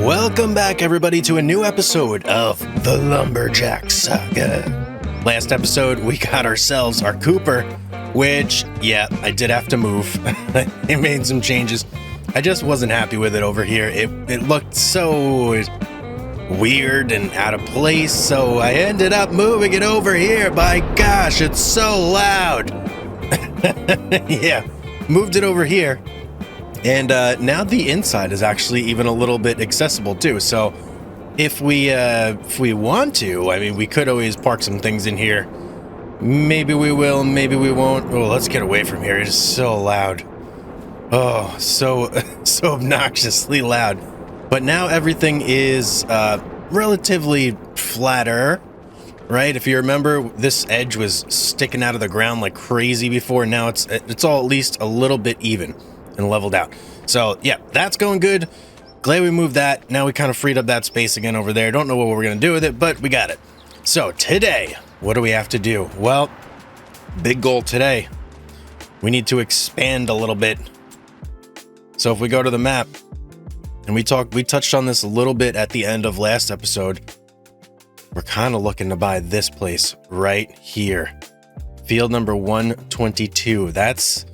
Welcome back, everybody, to a new episode of the Lumberjacks Saga. Last episode, we got ourselves our Cooper, which, yeah, I did have to move. I made some changes. I just wasn't happy with it over here. It looked so weird and out of place, so I ended up moving it over here. By gosh, it's so loud. Yeah, moved it over here. And now the inside is actually even a little bit accessible too. So if we want to, I mean, we could always park some things in here. Maybe we will, maybe we won't. Oh, let's get away from here. It is so loud. Oh, so obnoxiously loud. But now everything is relatively flatter, right? If you remember, this edge was sticking out of the ground like crazy before. Now it's all at least a little bit even and leveled out. So yeah, that's going good. Glad we moved that. Now we kind of freed up that space again over there. Don't know what we're gonna do with it, but we got it. So today, what do we have to do? Well, big goal today. We need to expand a little bit. So if we go to the map, and we touched on this a little bit at the end of last episode, we're kind of looking to buy this place right here. Field number 122. That's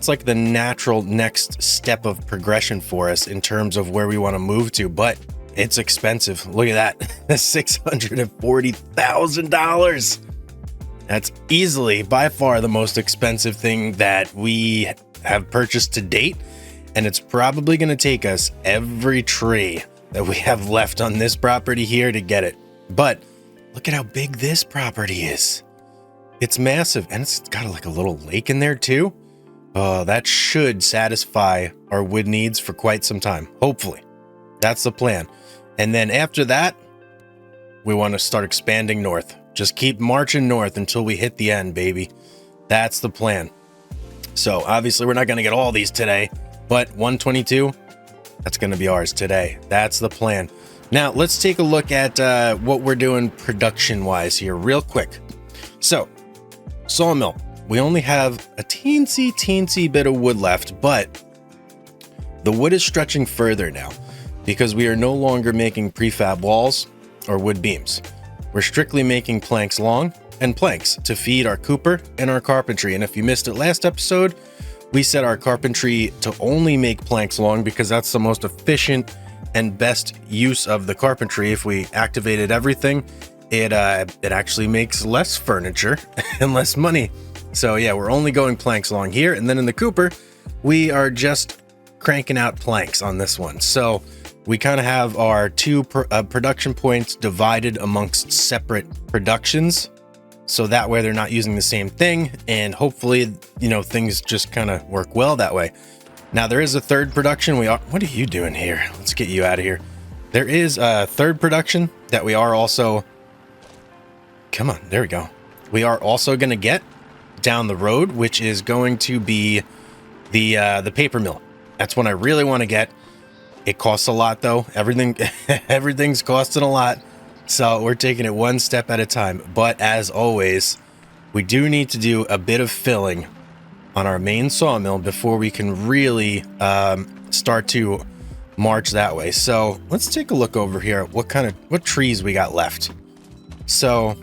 like the natural next step of progression for us in terms of where we want to move to, but it's expensive. Look at that. That's $640,000. That's easily, by far, the most expensive thing that we have purchased to date, and it's probably going to take us every tree that we have left on this property here to get it. But look at how big this property is. It's massive, and it's got like a little lake in there too. That should satisfy our wood needs for quite some time. Hopefully. That's the plan. And then after that, we want to start expanding north. Just keep marching north until we hit the end, baby. That's the plan. So obviously we're not going to get all these today, but 122, that's going to be ours today. That's the plan. Now let's take a look at what we're doing production-wise here real quick. So, sawmill. We only have a teensy bit of wood left, but the wood is stretching further now because we are no longer making prefab walls or wood beams. We're strictly making planks long and planks to feed our Cooper and our carpentry. And if you missed it last episode, we set our carpentry to only make planks long because that's the most efficient and best use of the carpentry. If we activated everything, it actually makes less furniture and less money. So yeah, we're only going planks along here. And then in the Cooper, we are just cranking out planks on this one. So we kind of have our two production points divided amongst separate productions. So that way they're not using the same thing. And hopefully, things just kind of work well that way. Now there is a third production. What are you doing here? Let's get you out of here. There is a third production that we are also, come on, there we go. We are also going to get down the road, which is going to be the paper mill. That's one I really want to get. It costs a lot though. Everything's costing a lot. So we're taking it one step at a time. But as always, we do need to do a bit of filling on our main sawmill before we can really start to march that way. So let's take a look over here at what trees we got left. So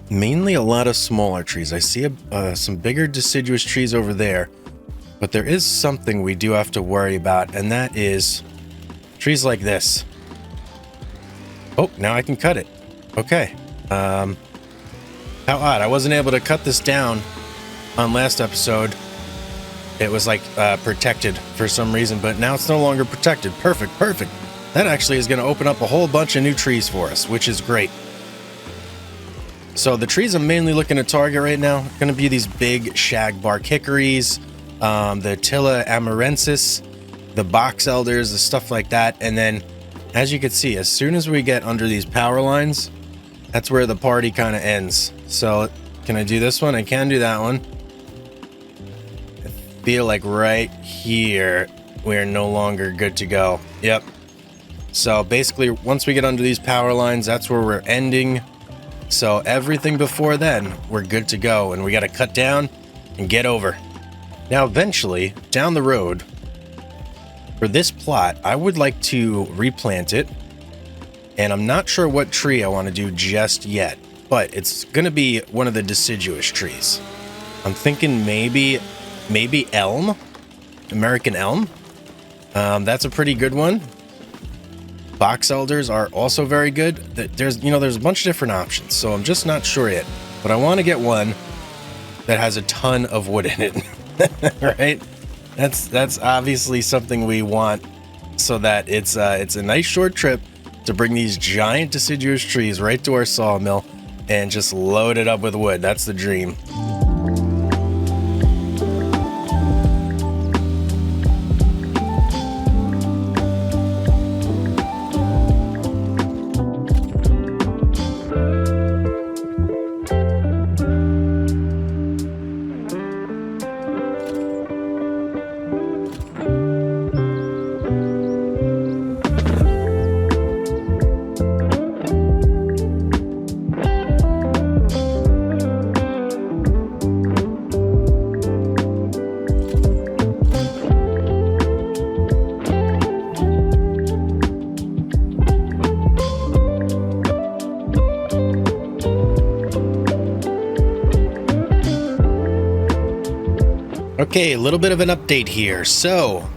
mainly a lot of smaller trees. I see some bigger deciduous trees over there, but there is something we do have to worry about, and that is trees like this. Oh, now I can cut it. Okay. How odd. I wasn't able to cut this down on last episode. It was like protected for some reason, but now it's no longer protected. Perfect. That actually is going to open up a whole bunch of new trees for us, which is great. So the trees I'm mainly looking to target right now are going to be these big shagbark hickories, the Tilla amarensis, the box elders, the stuff like that. And then, as you can see, as soon as we get under these power lines, that's where the party kind of ends. So can I do this one? I can do that one. I feel like right here, we're no longer good to go. Yep. So basically, once we get under these power lines, that's where we're ending. So everything before then, we're good to go, and we got to cut down and get over. Now, eventually, down the road, For this plot, I would like to replant it, and I'm not sure what tree I want to do just yet, but it's going to be one of the deciduous trees. I'm thinking maybe elm, American elm. That's a pretty good one. Box elders are also very good. There's a bunch of different options, so I'm just not sure yet. But I want to get one that has a ton of wood in it, right? That's obviously something we want, so that it's a nice short trip to bring these giant deciduous trees right to our sawmill and just load it up with wood. That's the dream. Okay, a little bit of an update here. So,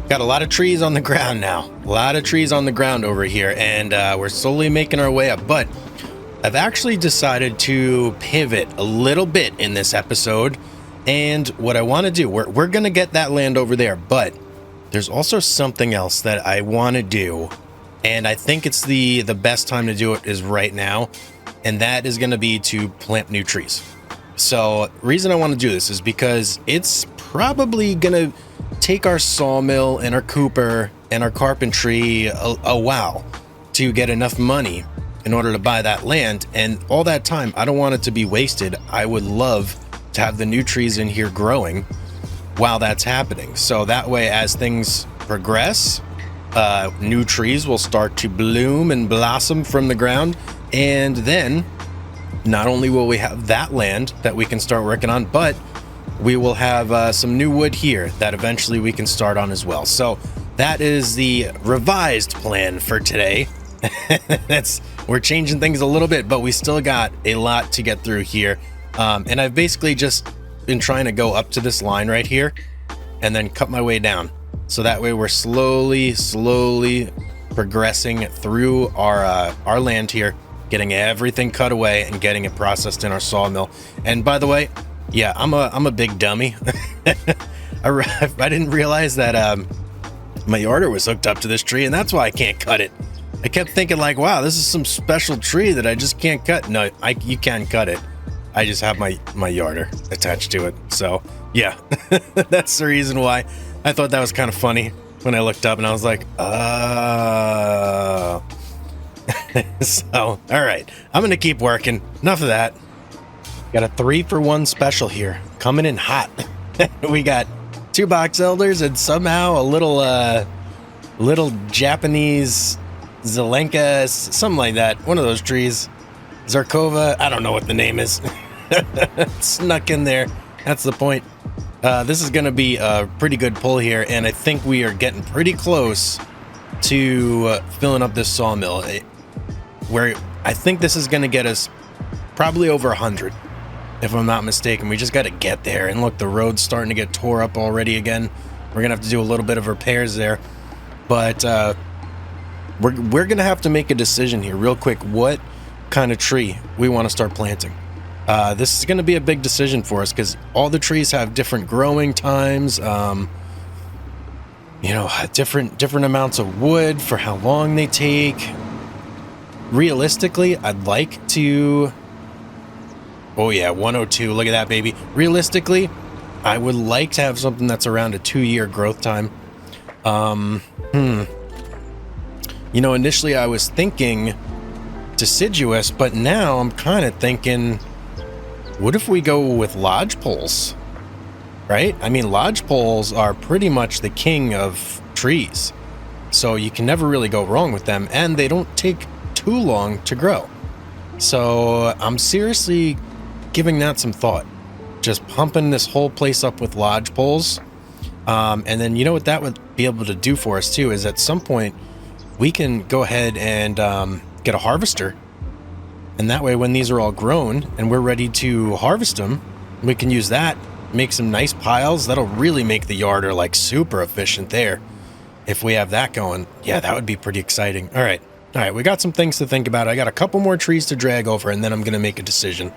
got a lot of trees on the ground now. A lot of trees on the ground over here, and we're slowly making our way up. But I've actually decided to pivot a little bit in this episode. And what I want to do, we're going to get that land over there. But there's also something else that I want to do. And I think it's the best time to do it is right now. And that is going to be to plant new trees. So reason I want to do this is because it's probably going to take our sawmill and our cooper and our carpentry a while to get enough money in order to buy that land. And all that time, I don't want it to be wasted. I would love to have the new trees in here growing while that's happening. So that way, as things progress, new trees will start to bloom and blossom from the ground. And then not only will we have that land that we can start working on, but we will have some new wood here that eventually we can start on as well. So that is the revised plan for today. We're changing things a little bit, but we still got a lot to get through here. And I've basically just been trying to go up to this line right here and then cut my way down. So that way we're slowly progressing through our land here, getting everything cut away and getting it processed in our sawmill. And by the way, yeah, I'm a big dummy. I didn't realize that my yarder was hooked up to this tree, and that's why I can't cut it. I kept thinking like, wow, this is some special tree that I just can't cut. No, you can cut it. I just have my yarder attached to it. So yeah, that's the reason why. I thought that was kind of funny when I looked up and I was like, oh. So, all right, I'm gonna keep working. Enough of that. Got a 3-for-1 special here, coming in hot. We got 2 box elders and somehow a little Japanese Zelenka, something like that. One of those trees, Zarkova. I don't know what the name is. Snuck in there. That's the point. This is gonna be a pretty good pull here, and I think we are getting pretty close to filling up this sawmill. Where I think this is going to get us probably over 100, if I'm not mistaken. We just got to get there. And look, the road's starting to get tore up already again. We're going to have to do a little bit of repairs there. But we're going to have to make a decision here real quick. What kind of tree we want to start planting? This is going to be a big decision for us because all the trees have different growing times. Different amounts of wood for how long they take. Realistically, I'd like to... Oh yeah, 102. Look at that, baby. Realistically, I would like to have something that's around a 2-year growth time. Initially I was thinking deciduous, but now I'm kind of thinking, what if we go with lodgepoles? Right? I mean, lodgepoles are pretty much the king of trees. So you can never really go wrong with them, and they don't take too long to grow. So I'm seriously giving that some thought. Just pumping this whole place up with lodgepoles And then you know what that would be able to do for us too is at some point we can go ahead and get a harvester. And that way when these are all grown and we're ready to harvest them, we can use that, make some nice piles. That'll really make the yarder like super efficient there. If we have that going, yeah, that would be pretty exciting. All right, we got some things to think about. I got a couple more trees to drag over and then I'm going to make a decision.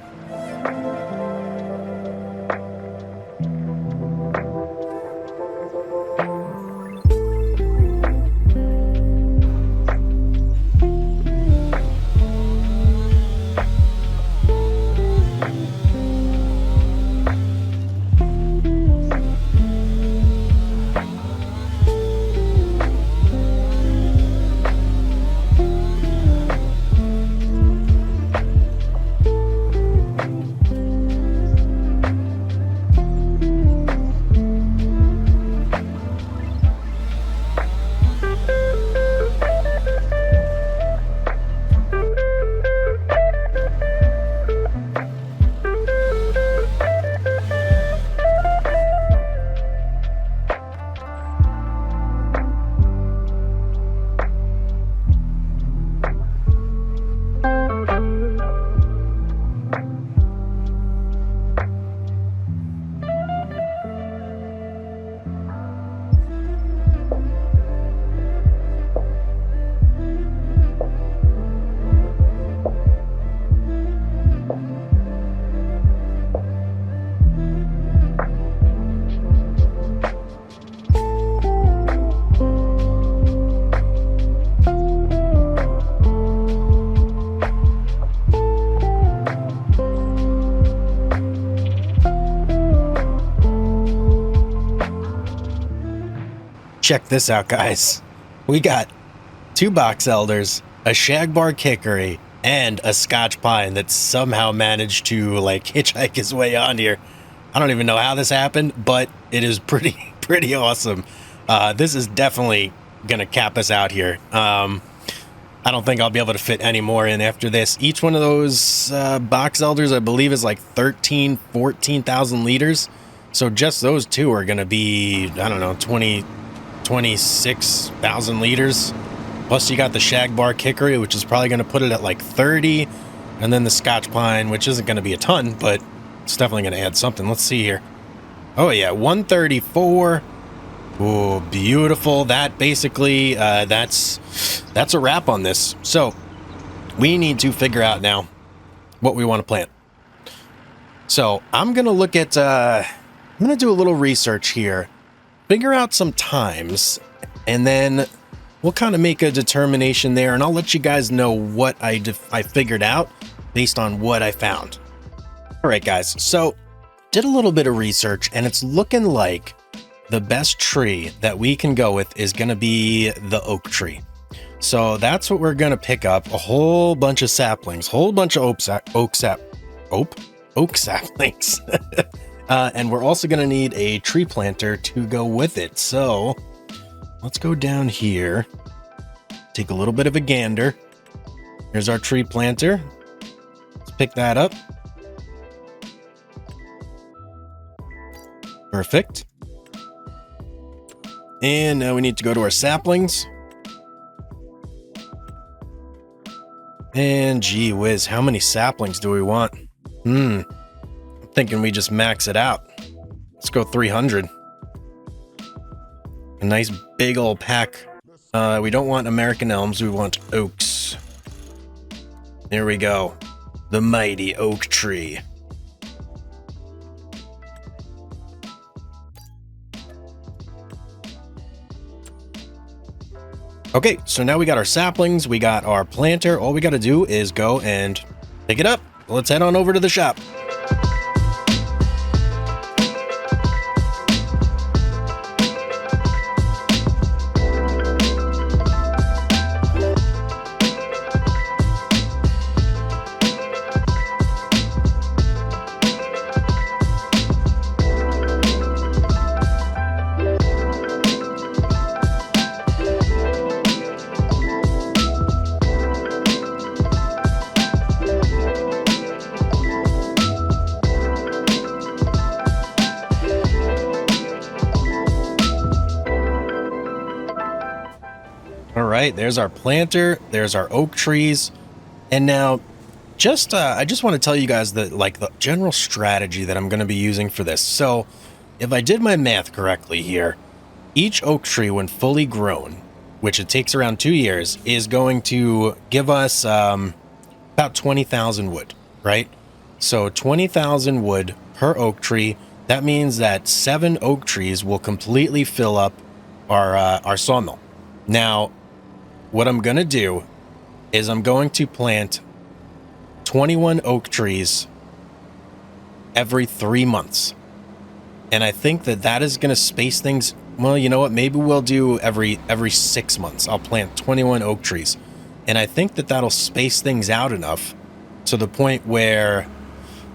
Check this out, guys. We got 2 box elders, a shagbark hickory, and a Scotch pine that somehow managed to like hitchhike his way on here. I don't even know how this happened, but it is pretty awesome. This is definitely gonna cap us out here. I don't think I'll be able to fit any more in after this. Each one of those box elders, I believe, is like 14,000 liters. So just those 2 are gonna be, I don't know, 26,000 liters. Plus you got the shagbark hickory, which is probably going to put it at like 30, and then the Scotch pine, which isn't going to be a ton, but it's definitely going to add something. Let's see here. Oh yeah, 134. Oh, beautiful. That basically that's a wrap on this. So we need to figure out now what we want to plant. So I'm going to look at I'm going to do a little research here, figure out some times, and then we'll kind of make a determination there, and I'll let you guys know what I figured out based on what I found. All right, guys, so did a little bit of research, and it's looking like the best tree that we can go with is going to be the oak tree. So that's what we're going to pick up, a whole bunch of saplings, whole bunch of oak saplings. And we're also going to need a tree planter to go with it. So let's go down here, take a little bit of a gander. Here's our tree planter. Let's pick that up. Perfect. And now we need to go to our saplings. And gee whiz, how many saplings do we want? I'm thinking we just max it out. Let's go 300. A nice big old pack. We don't want American elms, we want oaks. There we go. The mighty oak tree. Okay, so now we got our saplings, we got our planter. All we got to do is go and pick it up. Let's head on over to the shop. right, there's our planter, there's our oak trees. And now I just want to tell you guys that like the general strategy that I'm going to be using for this. So if I did my math correctly here, each oak tree when fully grown, which it takes around 2 years, is going to give us about 20,000 wood, right? So 20,000 wood per oak tree. That means that 7 oak trees will completely fill up our sawmill. Now, what I'm going to do is I'm going to plant 21 oak trees every 3 months. And I think that that is going to space things. Well, you know what? Maybe we'll do every 6 months. I'll plant 21 oak trees. And I think that that'll space things out enough to the point where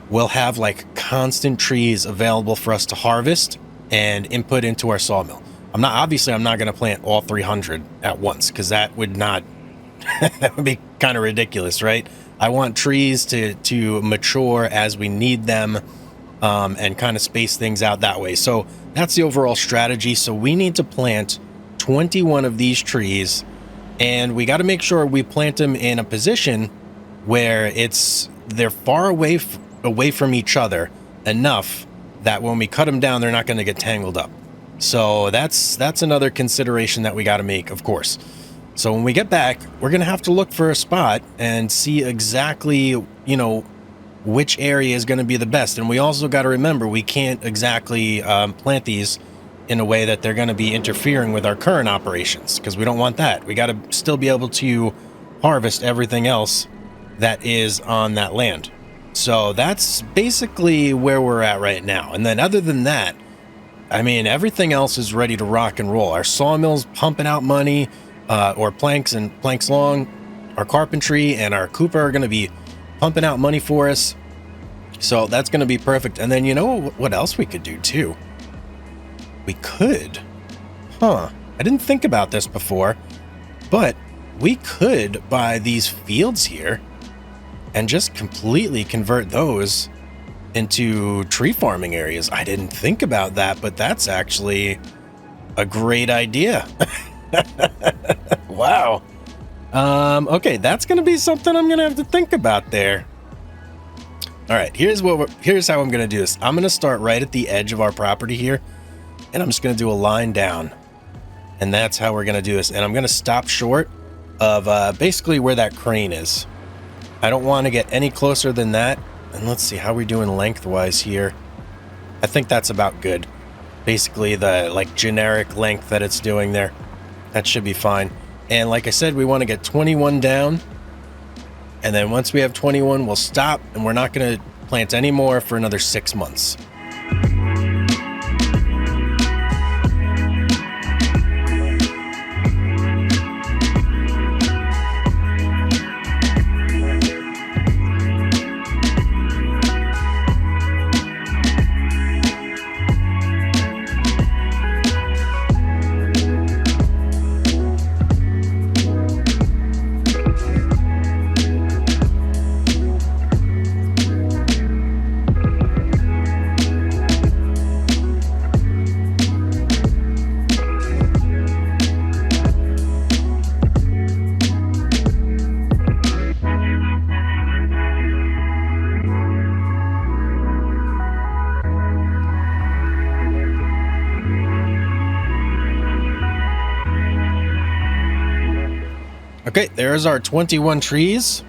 we'll have like constant trees available for us to harvest and input into our sawmill. I'm not going to plant all 300 at once, because that would not, that would be kind of ridiculous, right? I want trees to mature as we need them, and kind of space things out that way. So that's the overall strategy. So we need to plant 21 of these trees, and we got to make sure we plant them in a position where they're far away from each other enough that when we cut them down, they're not going to get tangled up. So that's another consideration that we got to make, of course. So when we get back, we're going to have to look for a spot and see exactly, you know, which area is going to be the best. And we also got to remember, we can't exactly plant these in a way that they're going to be interfering with our current operations, because we don't want that. We got to still be able to harvest everything else that is on that land. So that's basically where we're at right now. And then other than that, I mean, everything else is ready to rock and roll. Our sawmill's pumping out money, or planks and planks long. Our carpentry and our cooper are going to be pumping out money for us. So that's going to be perfect. And then you know what else we could do too? We could, I didn't think about this before, but we could buy these fields here and just completely convert those into tree farming areas. I didn't think about that, but that's actually a great idea. Wow. Okay, that's going to be something I'm going to have to think about there. All right, here's how I'm going to do this. I'm going to start right at the edge of our property here, and I'm just going to do a line down. And that's how we're going to do this. And I'm going to stop short of basically where that crane is. I don't want to get any closer than that. And let's see how we're doing lengthwise here. I think that's about good. Basically the like generic length that it's doing there. That should be fine. And like I said, we want to get 21 down. And then once we have 21, we'll stop, and we're not going to plant any more for another 6 months. Okay, there's our 21 trees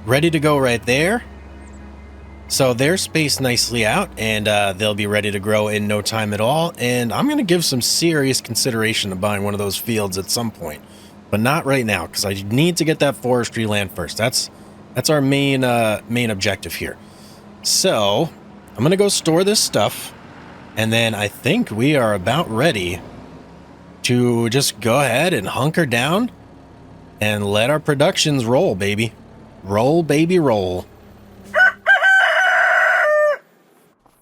ready to go right there. So they're spaced nicely out, and they'll be ready to grow in no time at all. And I'm going to give some serious consideration to buying one of those fields at some point, but not right now, because I need to get that forestry land first. That's our main objective here. So I'm going to go store this stuff, and then I think we are about ready to just go ahead and hunker down and let our productions roll, baby. Roll, baby, roll.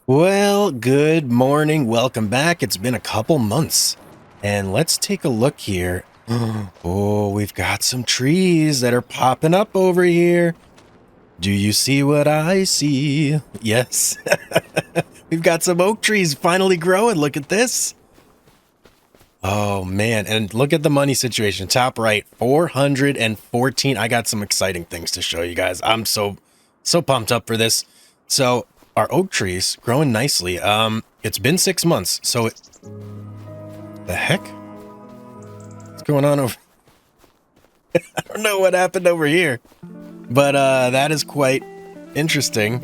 Well, good morning. Welcome back. It's been a couple months. And let's take a look here. Oh, we've got some trees that are popping up over here. Do you see what I see? Yes. We've got some oak trees finally growing. Look at this. Oh man, and look at the money situation. Top right, 414. I got some exciting things to show you guys. I'm so pumped up for this. So our oak trees growing nicely. It's been 6 months. So the heck? What's going on over? I don't know what happened over here, but that is quite interesting,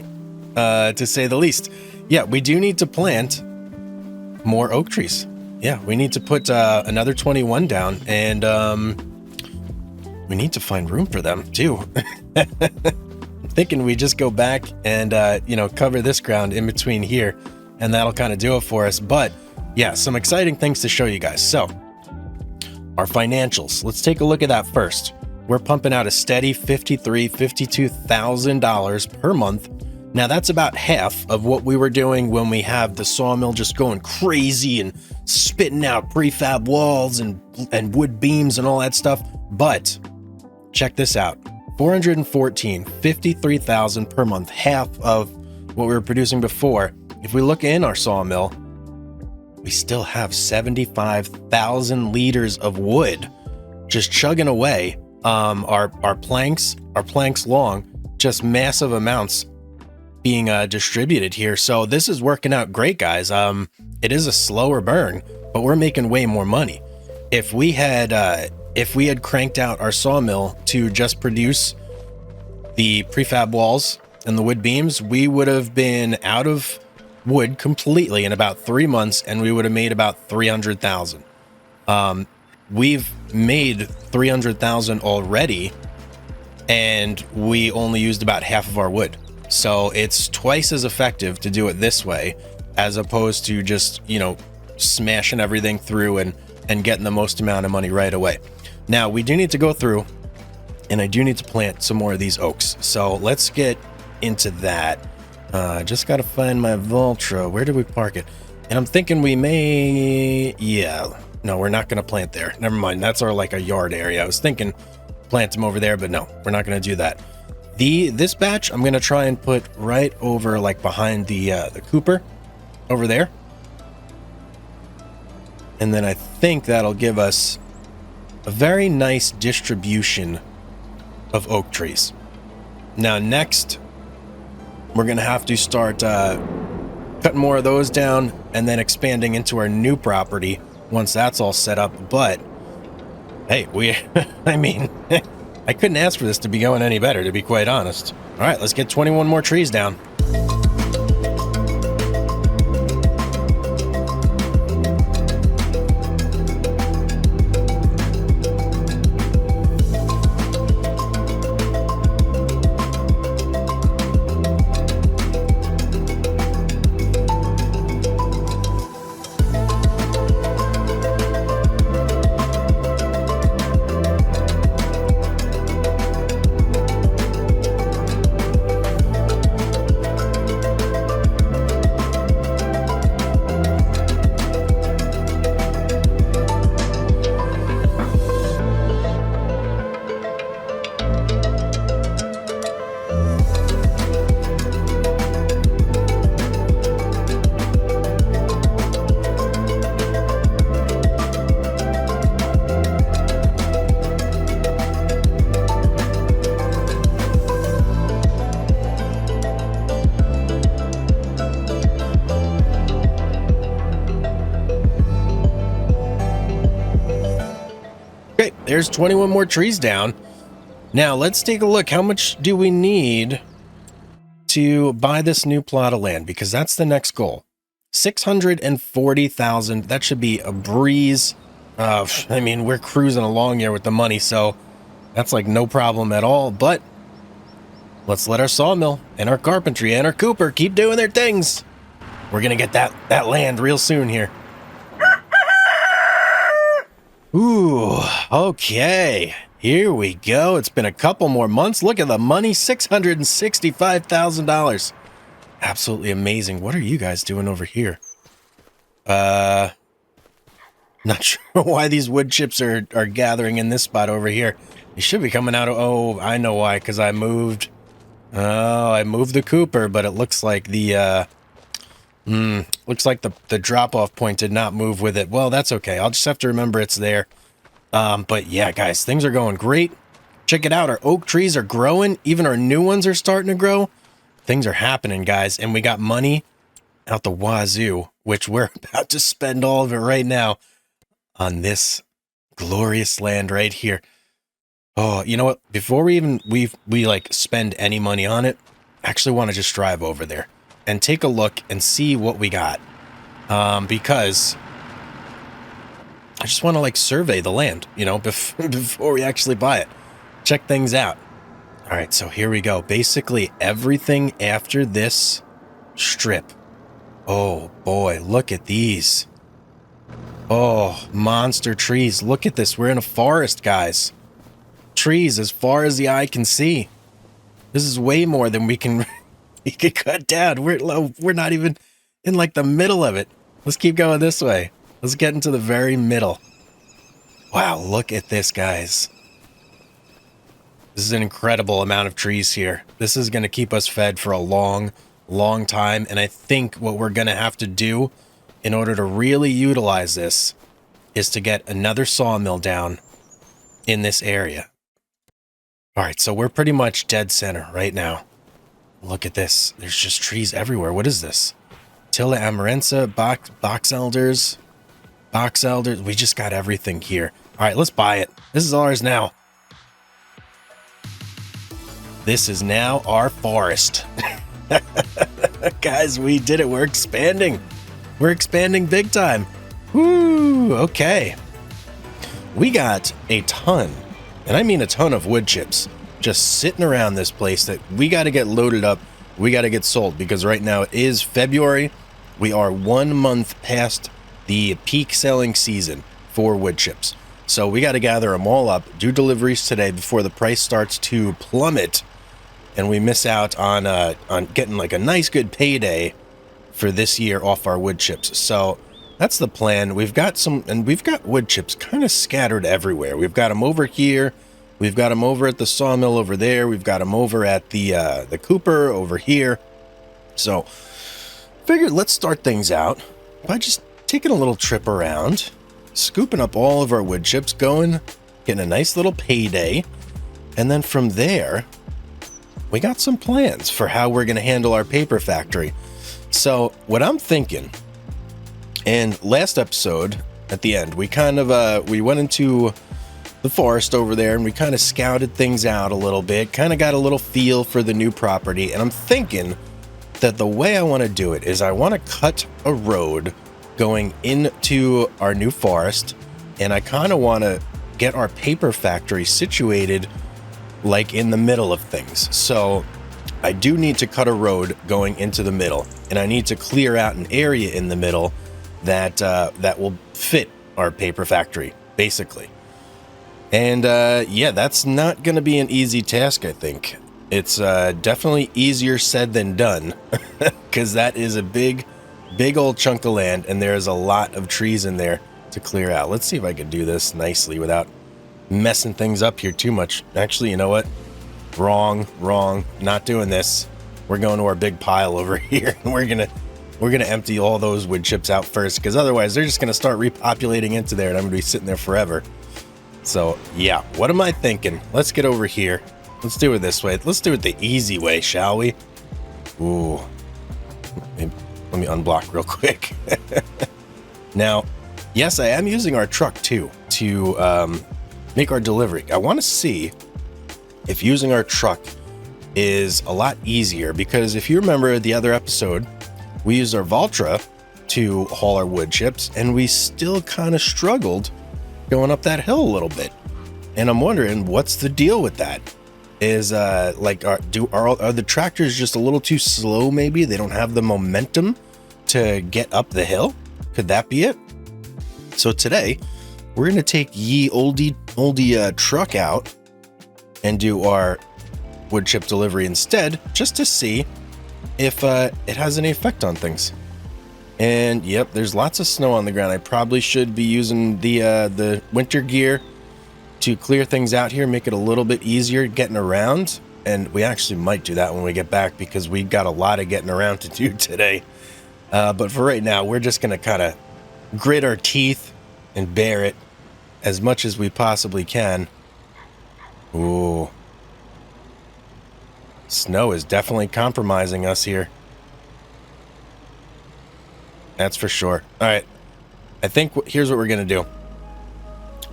to say the least. Yeah, we do need to plant more oak trees. Yeah, we need to put another 21 down, and we need to find room for them too. I'm thinking we just go back and you know, cover this ground in between here, and that'll kind of do it for us. But yeah, some exciting things to show you guys. So our financials, let's take a look at that first. We're pumping out a steady $52,000 per month. Now that's about half of what we were doing when we have the sawmill just going crazy and spitting out prefab walls and wood beams and all that stuff. But check this out, 414, 53,000 per month, half of what we were producing before. If we look in our sawmill, we still have 75,000 liters of wood just chugging away. Our planks long, just massive amounts being distributed here. So this is working out great, guys. It is a slower burn, but we're making way more money. If we had cranked out our sawmill to just produce the prefab walls and the wood beams, we would have been out of wood completely in about 3 months, and we would have made about 300,000. We've made 300,000 already, and we only used about half of our wood. So it's twice as effective to do it this way, as opposed to just, you know, smashing everything through and getting the most amount of money right away. Now we do need to go through, and I do need to plant some more of these oaks. So let's get into that. Just got to find my Valtra. Where did we park it? And I'm thinking we may, yeah, no, we're not going to plant there. Never mind. That's our, like, a yard area. I was thinking plant them over there, but no, we're not going to do that. This batch, I'm going to try and put right over, like, behind the Cooper over there. And then I think that'll give us a very nice distribution of oak trees. Now, next, we're going to have to start cutting more of those down and then expanding into our new property once that's all set up. But hey, I mean, I couldn't ask for this to be going any better, to be quite honest. All right, let's get 21 more trees down. Okay, there's 21 more trees down. Now let's take a look. How much do we need to buy this new plot of land? Because that's the next goal. 640,000. That should be a breeze. I mean, we're cruising along here with the money, so that's like no problem at all. But let's let our sawmill and our carpentry and our Cooper keep doing their things. We're gonna get that land real soon here. Ooh, okay. Here we go. It's been a couple more months. Look at the money, $665,000. Absolutely amazing. What are you guys doing over here? Not sure why these wood chips are gathering in this spot over here. They should be coming out of, oh, I know why, because I moved the Cooper, but it looks like the Looks like the drop-off point did not move with it. Well, that's okay. I'll just have to remember it's there. But yeah, guys, things are going great. Check it out. Our oak trees are growing. Even our new ones are starting to grow. Things are happening, guys. And we got money out the wazoo, which we're about to spend all of it right now on this glorious land right here. Oh, you know what? Before we like spend any money on it, I actually want to just drive over there and take a look and see what we got. Because I just want to like survey the land, you know, before we actually buy it. Check things out. All right, so here we go. Basically everything after this strip. Oh boy, look at these. Oh, monster trees. Look at this. We're in a forest, guys. Trees as far as the eye can see. This is way more than we can cut down. We're not even in like the middle of it. Let's keep going this way. Let's get into the very middle. Wow, look at this, guys. This is an incredible amount of trees here. This is going to keep us fed for a long, long time. And I think what we're going to have to do in order to really utilize this is to get another sawmill down in this area. All right, so we're pretty much dead center right now. Look at this. There's just trees everywhere. What is this? Tilla amarensa, box elders. We just got everything here. All right, let's buy it. This is ours now. This is now our forest. Guys, we did it. We're expanding. We're expanding big time. Woo, okay. We got a ton, and I mean a ton of wood chips just sitting around this place that we got to get loaded up. We got to get sold because right now it is February. We are 1 month past the peak selling season for wood chips. So we got to gather them all up, do deliveries today before the price starts to plummet, and we miss out on getting like a nice good payday for this year off our wood chips. So that's the plan. We've got wood chips kind of scattered everywhere. We've got them over here. We've got them over at the sawmill over there. We've got them over at the Cooper over here. So figured let's start things out by just taking a little trip around, scooping up all of our wood chips, getting a nice little payday. And then from there, we got some plans for how we're going to handle our paper factory. So what I'm thinking, and last episode at the end, we kind of, we went into the forest over there and we kind of scouted things out a little bit, kind of got a little feel for the new property. And I'm thinking that the way I want to do it is I want to cut a road going into our new forest, and I kind of want to get our paper factory situated like in the middle of things. So I do need to cut a road going into the middle, and I need to clear out an area in the middle that that will fit our paper factory, basically. And yeah, that's not going to be an easy task, I think. It's definitely easier said than done, because that is a big old chunk of land, and there's a lot of trees in there to clear out. Let's see if I can do this nicely without messing things up here too much. Actually, you know what? Wrong. Not doing this. We're going to our big pile over here, and we're gonna empty all those wood chips out first, because otherwise they're just gonna start repopulating into there, and I'm gonna be sitting there forever. So yeah, what am I thinking? Let's get over here. Let's do it this way. Let's do it the easy way, shall we? Ooh. Let me unblock real quick. Now, yes, I am using our truck too to make our delivery. I want to see if using our truck is a lot easier, because if you remember the other episode, we used our Valtra to haul our wood chips, and we still kind of struggled going up that hill a little bit. And I'm wondering what's the deal with that. Is like are the tractors just a little too slow? Maybe they don't have the momentum to get up the hill. Could that be it? So today we're gonna take ye oldie truck out and do our wood chip delivery instead, just to see if it has any effect on things. And yep, there's lots of snow on the ground. I probably should be using the winter gear to clear things out here, make it a little bit easier getting around. And we actually might do that when we get back, because we got a lot of getting around to do today. But for right now, we're just going to kind of grit our teeth and bear it as much as we possibly can. Ooh. Snow is definitely compromising us here. That's for sure. All right. I think here's what we're going to do.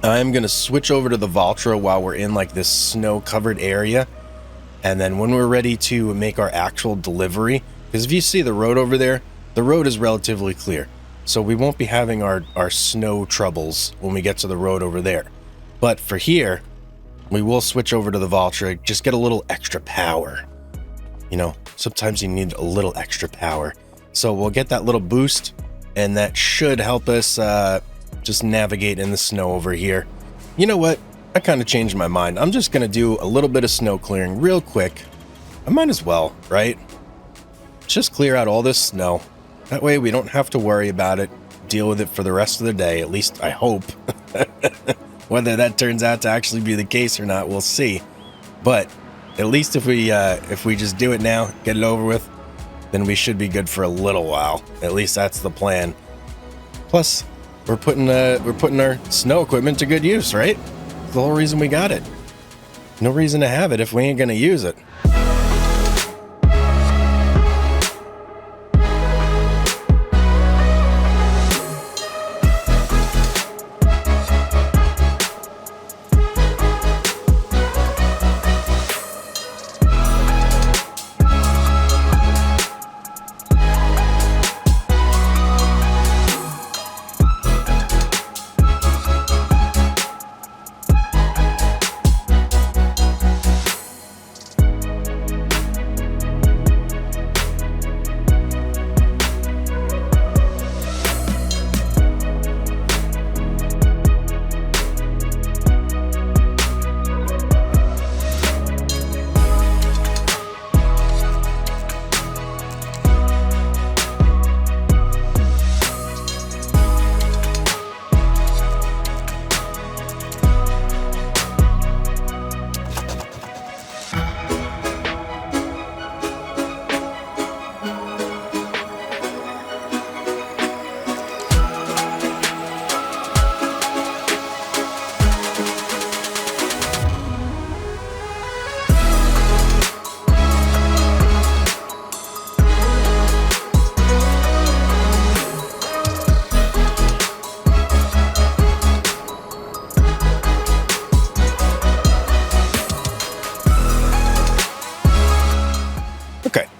I'm going to switch over to the Valtra while we're in like this snow-covered area. And then when we're ready to make our actual delivery, because if you see the road over there, the road is relatively clear. So we won't be having our snow troubles when we get to the road over there. But for here, we will switch over to the Valtra, just get a little extra power. You know, sometimes you need a little extra power. So we'll get that little boost, and that should help us just navigate in the snow over here. You know what? I kind of changed my mind. I'm just going to do a little bit of snow clearing real quick. I might as well, right? Just clear out all this snow. That way we don't have to worry about it, deal with it for the rest of the day. At least I hope. Whether that turns out to actually be the case or not, we'll see. But at least if we just do it now, get it over with, then we should be good for a little while. At least that's the plan. Plus, we're putting our snow equipment to good use, right? That's the whole reason we got it. No reason to have it if we ain't gonna use it.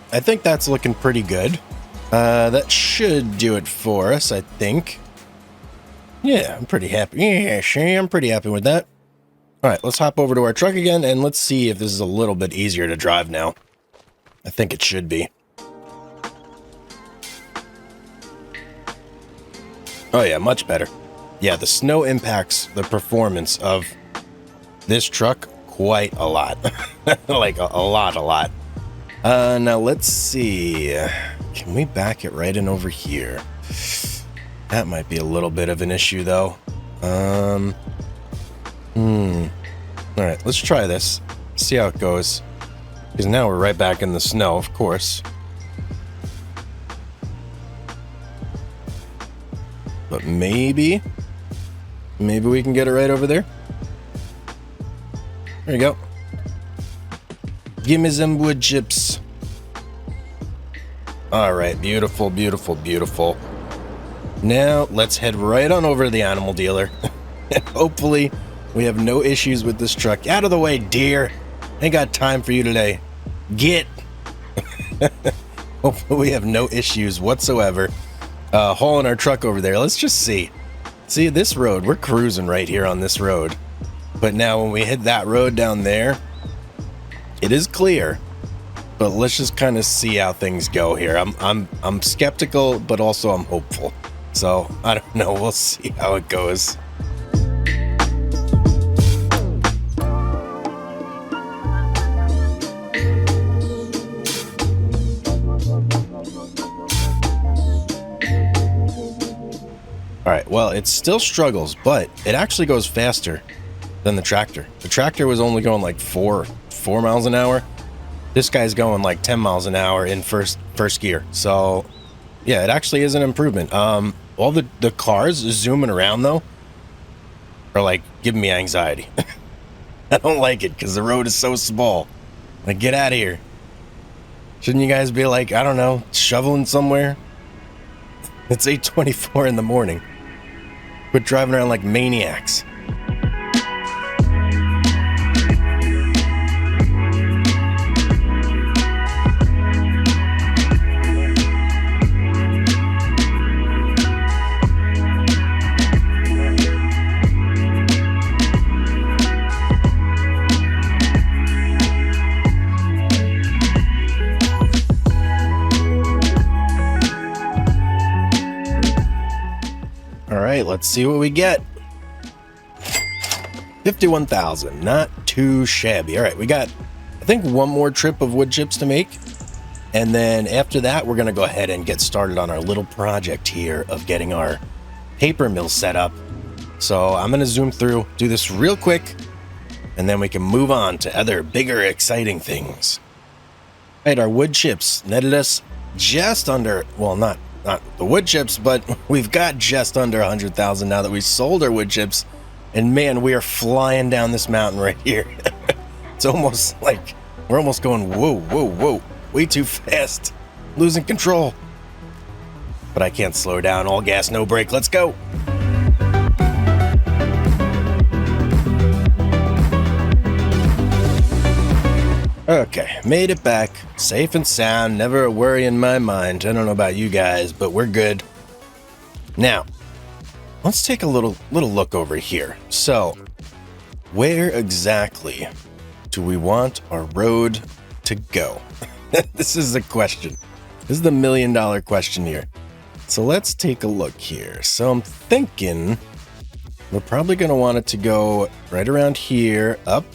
I think that's looking pretty good. That should do it for us, I think. Yeah, I'm pretty happy. Yeah, I'm pretty happy with that. All right, let's hop over to our truck again, and let's see if this is a little bit easier to drive now. I think it should be. Oh yeah, much better. Yeah, the snow impacts the performance of this truck quite a lot. Like a lot. Now let's see. Can we back it right in over here? That might be a little bit of an issue though. All right, let's try this. See how it goes. Because now we're right back in the snow, of course. But maybe we can get it right over there. There you go. Give me some wood chips. All right, beautiful. Now let's head right on over to the animal dealer. And hopefully we have no issues with this truck. Out of the way, dear. Ain't got time for you today. Get. Hopefully we have no issues whatsoever hauling our truck over there. Let's just see. See, this road, we're cruising right here on this road. But now when we hit that road down there, it is clear. But let's just kind of see how things go here. I'm skeptical, but also I'm hopeful. So I don't know. We'll see how it goes. All right, well, it still struggles, but it actually goes faster than the tractor. The tractor was only going like 4 miles an hour. This guy's going like 10 miles an hour in first gear. So Yeah, it actually is an improvement. All the cars zooming around though are like giving me anxiety. I don't like it because the road is so small. Like, get out of here. Shouldn't you guys be like, I don't know, shoveling somewhere? It's 8:24 in the morning. Quit driving around like maniacs. Let's see what we get. 51,000, not too shabby. All right, we got, I think, one more trip of wood chips to make. And then after that, we're going to go ahead and get started on our little project here of getting our paper mill set up. So I'm going to zoom through, do this real quick, and then we can move on to other bigger, exciting things. All right, our wood chips netted us just under, well, not the wood chips, but we've got just under 100,000 now that we sold our wood chips. And man, we are flying down this mountain right here. It's almost like we're almost going, whoa, whoa, whoa, way too fast, losing control. But I can't slow down. All gas, no brake. Let's go. Okay, made it back, safe and sound, never a worry in my mind. I don't know about you guys, but we're good. Now, let's take a little look over here. So, where exactly do we want our road to go? This is the question. This is the $1 million question here. So let's take a look here. So I'm thinking we're probably going to want it to go right around here, up,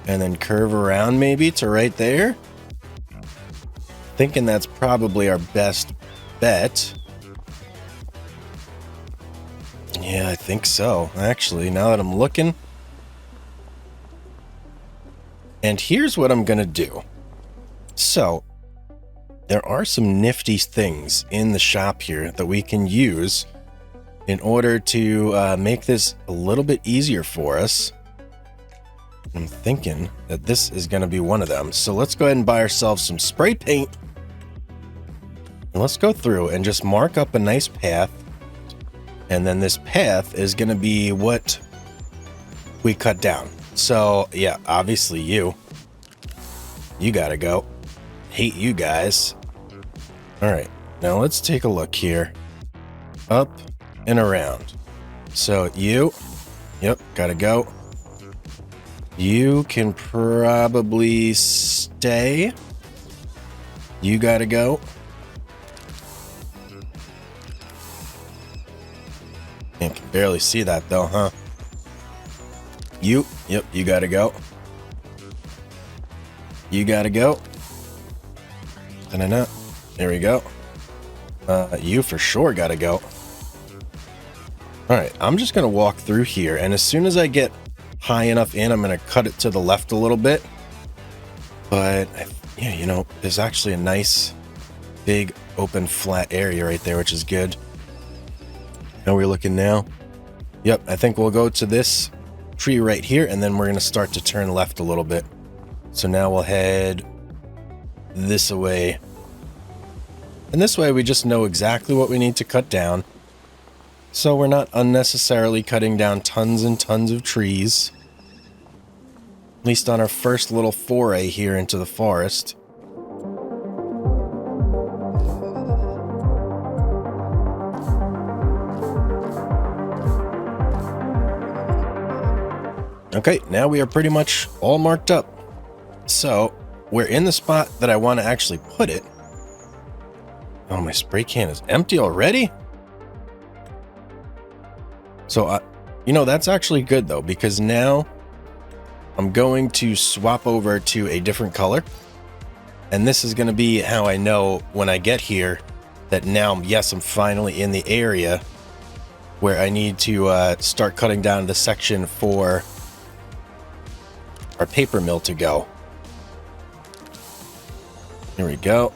and then curve around maybe to right there. Thinking that's probably our best bet. Yeah, I think so. Actually, now that I'm looking. And here's what I'm going to do. So, there are some nifty things in the shop here that we can use in order to make this a little bit easier for us. I'm thinking that this is going to be one of them. So let's go ahead and buy ourselves some spray paint. And let's go through and just mark up a nice path. And then this path is going to be what we cut down. So yeah, obviously you gotta go. Hate you guys. All right, now let's take a look here. Up and around. So you, yep, gotta go. You can probably stay. You gotta go. I can barely see that though, huh? You, yep, you gotta go. You gotta go. Da-na-na. There we go. You for sure gotta go. Alright, I'm just gonna walk through here, and as soon as I get high enough in, I'm gonna cut it to the left a little bit. But yeah, you know, there's actually a nice big open flat area right there, which is good. How we're looking now? Yep, I think we'll go to this tree right here, and then we're gonna start to turn left a little bit. So now we'll head this way. And this way we just know exactly what we need to cut down. So we're not unnecessarily cutting down tons and tons of trees. At least on our first little foray here into the forest. Okay, now we are pretty much all marked up. So we're in the spot that I want to actually put it. Oh, my spray can is empty already? So, you know, that's actually good though, because now I'm going to swap over to a different color. And this is going to be how I know when I get here that now, yes, I'm finally in the area where I need to start cutting down the section for our paper mill to go. Here we go.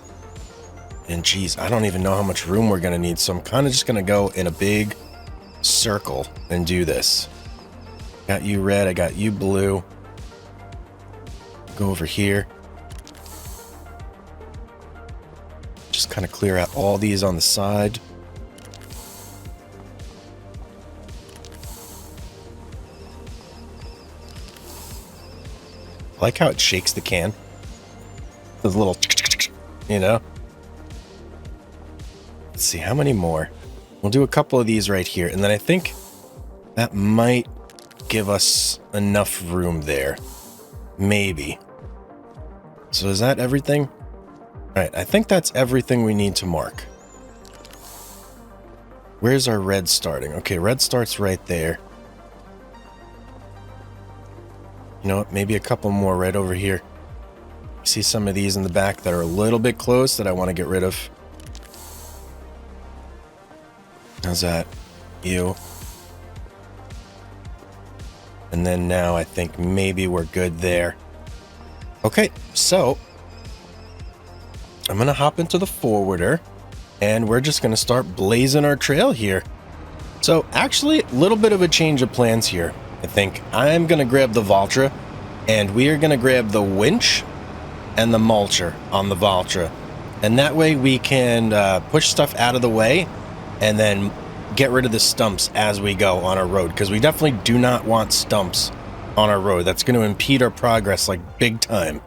And geez, I don't even know how much room we're going to need. So I'm kind of just going to go in a big circle and do this. Got you red. I got you blue. Go over here. Just kind of clear out all these on the side. I like how it shakes the can. Those little, you know. Let's see, how many more? We'll do a couple of these right here, and then I think that might give us enough room there. Maybe. So is that everything? All right, I think that's everything we need to mark. Where's our red starting? Okay, red starts right there. You know what? Maybe a couple more right over here. See some of these in the back that are a little bit close that I want to get rid of. How's that? You. And then now I think maybe we're good there. Okay, so I'm going to hop into the forwarder and we're just going to start blazing our trail here. So actually a little bit of a change of plans here. I think I'm going to grab the Valtra and we are going to grab the winch and the mulcher on the Valtra. And that way we can push stuff out of the way and then get rid of the stumps as we go on our road. Because we definitely do not want stumps on our road. That's going to impede our progress like big time.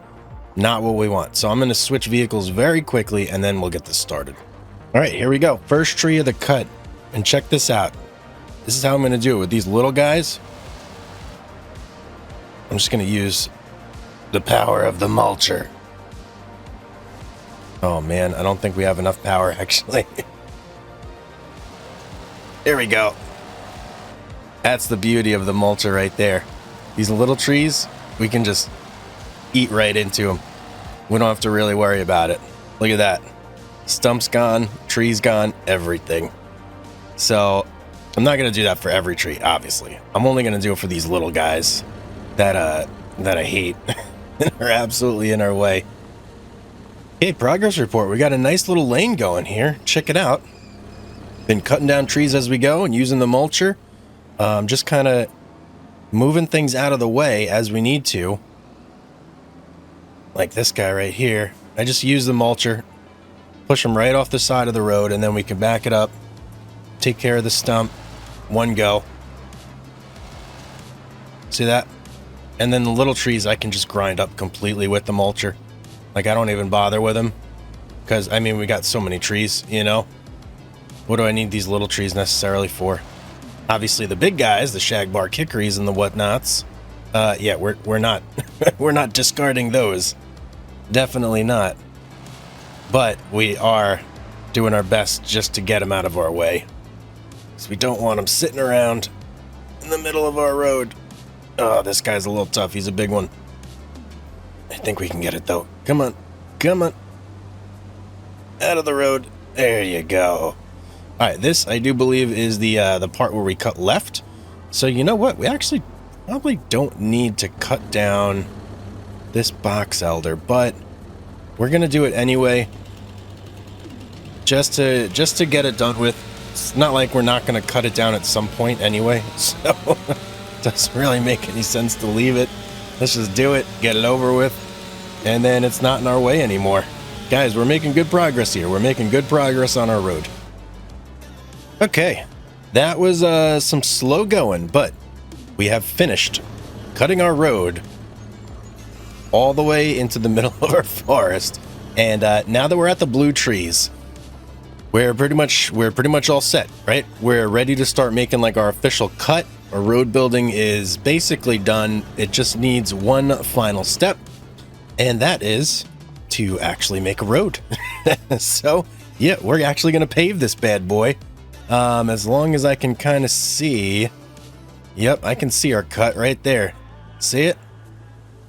Not what we want. So I'm going to switch vehicles very quickly and then we'll get this started. All right, here we go. First tree of the cut. And check this out. This is how I'm going to do it with these little guys. I'm just going to use the power of the mulcher. Oh man, I don't think we have enough power actually. There we go. That's the beauty of the mulcher right there. These little trees, we can just eat right into them. We don't have to really worry about it. Look at that. Stumps gone, trees gone, everything. So I'm not going to do that for every tree, obviously. I'm only going to do it for these little guys that I hate and are absolutely in our way. Okay, progress report. We got a nice little lane going here. Check it out. Been cutting down trees as we go and using the mulcher. Just kind of moving things out of the way as we need to. Like this guy right here. I just use the mulcher, push him right off the side of the road, and then we can back it up, take care of the stump, one go. See that? And then the little trees I can just grind up completely with the mulcher. Like I don't even bother with them. Because, I mean, we got so many trees, you know? What do I need these little trees necessarily for? Obviously the big guys, the shagbark hickories and the whatnots. Yeah, we're not we're not discarding those. Definitely not. But we are doing our best just to get them out of our way. Because we don't want them sitting around in the middle of our road. Oh, this guy's a little tough. He's a big one. I think we can get it though. Come on. Come on. Out of the road. There you go. All right, this I do believe is the part where we cut left. So you know what? We actually probably don't need to cut down this box elder, but we're gonna do it anyway. Just to get it done with. It's not like we're not gonna cut it down at some point anyway. So it doesn't really make any sense to leave it. Let's just do it, get it over with, and then it's not in our way anymore. Guys, we're making good progress here. We're making good progress on our road. Okay, that was some slow going, but we have finished cutting our road all the way into the middle of our forest. And now that we're at the blue trees, we're pretty much all set, right? We're ready to start making like our official cut. Our road building is basically done. It just needs one final step, and that is to actually make a road. So yeah, we're actually going to pave this bad boy. As long as I can kind of see. Yep, I can see our cut right there. See it?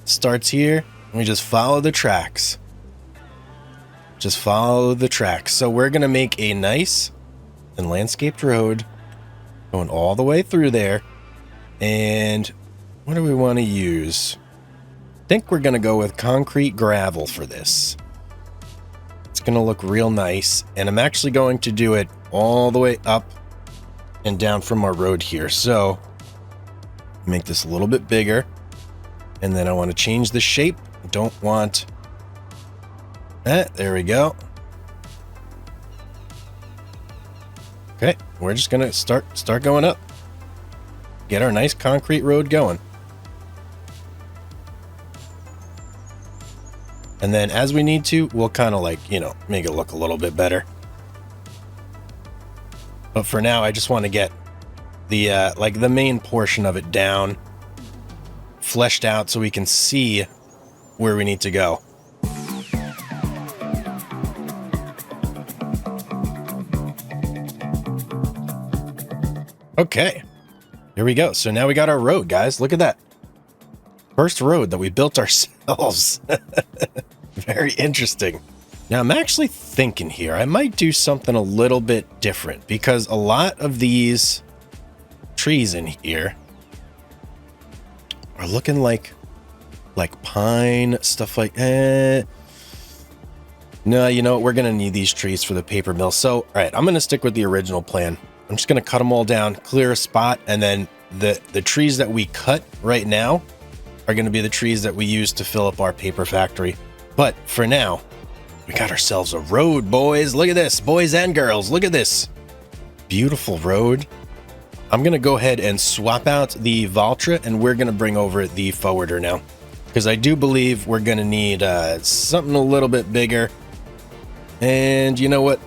Starts here, and we just follow the tracks. Just follow the tracks. So we're going to make a nice and landscaped road going all the way through there. And what do we want to use? I think we're going to go with concrete gravel for this. It's gonna look real nice. And I'm actually going to do it all the way up and down from our road here. So make this a little bit bigger. And then I want to change the shape. Don't want that. There we go. Okay, we're just gonna start going up. Get our nice concrete road going. And then as we need to, we'll kind of like, you know, make it look a little bit better. But for now, I just want to get the like the main portion of it down, fleshed out so we can see where we need to go. Okay, here we go. So now we got our road, guys. Look at that. First road that we built ourselves. Very interesting. Now I'm actually thinking here, I might do something a little bit different because a lot of these trees in here are looking like pine, stuff like no, you know what? We're going to need these trees for the paper mill. So, all right, I'm going to stick with the original plan. I'm just going to cut them all down, clear a spot, and then the trees that we cut right now are going to be the trees that we use to fill up our paper factory. But for now, we got ourselves a road, boys. Look at this, boys and girls. Look at this beautiful road. I'm going to go ahead and swap out the Valtra, and we're going to bring over the forwarder now, because I do believe we're going to need something a little bit bigger. And you know what?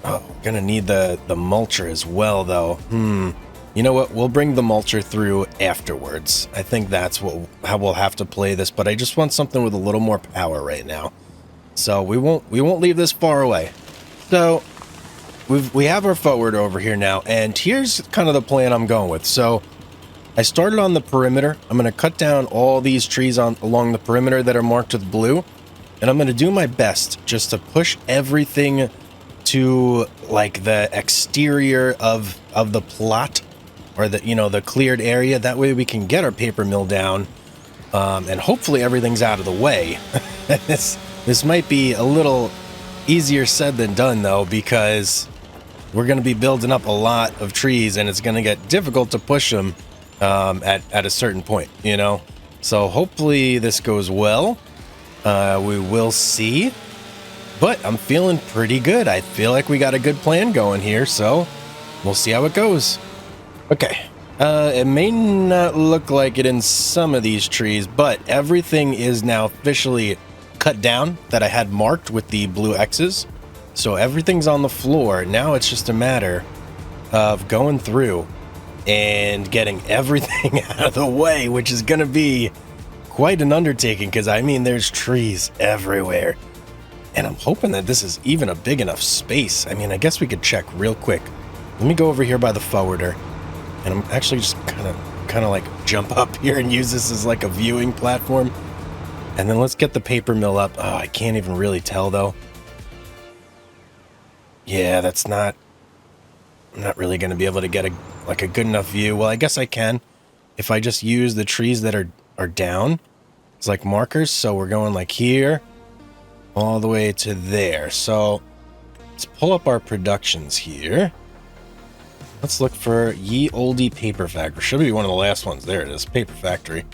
Oh, we're going to need the mulcher as well, though. You know what? We'll bring the mulcher through afterwards. I think that's how we'll have to play this, but I just want something with a little more power right now. So we won't leave this far away. So we have our forward over here now, and here's kind of the plan I'm going with. So I started on the perimeter. I'm going to cut down all these trees along the perimeter that are marked with blue, and I'm going to do my best just to push everything to like the exterior of the plot, or the cleared area. That way we can get our paper mill down, and hopefully everything's out of the way. This might be a little easier said than done, though, because we're going to be building up a lot of trees, and it's going to get difficult to push them at a certain point, you know? So hopefully this goes well. We will see. But I'm feeling pretty good. I feel like we got a good plan going here, so we'll see how it goes. Okay. It may not look like it in some of these trees, but everything is now officially cut down that I had marked with the blue X's. So everything's on the floor. Now it's just a matter of going through and getting everything out of the way, which is going to be quite an undertaking because, I mean, there's trees everywhere. And I'm hoping that this is even a big enough space. I mean, I guess we could check real quick. Let me go over here by the forwarder. And I'm actually just kind of like jump up here and use this as like a viewing platform. And then let's get the paper mill up. Oh, I can't even really tell though. Yeah, I'm not really going to be able to get a good enough view. Well, I guess I can if I just use the trees that are down. It's like markers. So we're going like here all the way to there. So let's pull up our productions here. Let's look for Ye Olde Paper Factory. Should be one of the last ones. There it is, Paper Factory.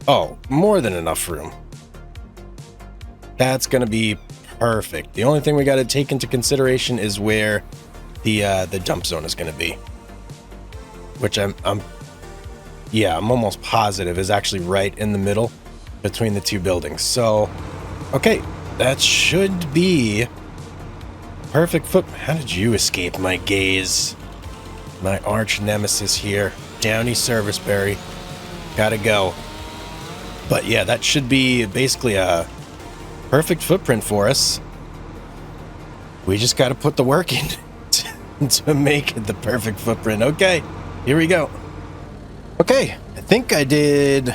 Oh, more than enough room. That's going to be perfect. The only thing we got to take into consideration is where the dump zone is going to be, which I'm almost positive is actually right in the middle between the two buildings. So, okay, that should be perfect foot. How did you escape my gaze? My arch nemesis here, Downy Serviceberry. Gotta go. But yeah, that should be basically a perfect footprint for us. We just got to put the work in to make it the perfect footprint. Okay, here we go. Okay, I think I did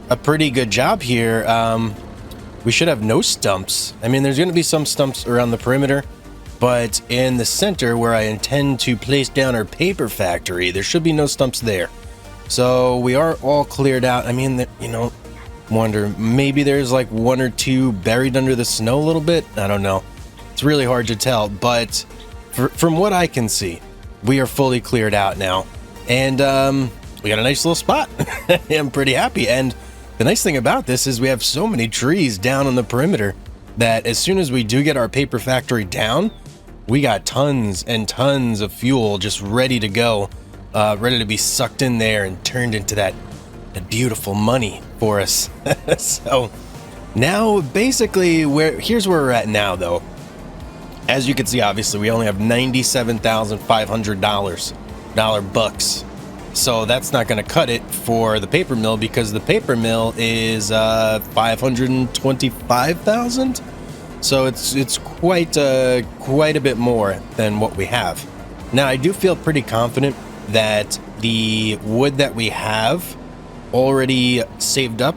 a pretty good job here. We should have no stumps. I mean, there's going to be some stumps around the perimeter, but in the center where I intend to place down our paper factory, there should be no stumps there. So we are all cleared out. I mean, wonder, maybe there's like one or two buried under the snow a little bit. I don't know. It's really hard to tell, but from what I can see, we are fully cleared out now. And we got a nice little spot. I'm pretty happy. And the nice thing about this is we have so many trees down on the perimeter that as soon as we do get our paper factory down, we got tons and tons of fuel just ready to go, ready to be sucked in there and turned into that beautiful money for us. So now basically here's where we're at now though. As you can see, obviously we only have $97,500 bucks. So that's not going to cut it for the paper mill because the paper mill is 525,000. So it's quite a bit more than what we have. Now I do feel pretty confident that the wood that we have already saved up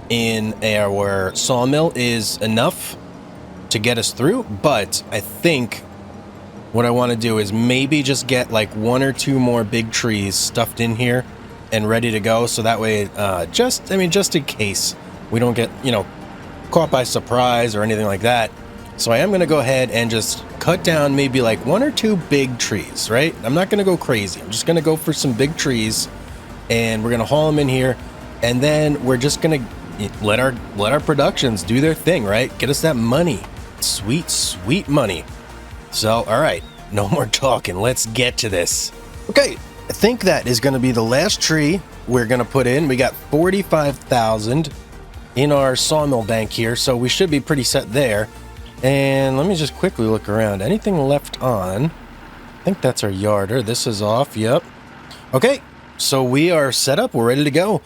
in our sawmill is enough to get us through, but I think what I want to do is maybe just get like 1 or 2 more big trees stuffed in here and ready to go, so that way just in case we don't get, you know, caught by surprise or anything like that. So I am going to go ahead and just cut down maybe like 1 or 2 big trees, right? I'm not going to go crazy. I'm just going to go for some big trees and we're going to haul them in here, and then we're just going to let our productions do their thing, right? Get us that money. Sweet money. So, all right, no more talking. Let's get to this. Okay, I think that is going to be the last tree we're going to put in. We got 45,000 in our sawmill bank here, so we should be pretty set there. And let me just quickly look around. Anything left on? I think that's our yarder. This is off. Yep. Okay, so we are set up. We're ready to go.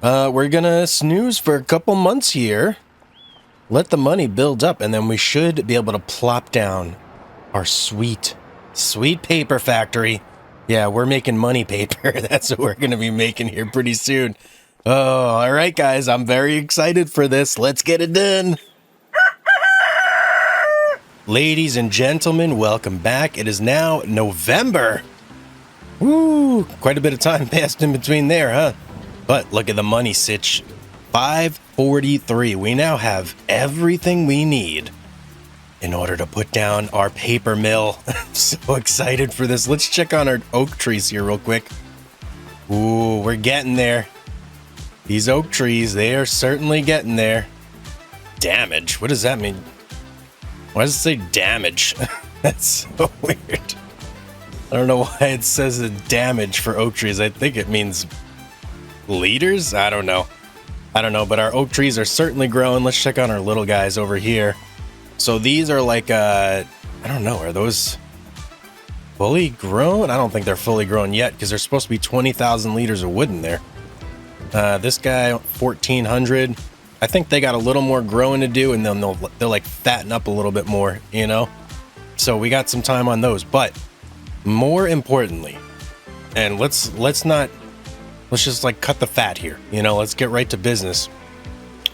We're going to snooze for a couple months here. Let the money build up, and then we should be able to plop down our sweet paper factory. Yeah, we're making money paper. That's what we're going to be making here pretty soon. Oh, all right, guys. I'm very excited for this. Let's get it done. Ladies and gentlemen, welcome back. It is now November. Woo, quite a bit of time passed in between there, huh? But look at the money sitch. 543. We now have everything we need in order to put down our paper mill. I'm so excited for this. Let's check on our oak trees here real quick. Ooh, we're getting there. These oak trees, they are certainly getting there. Damage? What does that mean? Why does it say damage? That's so weird. I don't know why it says the damage for oak trees. I think it means liters? I don't know, but our oak trees are certainly growing. Let's check on our little guys over here. So these are like, I don't know, are those fully grown? I don't think they're fully grown yet because there's supposed to be 20,000 liters of wood in there. This guy, 1,400. I think they got a little more growing to do, and then they'll like fatten up a little bit more, you know? So we got some time on those, but more importantly, and let's just like cut the fat here, you know, let's get right to business.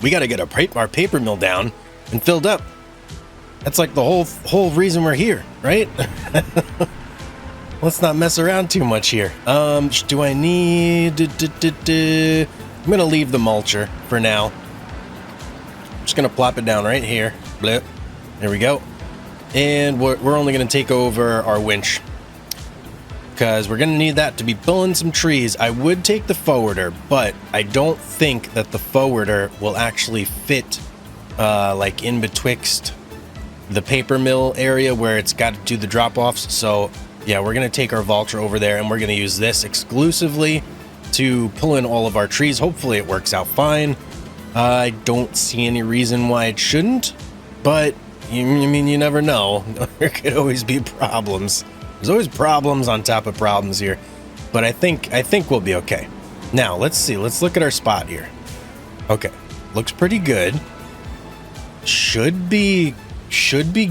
We got to get our paper mill down and filled up. That's like the whole reason we're here, right? Let's not mess around too much here. Do I need... I'm going to leave the mulcher for now. I'm just going to plop it down right here. Blip. There we go. And we're only going to take over our winch, because we're going to need that to be pulling some trees. I would take the forwarder, but I don't think that the forwarder will actually fit like in betwixt the paper mill area where it's got to do the drop-offs. So yeah, we're going to take our Valtra over there, and we're going to use this exclusively to pull in all of our trees. Hopefully it works out fine. I don't see any reason why it shouldn't, but I mean, you never know. There could always be problems. There's always problems on top of problems here, but I think we'll be okay. Now, let's see. Let's look at our spot here. Okay, looks pretty good. Should be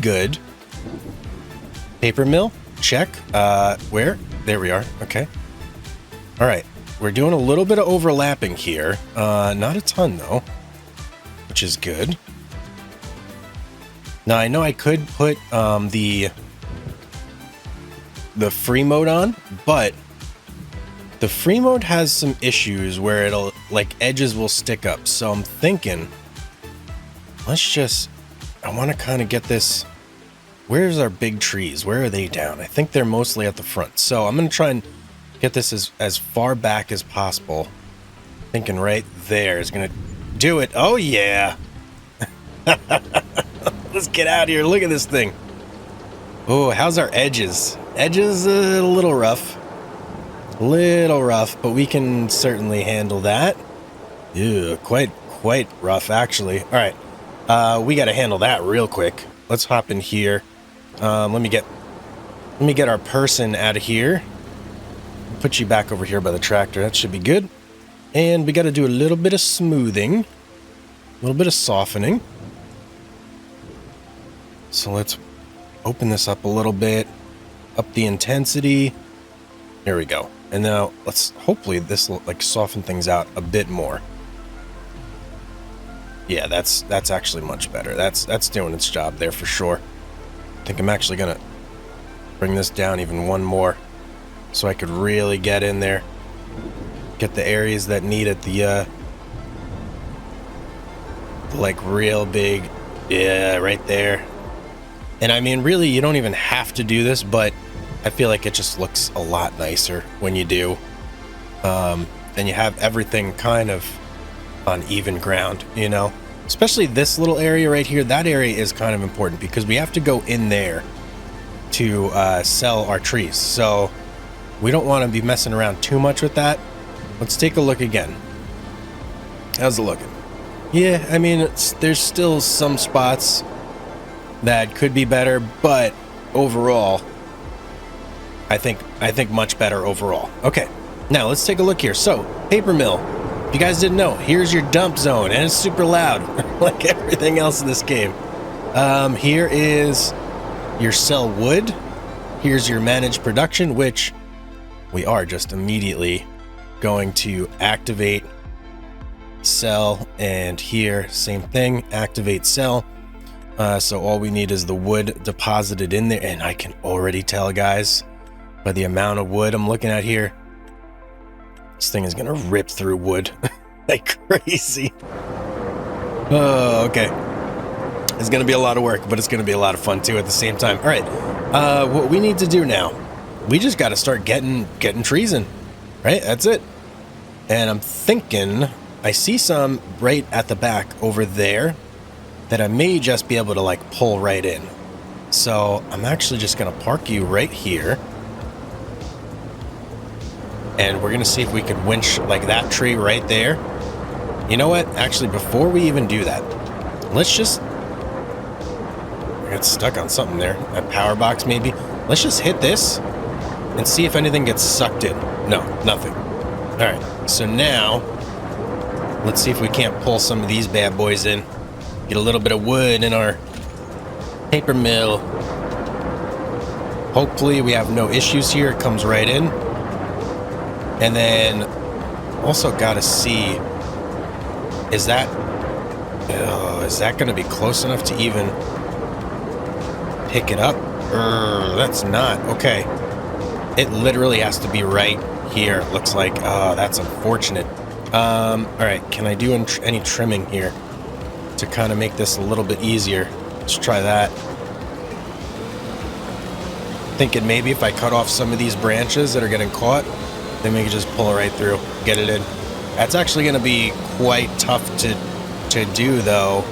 good. Paper mill, check. Where? There we are. Okay. All right. We're doing a little bit of overlapping here. Not a ton though, which is good. Now I know I could put the free mode on, but the free mode has some issues where it'll like edges will stick up. So I'm thinking, I want to kind of get this where's our big trees? Where are they down? I think they're mostly at the front. So I'm going to try and get this as far back as possible. Thinking right there is going to do it. Oh, yeah. Let's get out of here. Look at this thing. Oh, how's our edges? Edges a little rough. Little rough, but we can certainly handle that. Ew, quite rough, actually. All right. We got to handle that real quick. Let's hop in here. Let me get our person out of here. Put you back over here by the tractor. That should be good. And we got to do a little bit of smoothing, a little bit of softening. So let's open this up a little bit, up the intensity. There we go. And now let's hopefully this will like soften things out a bit more. Yeah, that's actually much better. That's doing its job there for sure. I think I'm actually gonna bring this down even one more so I could really get in there, get the areas that need it, the like real big, yeah, right there. And I mean, really, you don't even have to do this, but I feel like it just looks a lot nicer when you do. And you have everything kind of on even ground, you know? Especially this little area right here. That area is kind of important because we have to go in there to sell our trees. So we don't want to be messing around too much with that. Let's take a look again. How's it looking? Yeah, I mean, there's still some spots that could be better, but overall, I think much better overall. Okay, now let's take a look here. So, paper mill. If you guys didn't know, here's your dump zone, and it's super loud, like everything else in this game. Here is your sell wood. Here's your manage production, which we are just immediately going to activate, sell, and here, same thing, activate, sell. So all we need is the wood deposited in there, and I can already tell, guys, by the amount of wood I'm looking at here, this thing is gonna rip through wood like crazy. Oh, okay. It's gonna be a lot of work, but it's gonna be a lot of fun too at the same time. All right, what we need to do now, we just got to start getting trees in, right? That's it. And I'm thinking I see some right at the back over there that I may just be able to like pull right in. So I'm actually just gonna park you right here. And we're gonna see if we can winch like that tree right there. You know what? Actually, before we even do that, let's just... I got stuck on something there. A power box maybe. Let's just hit this and see if anything gets sucked in. No, nothing. All right, so now let's see if we can't pull some of these bad boys in. Get a little bit of wood in our paper mill. Hopefully we have no issues here. It comes right in. And then also got to see, is that going to be close enough to even pick it up? That's not. Okay. It literally has to be right here. Looks like, oh, that's unfortunate. All right. Can I do any trimming here to kind of make this a little bit easier? Let's try that. Thinking maybe if I cut off some of these branches that are getting caught, then we can just pull it right through, get it in. That's actually going to be quite tough to do, though.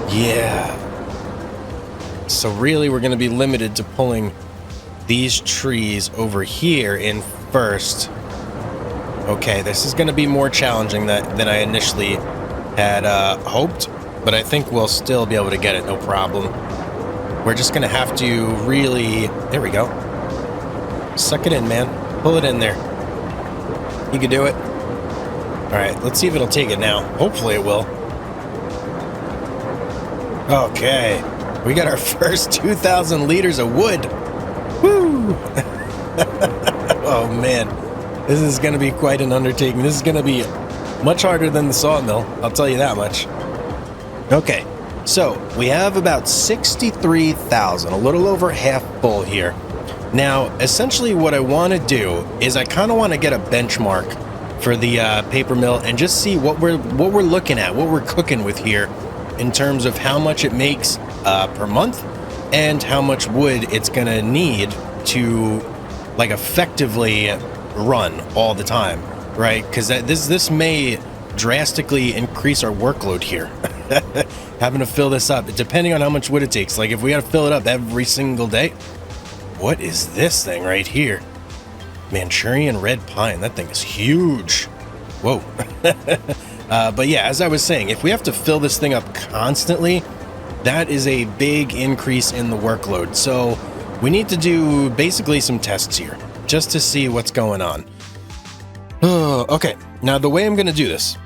Yeah. So really, we're going to be limited to pulling these trees over here in first. Okay, this is going to be more challenging than I initially had hoped, but I think we'll still be able to get it, no problem. We're just going to have to really... There we go. Suck it in, man. Pull it in there. You can do it. All right, let's see if it'll take it now. Hopefully it will. Okay. We got our first 2,000 liters of wood. Woo! Oh, man. This is going to be quite an undertaking. This is going to be much harder than the sawmill. I'll tell you that much. Okay. So we have about 63,000, a little over half full here. Now, essentially what I want to do is I kind of want to get a benchmark for the paper mill and just see what we're looking at, what we're cooking with here in terms of how much it makes per month and how much wood it's gonna need to like effectively run all the time, right? Because this may drastically increase our workload here. Having to fill this up, depending on how much wood it takes. Like if we got to fill it up every single day. What is this thing right here? Manchurian red pine. That thing is huge. Whoa. But yeah, as I was saying, if we have to fill this thing up constantly, that is a big increase in the workload. So we need to do basically some tests here just to see what's going on. Okay, now the way I'm going to do this,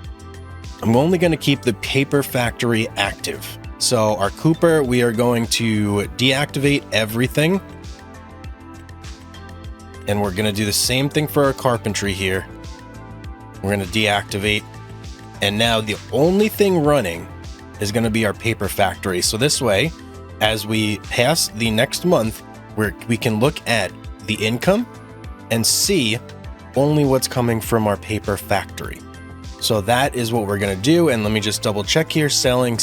I'm only going to keep the paper factory active. So our Cooper, we are going to deactivate everything. And we're going to do the same thing for our carpentry here. We're going to deactivate. And now the only thing running is going to be our paper factory. So this way, as we pass the next month, we can look at the income and see only what's coming from our paper factory. So that is what we're going to do. And let me just double check here. Selling.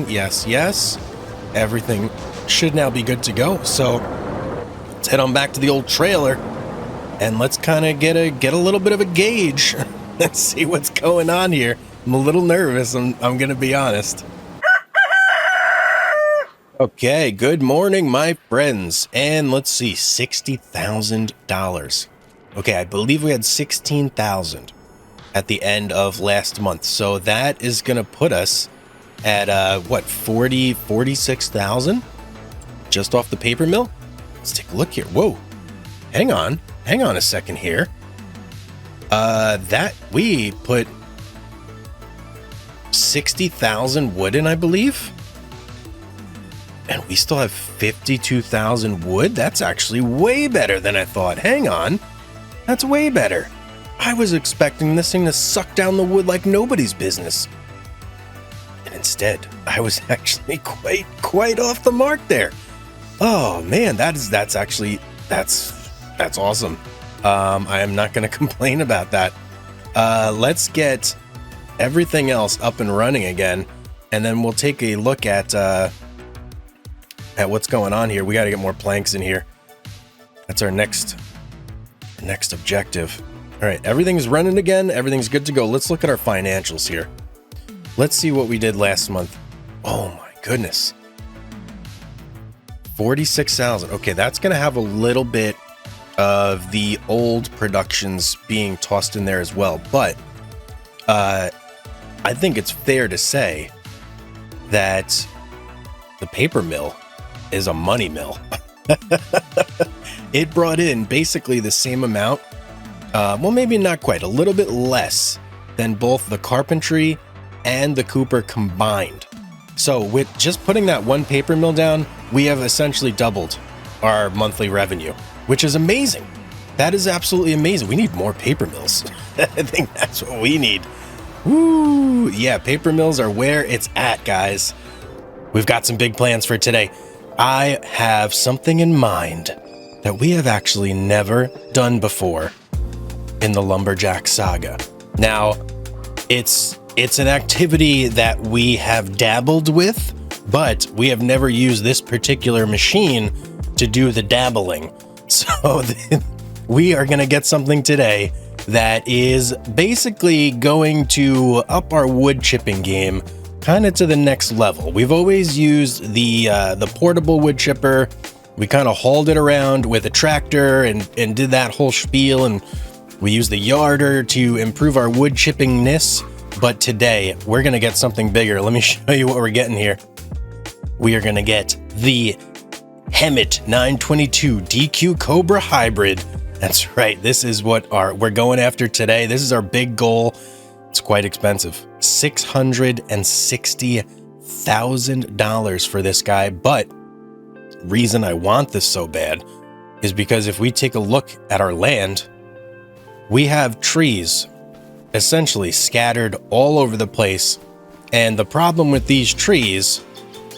Yes. Everything should now be good to go. So let's head on back to the old trailer and let's kind of get a little bit of a gauge. Let's see what's going on here. I'm a little nervous. I'm going to be honest. Okay, good morning, my friends. And let's see, $60,000. Okay, I believe we had 16,000 at the end of last month. So that is going to put us at, what, 46,000? Just off the paper mill? Let's take a look here. Whoa, hang on a second here. That we put 60,000 wood in, I believe. And we still have 52,000 wood. That's actually way better than I thought. Hang on. That's way better. I was expecting this thing to suck down the wood like nobody's business. And instead, I was actually quite off the mark there. Oh man, that's awesome. I am not going to complain about that. Let's get everything else up and running again, and then we'll take a look at what's going on here. We got to get more planks in here. That's our next objective. All right, everything's running again. Everything's good to go. Let's look at our financials here. Let's see what we did last month. Oh my goodness. 46,000. Okay, that's going to have a little bit of the old productions being tossed in there as well. But I think it's fair to say that the paper mill is a money mill. It brought in basically the same amount, well, maybe not quite, a little bit less than both the carpentry and the Cooper combined. So with just putting that one paper mill down, we have essentially doubled our monthly revenue, which is amazing. That is absolutely amazing. We need more paper mills. I think that's what we need. Woo! Yeah, paper mills are where it's at, guys. We've got some big plans for today. I have something in mind that we have actually never done before in the Lumberjack saga. Now, it's an activity that we have dabbled with, but we have never used this particular machine to do the dabbling. So we are going to get something today that is basically going to up our wood chipping game kind of to the next level. We've always used the portable wood chipper. We kind of hauled it around with a tractor and did that whole spiel, and we used the yarder to improve our wood chippingness. But today we're going to get something bigger. Let me show you what we're getting here. We are going to get the Hemet 922 DQ Cobra Hybrid. That's right. This is what we're going after today. This is our big goal. It's quite expensive. $660,000 for this guy. But reason I want this so bad is because if we take a look at our land, we have trees essentially scattered all over the place. And the problem with these trees,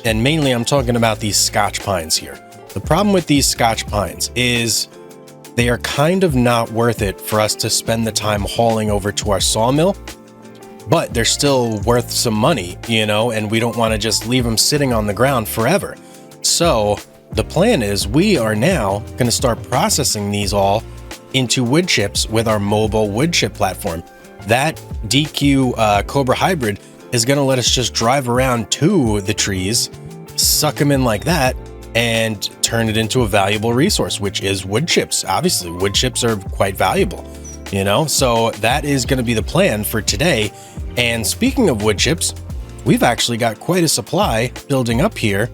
and mainly I'm talking about these Scotch pines here. The problem with these Scotch pines is they are kind of not worth it for us to spend the time hauling over to our sawmill. but they're still worth some money, you know, and we don't want to just leave them sitting on the ground forever. So the plan is we are now going to start processing these all into wood chips with our mobile wood chip platform. That DQ Cobra Hybrid is going to let us just drive around to the trees, suck them in like that, and turn it into a valuable resource, which is wood chips. Obviously, wood chips are quite valuable, you know? So that is going to be the plan for today. And speaking of wood chips, we've actually got quite a supply building up here.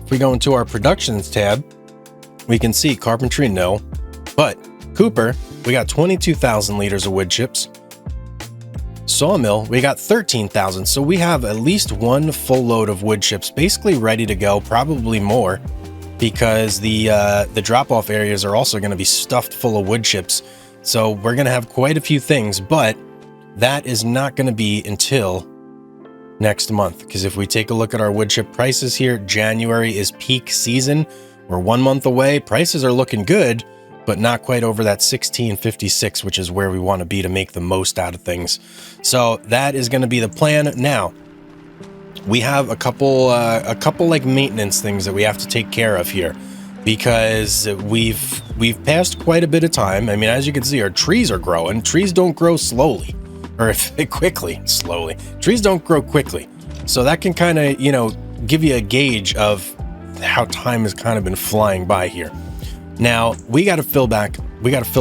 If we go into our productions tab, we can see carpentry, no, but Cooper, we got 22,000 liters of wood chips. Sawmill, we got 13,000. So we have at least one full load of wood chips basically ready to go, probably more, because the drop-off areas are also going to be stuffed full of wood chips. So we're going to have quite a few things, but that is not going to be until next month. Because if we take a look at our wood chip prices here, January is peak season. We're 1 month away. Prices are looking good, but not quite over that 1656, which is where we want to be to make the most out of things. So that is going to be the plan. Now, we have a couple like maintenance things that we have to take care of here, because we've passed quite a bit of time. I mean, as you can see, our trees are growing. Trees don't grow slowly or quickly. Slowly. Trees don't grow quickly. So that can kind of, you know, give you a gauge of how time has kind of been flying by here. Now, we got to fill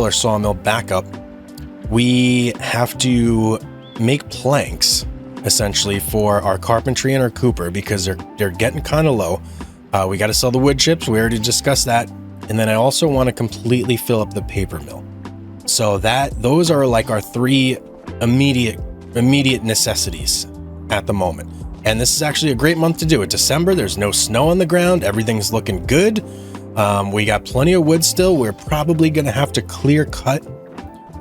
our sawmill back up. We have to make planks, essentially, for our carpentry and our Cooper, because they're getting kind of low. We got to sell the wood chips. We already discussed that. And then I also want to completely fill up the paper mill. So those are like our three immediate necessities at the moment. And this is actually a great month to do it. December, there's no snow on the ground. Everything's looking good. We got plenty of wood still. We're probably going to have to clear cut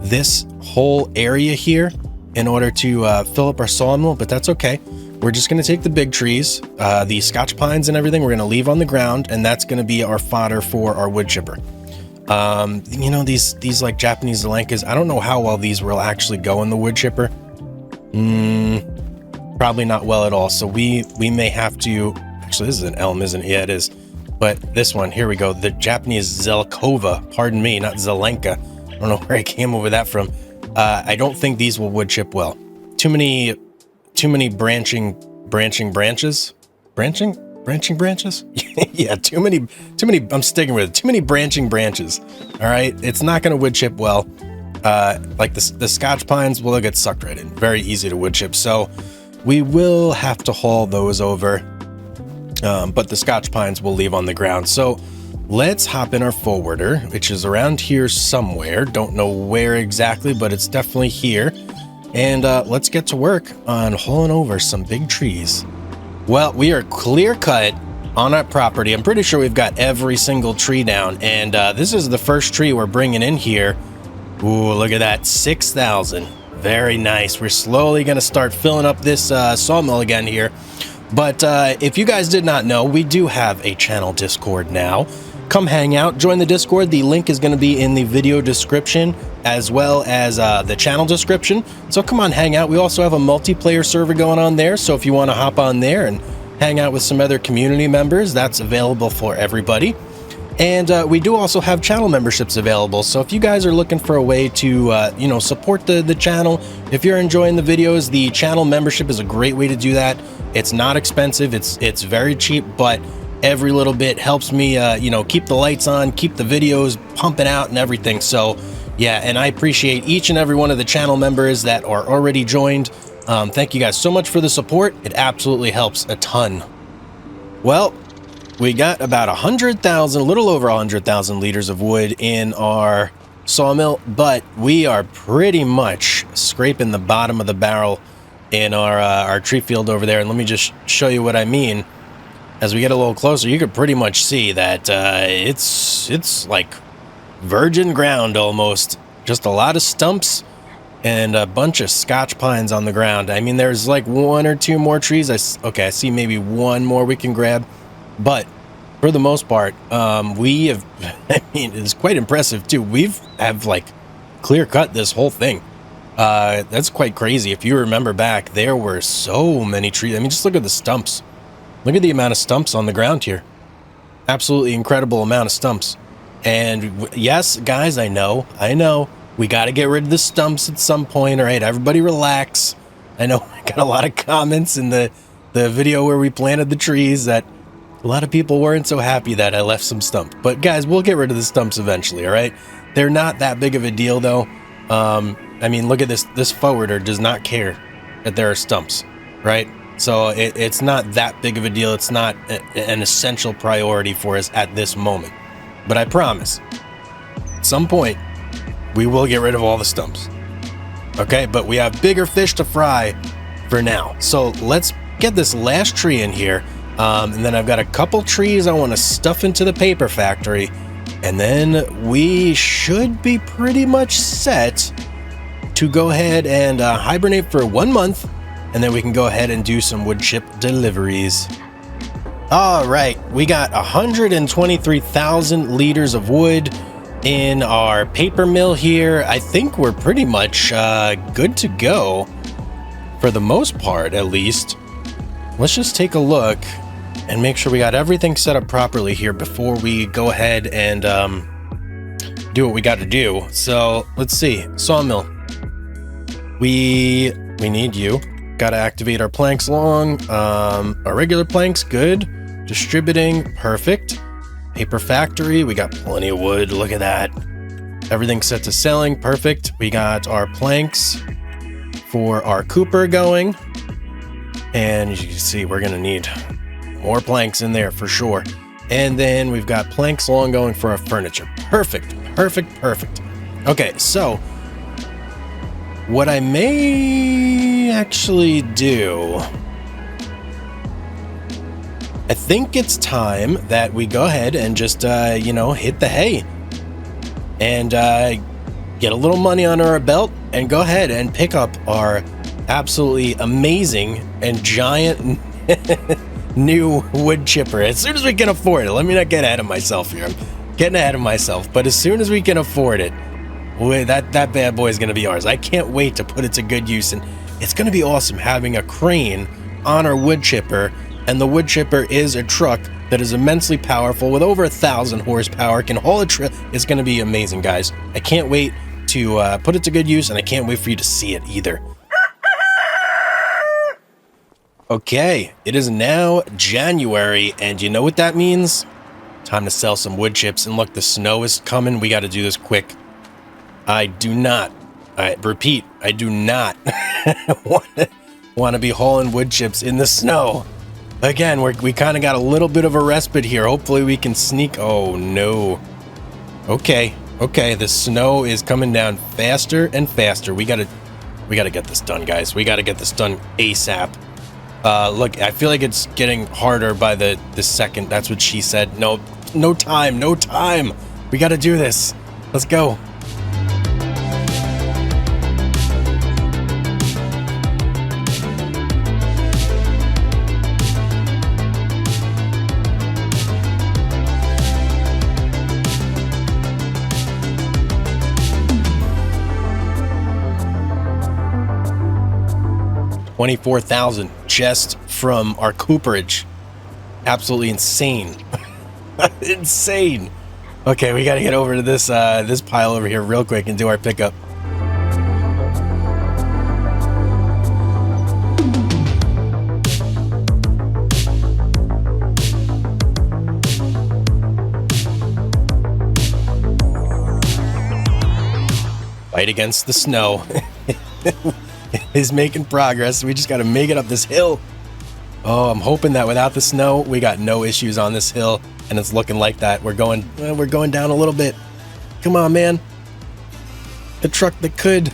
this whole area here in order to fill up our sawmill, but that's okay. We're just going to take the big trees, the Scotch pines and everything, we're going to leave on the ground, and that's going to be our fodder for our wood chipper. You know, these like Japanese Zelenkas, I don't know how well these will actually go in the wood chipper. Probably not well at all. So we may have to, actually this is an elm, isn't it? Yeah, it is. But this one, here we go. The Japanese Zelkova, pardon me, not Zelenka. I don't know where I came over that from. I don't think these will wood chip well. Too many branching branches. Branching branches? Yeah, too many, I'm sticking with it. Too many branching branches. All right, it's not going to wood chip well. Like the Scotch pines, well, they'll get sucked right in. Very easy to wood chip. So we will have to haul those over. But the Scotch pines we'll leave on the ground. So let's hop in our forwarder, which is around here somewhere. Don't know where exactly, but it's definitely here. And let's get to work on hauling over some big trees. Well, we are clear cut on our property. I'm pretty sure we've got every single tree down. And this is the first tree we're bringing in here. Ooh, look at that, 6,000. Very nice. We're slowly going to start filling up this sawmill again here. But if you guys did not know, we do have a channel Discord now. Come hang out, join the Discord. The link is going to be in the video description as well as the channel description. So come on, hang out. We also have a multiplayer server going on there. So if you want to hop on there and hang out with some other community members, that's available for everybody. And we do also have channel memberships available. So if you guys are looking for a way to, you know, support the channel, if you're enjoying the videos, the channel membership is a great way to do that. It's not expensive. It's very cheap, but every little bit helps me, you know, keep the lights on, keep the videos pumping out and everything. So yeah, and I appreciate each and every one of the channel members that are already joined. Thank you guys so much for the support. It absolutely helps a ton. Well, we got about 100,000, a little over 100,000 liters of wood in our sawmill, but we are pretty much scraping the bottom of the barrel in our tree field over there. And let me just show you what I mean. As we get a little closer, you could pretty much see that it's like virgin ground almost. Just a lot of stumps and a bunch of Scotch pines on the ground. I mean, there's like one or two more trees. I see maybe one more we can grab. But for the most part, we have, I mean, it's quite impressive too. Have like clear cut this whole thing. That's quite crazy. If you remember back, there were so many trees. I mean, just look at the stumps. Look at the amount of stumps on the ground here. Absolutely incredible amount of stumps. And yes, guys, I know. We got to get rid of the stumps at some point. All right, everybody relax. I know I got a lot of comments in the video where we planted the trees that a lot of people weren't so happy that I left some stump. But guys, we'll get rid of the stumps eventually, all right? They're not that big of a deal, though. I mean, look at this. This forwarder does not care that there are stumps, right? So it's not that big of a deal. It's not an essential priority for us at this moment. But I promise, at some point, we will get rid of all the stumps. Okay, but we have bigger fish to fry for now. So let's get this last tree in here. And then I've got a couple trees I want to stuff into the paper factory. And then we should be pretty much set to go ahead and hibernate for 1 month. And then we can go ahead and do some wood chip deliveries. All right, we got 123,000 liters of wood in our paper mill here. I think we're pretty much good to go for the most part, at least. Let's just take a look and make sure we got everything set up properly here before we go ahead and do what we got to do. So let's see, sawmill. We need you. Got to activate our planks long. Our regular planks, good. Distributing, perfect. Paper factory, we got plenty of wood. Look at that. Everything's set to selling, perfect. We got our planks for our cooper going. And as you can see, we're gonna need more planks in there for sure. And then we've got planks long going for our furniture. Perfect, perfect, perfect. Okay, so what I may actually do, I think it's time that we go ahead and just, hit the hay and get a little money under our belt and go ahead and pick up our absolutely amazing and giant new wood chipper as soon as we can afford it. Let me not get ahead of myself here. I'm getting ahead of myself, but as soon as we can afford it, that bad boy is going to be ours. I can't wait to put it to good use, and it's going to be awesome having a crane on our wood chipper. And the wood chipper is a truck that is immensely powerful with over 1,000 horsepower, can haul a trip. It's going to be amazing, guys. I can't wait to put it to good use, and I can't wait for you to see it either. Okay, it is now January, and you know what that means? Time to sell some wood chips. And look, the snow is coming. We got to do this quick. I do not want to be hauling wood chips in the snow. Again, we kind of got a little bit of a respite here. Hopefully we can sneak. Oh no. Okay, the snow is coming down faster and faster. We gotta get this done, guys. We gotta get this done ASAP. Look, I feel like it's getting harder by the second. That's what she said. No time. We gotta do this. Let's go. $24,000 just from our cooperage. Absolutely insane. Insane. Okay, we got to get over to this pile over here real quick and do our pickup. Fight against the snow. Is making progress. We just got to make it up this hill. Oh, I'm hoping that without the snow, we got no issues on this hill, and it's looking like that. We're going down a little bit. Come on, man. The truck that could.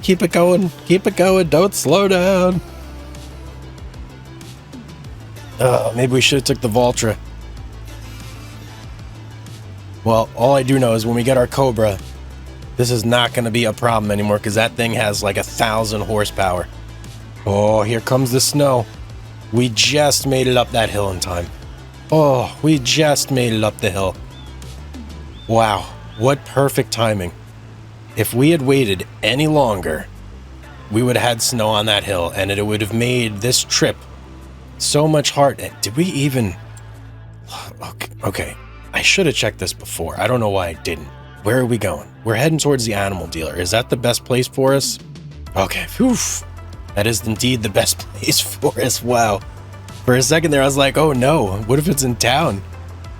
Keep it going. Don't slow down. Oh, maybe we should have took the Valtra. Well, all I do know is when we get our Cobra, this is not going to be a problem anymore because that thing has like 1,000 horsepower. Oh, here comes the snow. We just made it up that hill in time. Oh, we just made it up the hill. Wow, what perfect timing. If we had waited any longer, we would have had snow on that hill, and it would have made this trip so much harder. Did we even... Okay. I should have checked this before. I don't know why I didn't. Where are we going? We're heading towards the animal dealer. Is that the best place for us? Okay. Oof. That is indeed the best place for us. Wow. For a second there, I was like, oh no, what if it's in town?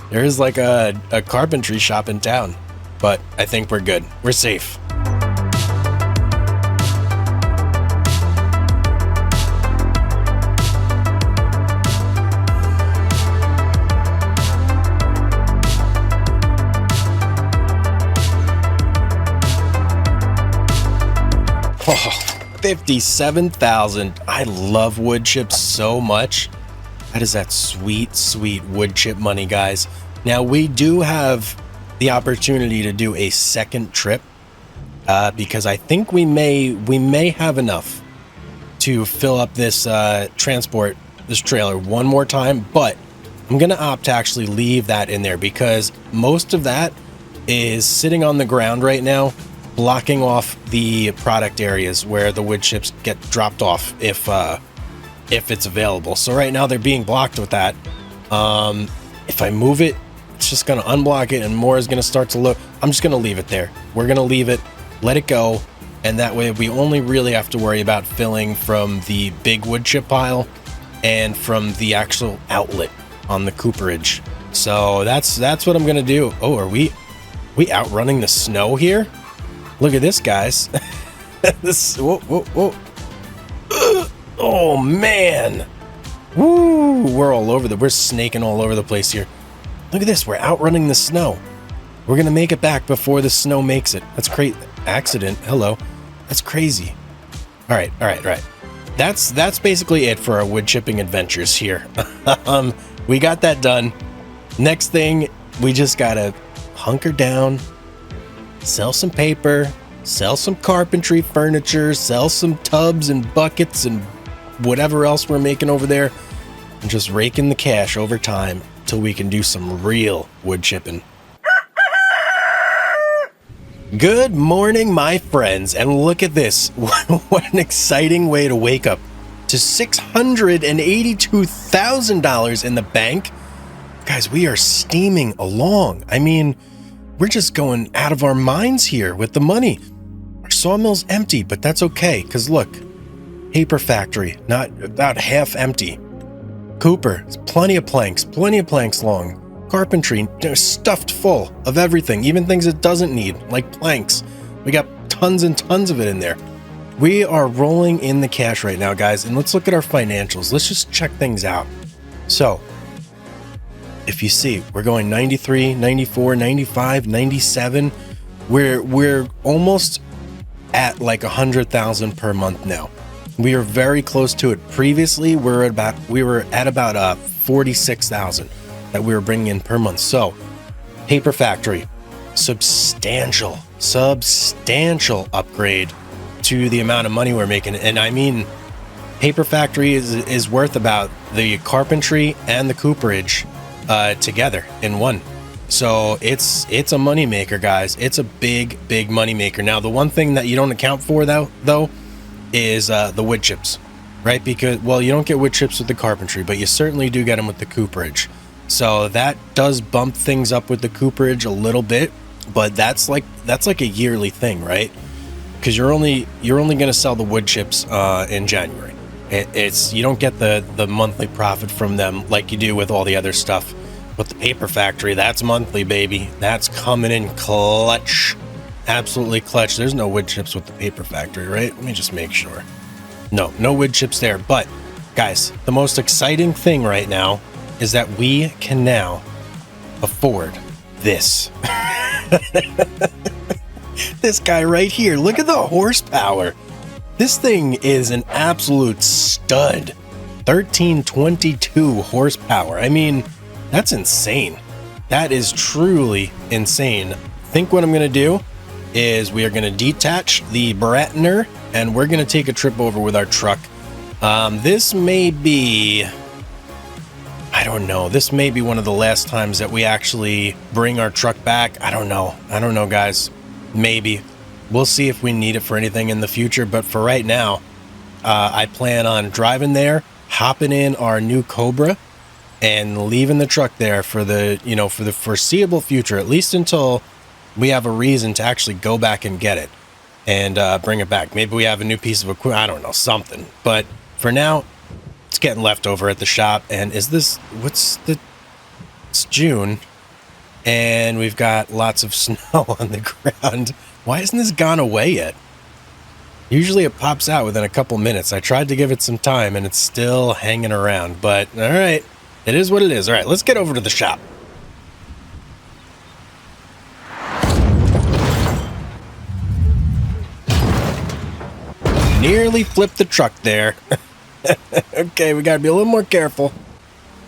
There is like a carpentry shop in town. But I think we're good. We're safe. Oh, 57,000. I love wood chips so much. That is that sweet, sweet wood chip money, guys. Now, we do have the opportunity to do a second trip because I think we may have enough to fill up this this trailer one more time, but I'm going to opt to actually leave that in there because most of that is sitting on the ground right now, blocking off the product areas where the wood chips get dropped off if it's available. So right now they're being blocked with that. If I move it, it's just going to unblock it and more is going to start to look. I'm just going to leave it there. We're going to leave it, let it go. And that way we only really have to worry about filling from the big wood chip pile and from the actual outlet on the cooperage. So that's what I'm going to do. Oh, are we outrunning the snow here? Look at this, guys. Whoa. Oh, man. Woo, we're snaking all over the place here. Look at this, we're outrunning the snow. We're going to make it back before the snow makes it. That's crazy. Accident, hello. That's crazy. All right. That's basically it for our wood chipping adventures here. We got that done. Next thing, we just got to hunker down, sell some paper, sell some carpentry furniture, sell some tubs and buckets and whatever else we're making over there, and just rake in the cash over time till we can do some real wood chipping. Good morning, my friends, and look at this. What an exciting way to wake up to $682,000 in the bank. Guys, we are steaming along. I mean, we're just going out of our minds here with the money. Our sawmill's empty, but that's okay, because look, paper factory, not about half empty. Cooper, plenty of planks long. Carpentry, stuffed full of everything, even things it doesn't need, like planks. We got tons and tons of it in there. We are rolling in the cash right now, guys, and let's look at our financials. Let's just check things out. So, if you see, we're going 93, 94, 95, 97. We're almost at like 100,000 per month now. We are very close to it. Previously, we were at about 46,000 that we were bringing in per month. So, paper factory, substantial upgrade to the amount of money we're making. And I mean, paper factory is worth about the carpentry and the cooperage together in one. So it's a money maker, guys. It's a big money maker. Now, the one thing that you don't account for though is the wood chips, right? Because, well, you don't get wood chips with the carpentry, but you certainly do get them with the cooperage. So that does bump things up with the cooperage a little bit, but that's like a yearly thing, right? Because you're only going to sell the wood chips in January. It's you don't get the monthly profit from them like you do with all the other stuff. With the paper factory, that's monthly, baby. That's coming in clutch. Absolutely clutch. There's no wood chips with the paper factory, right? Let me just make sure. No wood chips there. But guys, the most exciting thing right now is that we can now afford this. This guy right here. Look at the horsepower. This thing is an absolute stud. 1322 horsepower. I mean, that's insane. That is truly insane. I think what I'm going to do is we are going to detach the Bratner and we're going to take a trip over with our truck. This may be... I don't know. This may be one of the last times that we actually bring our truck back. I don't know, guys. Maybe. We'll see if we need it for anything in the future, but for right now, I plan on driving there, hopping in our new Cobra, and leaving the truck there for the, you know, for the foreseeable future, at least until we have a reason to actually go back and get it and bring it back. Maybe we have a new piece of equipment, I don't know, something. But for now, it's getting left over at the shop. And is this, it's June, and we've got lots of snow on the ground. Why hasn't this gone away yet? Usually it pops out within a couple minutes. I tried to give it some time and it's still hanging around, but all right, it is what it is. All right, let's get over to the shop. Nearly flipped the truck there. Okay, we gotta be a little more careful.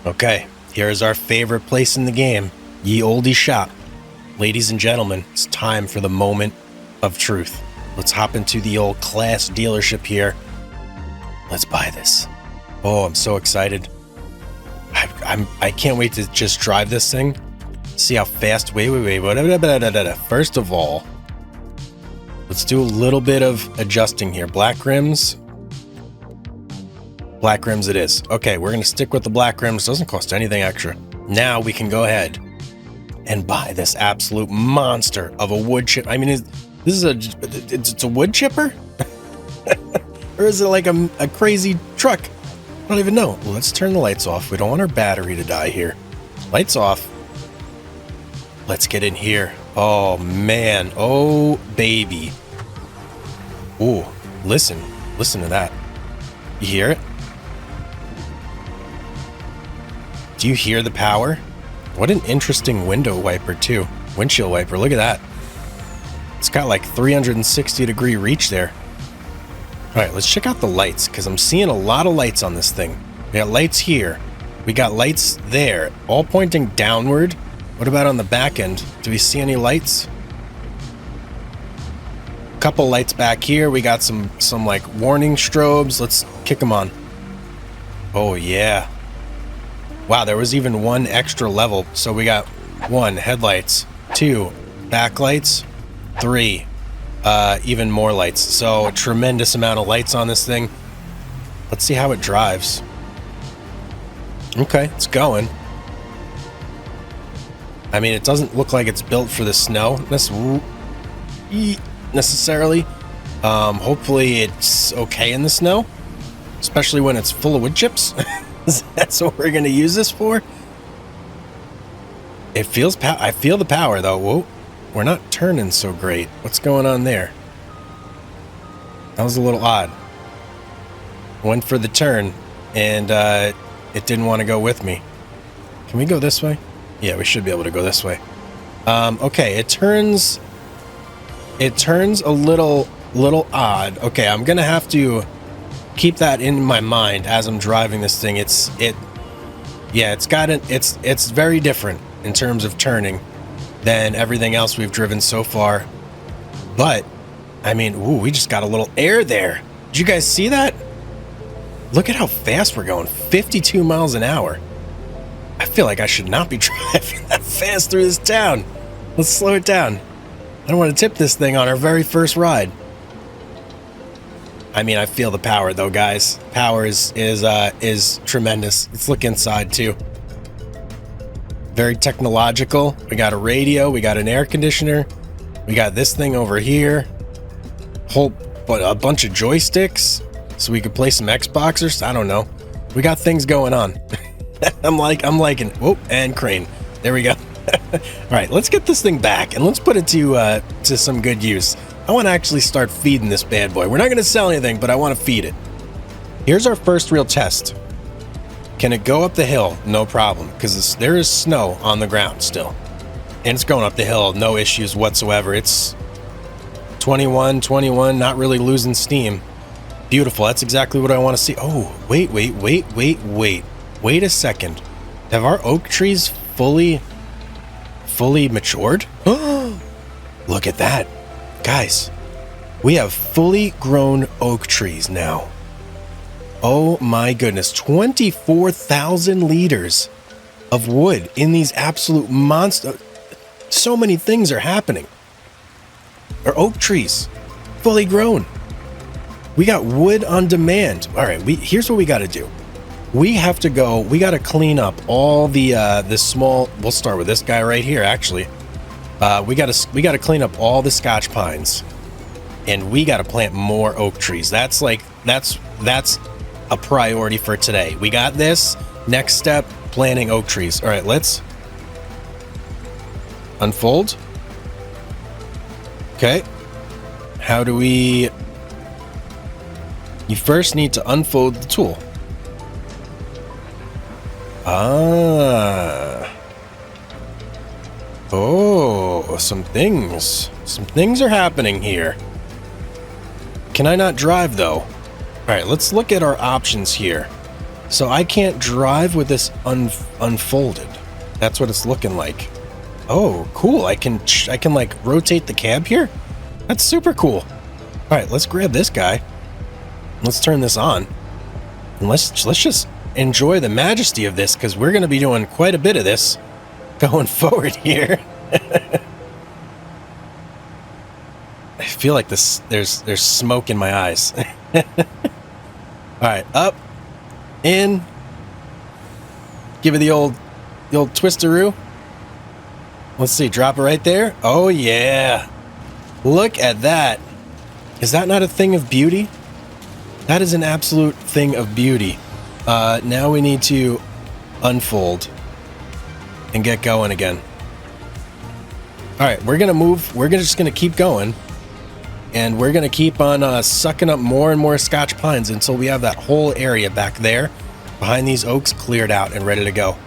Okay, here's our favorite place in the game, ye olde shop. Ladies and gentlemen, it's time for the moment of truth. Let's hop into the old class dealership here. Let's buy this. Oh, I'm so excited. I can't wait to just drive this thing. See how fast. Wait. First of all, let's do a little bit of adjusting here. Black rims. Black rims it is. Okay, we're going to stick with the black rims. Doesn't cost anything extra. Now we can go ahead and buy this absolute monster of a wood chip. I mean, it's a wood chipper? Or is it like a crazy truck? I don't even know. Well, let's turn the lights off. We don't want our battery to die here. Lights off. Let's get in here. Oh, man. Oh, baby. Ooh, listen. Listen to that. You hear it? Do you hear the power? What an interesting window wiper, too. Windshield wiper. Look at that. It's got like 360-degree reach there. All right, let's check out the lights, because I'm seeing a lot of lights on this thing. We got lights here. We got lights there, all pointing downward. What about on the back end? Do we see any lights? Couple lights back here. We got some like warning strobes. Let's kick them on. Oh, yeah. Wow, there was even one extra level. So we got 1, headlights, 2, backlights, 3, even more lights. So a tremendous amount of lights on this thing. Let's see how it drives. Okay, it's going. I mean, it doesn't look like it's built for the snow necessarily. Hopefully it's okay in the snow, especially when it's full of wood chips. That's what we're going to use this for. It feels I feel the power though. Whoa, we're not turning so great. What's going on there? That was a little odd. Went for the turn and it didn't want to go with me. Can we go this way? Yeah, we should be able to go this way. Okay, it turns a little odd. Okay, I'm gonna have to keep that in my mind as I'm driving this thing. It's very different in terms of turning than everything else we've driven so far. But I mean, ooh, we just got a little air there. Did you guys see that? Look at how fast we're going. 52 miles an hour. I feel like I should not be driving that fast through this town. Let's slow it down. I don't want to tip this thing on our very first ride. I mean, I feel the power though, guys. Power is tremendous. Let's look inside too. Very technological. We got a radio. We got an air conditioner. We got this thing over here. A bunch of joysticks, so we could play some Xbox or I don't know. We got things going on. I'm liking. Whoa, and crane. There we go. All right, let's get this thing back and let's put it to some good use. I want to actually start feeding this bad boy. We're not going to sell anything, but I want to feed it. Here's our first real test. Can it go up the hill? No problem, because there is snow on the ground still. And it's going up the hill, no issues whatsoever. It's 21, not really losing steam. Beautiful, that's exactly what I want to see. Oh, wait. Wait a second. Have our oak trees fully matured? Look at that. Guys, we have fully grown oak trees now. Oh my goodness, 24,000 liters of wood in these absolute monster. So many things are happening. or oak trees, fully grown. We got wood on demand. All right, here's what we got to do. We have to go. We got to clean up all the small. We'll start with this guy right here. Actually, we got to clean up all the Scotch pines, and we got to plant more oak trees. That's a priority for today. We got this. Next step, planting oak trees. All right, let's unfold. Okay. How do we... You first need to unfold the tool. Ah. Oh, some things are happening here. Can I not drive though? All right, let's look at our options here. So I can't drive with this unfolded. That's what it's looking like. Oh, cool. I can like rotate the cab here. That's super cool. All right, let's grab this guy. Let's turn this on. And let's just enjoy the majesty of this, because we're going to be doing quite a bit of this going forward here. I feel like there's smoke in my eyes. All right, up, in, give it the old twisteroo. Let's see, drop it right there. Oh yeah, look at that. Is that not a thing of beauty? That is an absolute thing of beauty. Now we need to unfold and get going again. All right, we're gonna move. We're just gonna keep going, and we're gonna keep on sucking up more and more Scotch pines until we have that whole area back there behind these oaks cleared out and ready to go.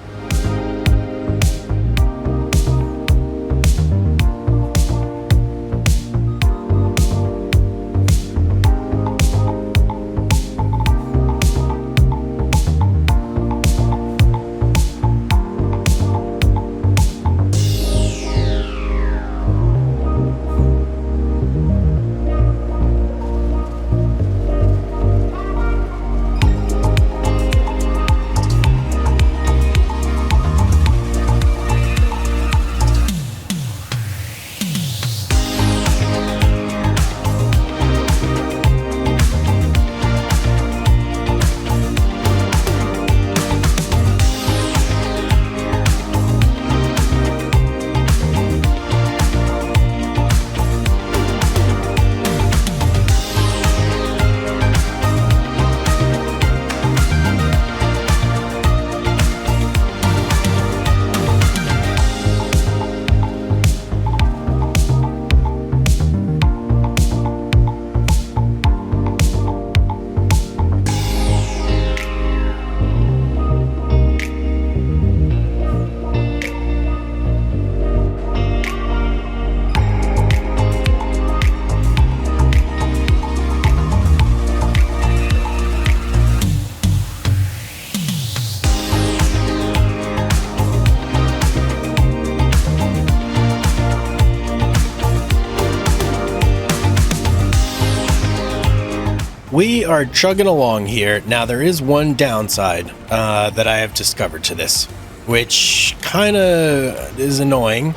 We are chugging along here. Now, there is one downside that I have discovered to this, which kind of is annoying,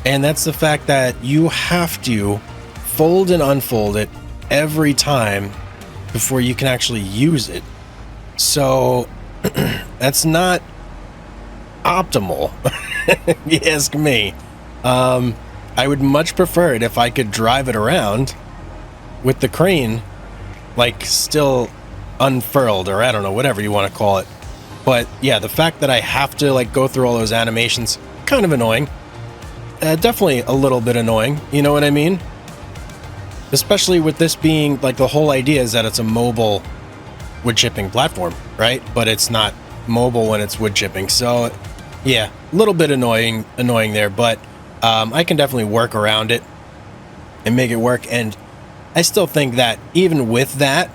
and that's the fact that you have to fold and unfold it every time before you can actually use it. So that's not optimal, if you ask me. I would much prefer it if I could drive it around with the crane like still unfurled, or I don't know, whatever you want to call it. But yeah, the fact that I have to like go through all those animations, kind of annoying. Definitely a little bit annoying, you know what I mean? Especially with this being like, the whole idea is that it's a mobile wood chipping platform, right? But it's not mobile when it's wood chipping. So yeah, a little bit annoying there, but I can definitely work around it and make it work. And I still think that even with that,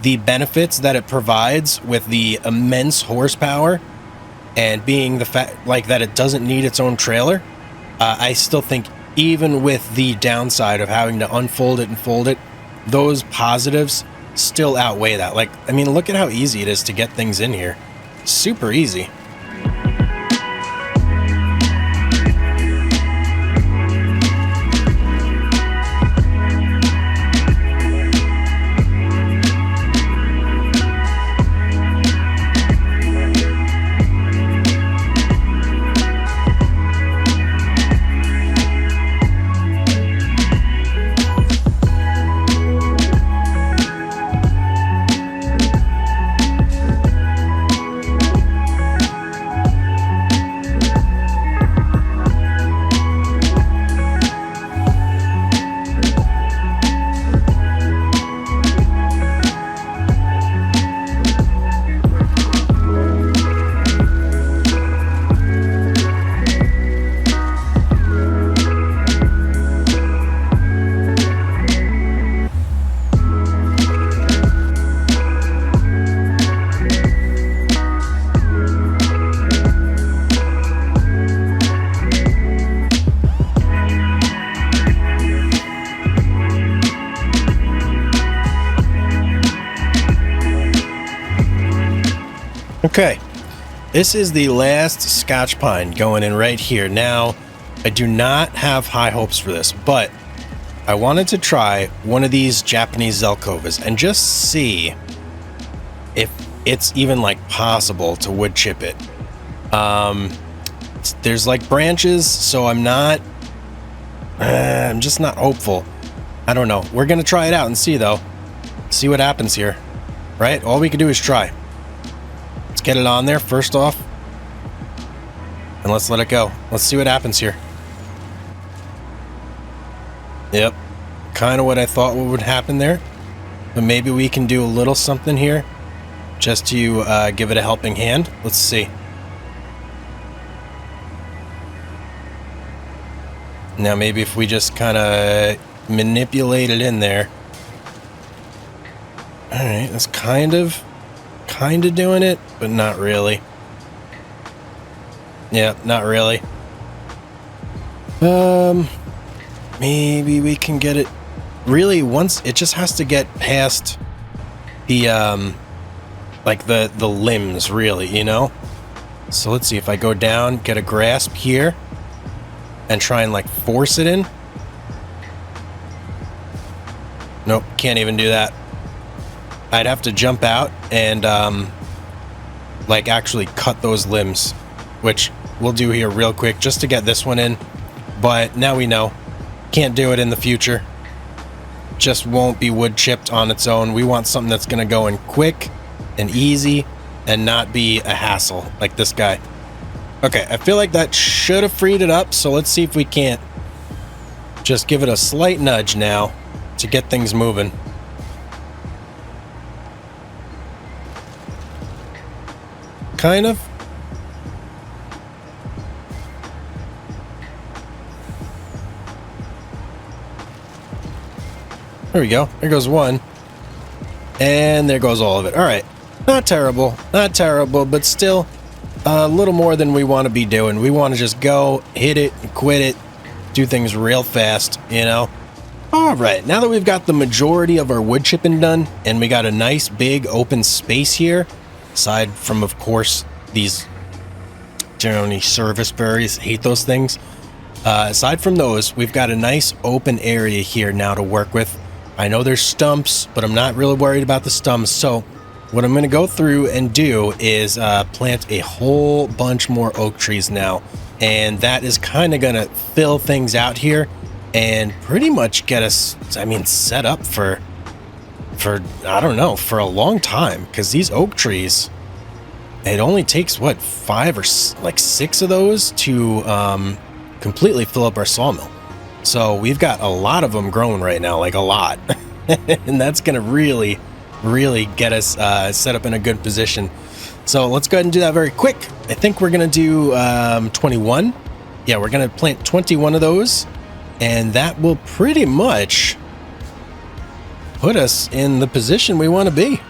the benefits that it provides with the immense horsepower and being the fact like that it doesn't need its own trailer, I still think even with the downside of having to unfold it and fold it, those positives still outweigh that. Like, I mean, look at how easy it is to get things in here. Super easy. Okay, this is the last Scotch pine going in right here. Now, I do not have high hopes for this, but I wanted to try one of these Japanese Zelkovas and just see if it's even like possible to wood chip it. There's like branches, so I'm just not hopeful. I don't know. We're gonna try it out and see though. See what happens here, right? All we can do is try. Let's get it on there first off, and let's let it go. Let's see what happens here. Yep, kind of what I thought would happen there, but maybe we can do a little something here just to give it a helping hand. Let's see. Now maybe if we just kind of manipulate it in there. All right, that's kind of doing it, but not really. Yeah, not really. Maybe we can get it. Really, once it just has to get past the like the limbs, really, you know. So let's see if I go down, get a grasp here, and try and like force it in. Nope, can't even do that. I'd have to jump out and like actually cut those limbs, which we'll do here real quick just to get this one in. But now we know, can't do it in the future. Just won't be wood chipped on its own. We want something that's gonna go in quick and easy and not be a hassle like this guy. Okay, I feel like that should have freed it up, so let's see if we can't just give it a slight nudge now to get things moving. Kind of. There we go. There goes one. And there goes all of it. All right. Not terrible. Not terrible, but still a little more than we want to be doing. We want to just go, hit it, quit it, do things real fast, you know? All right. Now that we've got the majority of our wood chipping done and we got a nice big open space here, aside from, of course, these generally service berries, hate those things. Aside from those, we've got a nice open area here now to work with. I know there's stumps, but I'm not really worried about the stumps. So what I'm going to go through and do is plant a whole bunch more oak trees now. And that is kind of going to fill things out here and pretty much get us, I mean, set up for I don't know, for a long time. Because these oak trees, it only takes, what, 5 or like 6 of those to completely fill up our sawmill. So we've got a lot of them growing right now, like a lot. And that's going to really get us set up in a good position. So let's go ahead and do that very quick. I think we're going to do 21. Yeah, we're going to plant 21 of those. And that will pretty much put us in the position we want to be.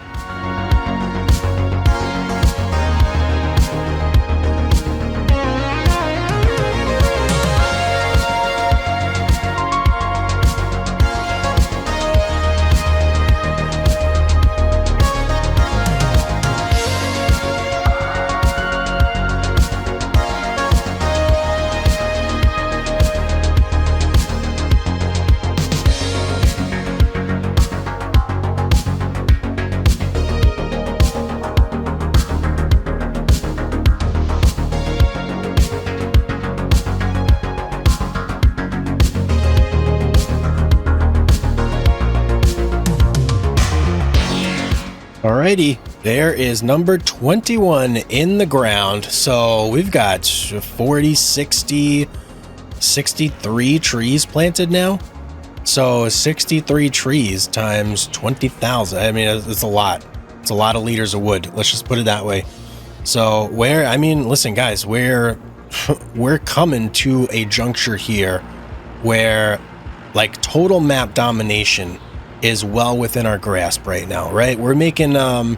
Alrighty, there is number 21 in the ground. So we've got 40, 60, 63 trees planted now. So 63 trees times 20,000. I mean, it's a lot. It's a lot of liters of wood. Let's just put it that way. So listen, guys, we're coming to a juncture here where like total map domination is well within our grasp right now, right? We're making, I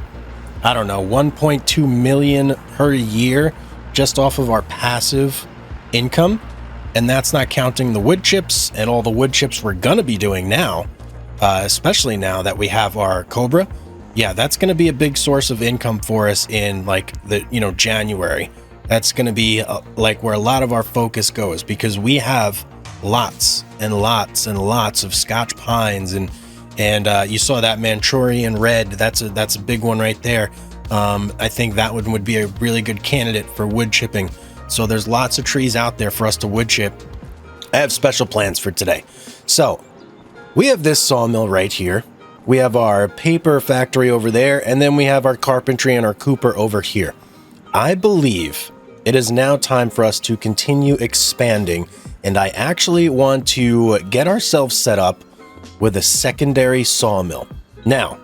don't know, 1.2 million per year just off of our passive income. And that's not counting the wood chips and all the wood chips we're gonna be doing now, especially now that we have our Cobra. yeah, that's going to be a big source of income for us in like the, January. That's going to be like where a lot of our focus goes, because we have lots and lots and lots of Scotch pines, and you saw that Manchurian red. That's a big one right there. I think that one would be a really good candidate for wood chipping. So there's lots of trees out there for us to wood chip. I have special plans for today. So we have this sawmill right here. We have our paper factory over there, and then we have our carpentry and our cooper over here. I believe it is now time for us to continue expanding, and I actually want to get ourselves set up with a secondary sawmill. Now,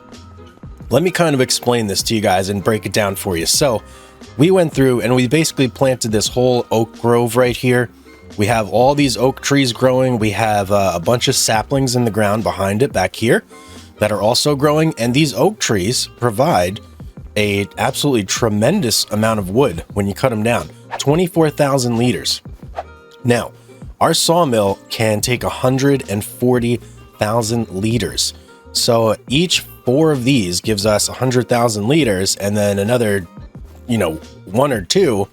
let me kind of explain this to you guys and break it down for you. So we went through and we basically planted this whole oak grove right here. We have all these oak trees growing. We have a bunch of saplings in the ground behind it back here that are also growing. And these oak trees provide a absolutely tremendous amount of wood when you cut them down, 24,000 liters. Now, our sawmill can take 140,000 liters. So each 4 of these gives us 100,000 liters, and then another, 1 or 2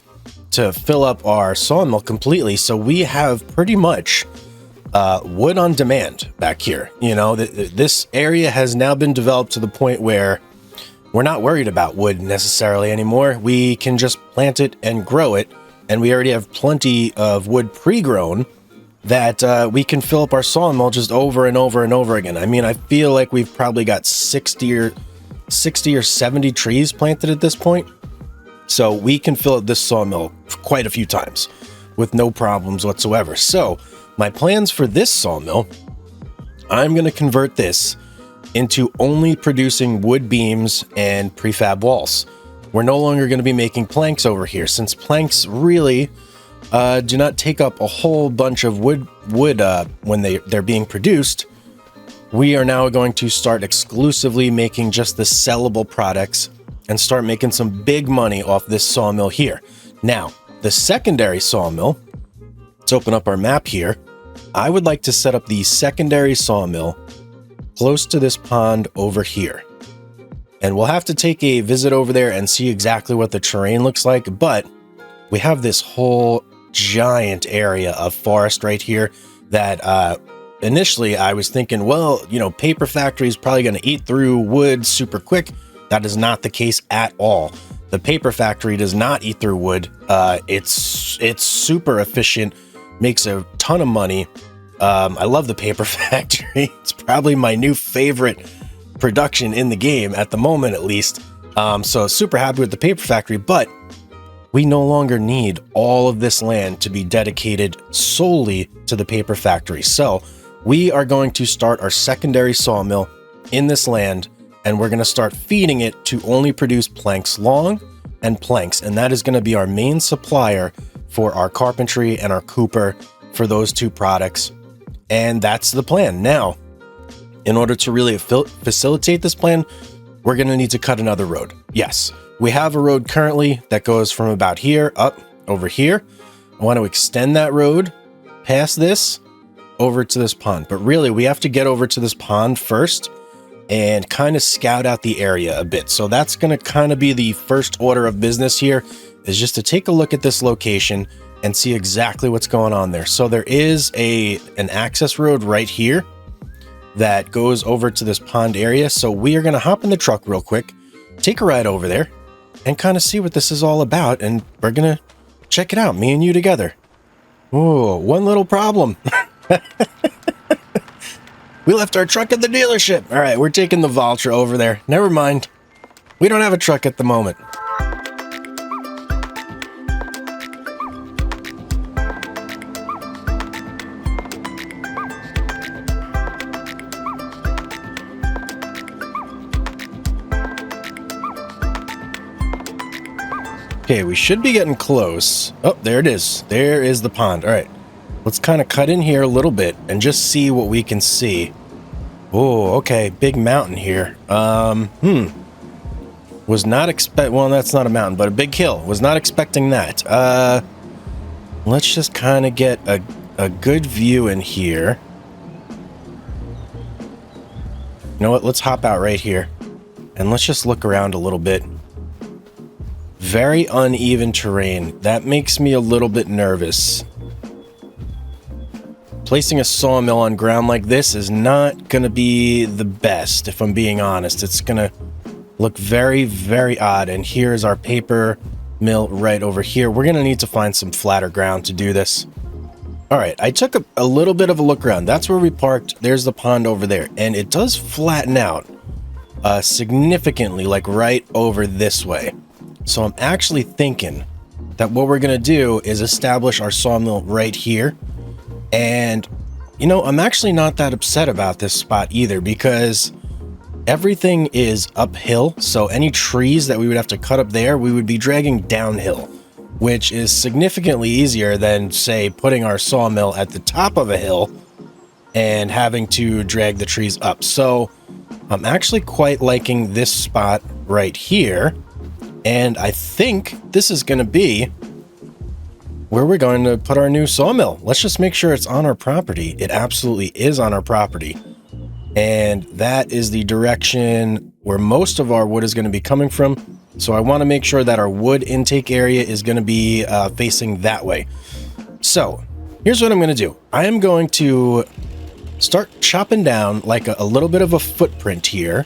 to fill up our sawmill completely. So we have pretty much wood on demand back here. This area has now been developed to the point where we're not worried about wood necessarily anymore. We can just plant it and grow it, and we already have plenty of wood pre-grown that we can fill up our sawmill just over and over and over again. I mean, I feel like we've probably got 60 or 70 trees planted at this point. So we can fill up this sawmill quite a few times with no problems whatsoever. So my plans for this sawmill, I'm going to convert this into only producing wood beams and prefab walls. We're no longer going to be making planks over here, since planks really do not take up a whole bunch of wood when they're being produced. We are now going to start exclusively making just the sellable products and start making some big money off this sawmill here. Now, the secondary sawmill, let's open up our map here. I would like to set up the secondary sawmill close to this pond over here. And we'll have to take a visit over there and see exactly what the terrain looks like, but we have this whole giant area of forest right here that initially I was thinking, well, paper factory is probably going to eat through wood super quick. That is not the case at all. The paper factory does not eat through wood. It's super efficient, makes a ton of money. I love the paper factory. It's probably my new favorite production in the game at the moment, at least. So super happy with the paper factory, but we no longer need all of this land to be dedicated solely to the paper factory. So we are going to start our secondary sawmill in this land, and we're going to start feeding it to only produce planks long and planks. And that is going to be our main supplier for our carpentry and our cooper for those 2 products. And that's the plan. Now, in order to really facilitate this plan, we're going to need to cut another road. Yes, we have a road currently that goes from about here up over here. I want to extend that road past this over to this pond. But really, we have to get over to this pond first and kind of scout out the area a bit. So that's going to kind of be the first order of business here, is just to take a look at this location and see exactly what's going on there. So there is an access road right here that goes over to this pond area. So we are going to hop in the truck real quick, take a ride over there, and kind of see what this is all about. And we're going to check it out, me and you together. Oh, one little problem. We left our truck at the dealership. All right, we're taking the Valtra over there. Never mind. We don't have a truck at the moment. Okay, we should be getting close. Oh, there it is. There is the pond. All right. Let's kind of cut in here a little bit and just see what we can see. Oh, okay. Big mountain here. Was not well, that's not a mountain, but a big hill. Was not expecting that. Let's just kind of get a good view in here. You know what? Let's hop out right here. And let's just look around a little bit. Very uneven terrain. That makes me a little bit nervous. Placing a sawmill on ground like this is not going to be the best, if I'm being honest. It's going to look very, very odd. And here's our paper mill right over here. We're going to need to find some flatter ground to do this. All right, I took a little bit of a look around. That's where we parked. There's the pond over there. And it does flatten out significantly, like right over this way. So I'm actually thinking that what we're going to do is establish our sawmill right here. And, you know, I'm actually not that upset about this spot either, because everything is uphill. So any trees that we would have to cut up there, we would be dragging downhill, which is significantly easier than, say, putting our sawmill at the top of a hill and having to drag the trees up. So I'm actually quite liking this spot right here. And I think this is going to be where we're going to put our new sawmill. Let's just make sure it's on our property. It absolutely is on our property. And that is the direction where most of our wood is going to be coming from. So I want to make sure that our wood intake area is going to be facing that way. So here's what I'm going to do. I am going to start chopping down like a little bit of a footprint here.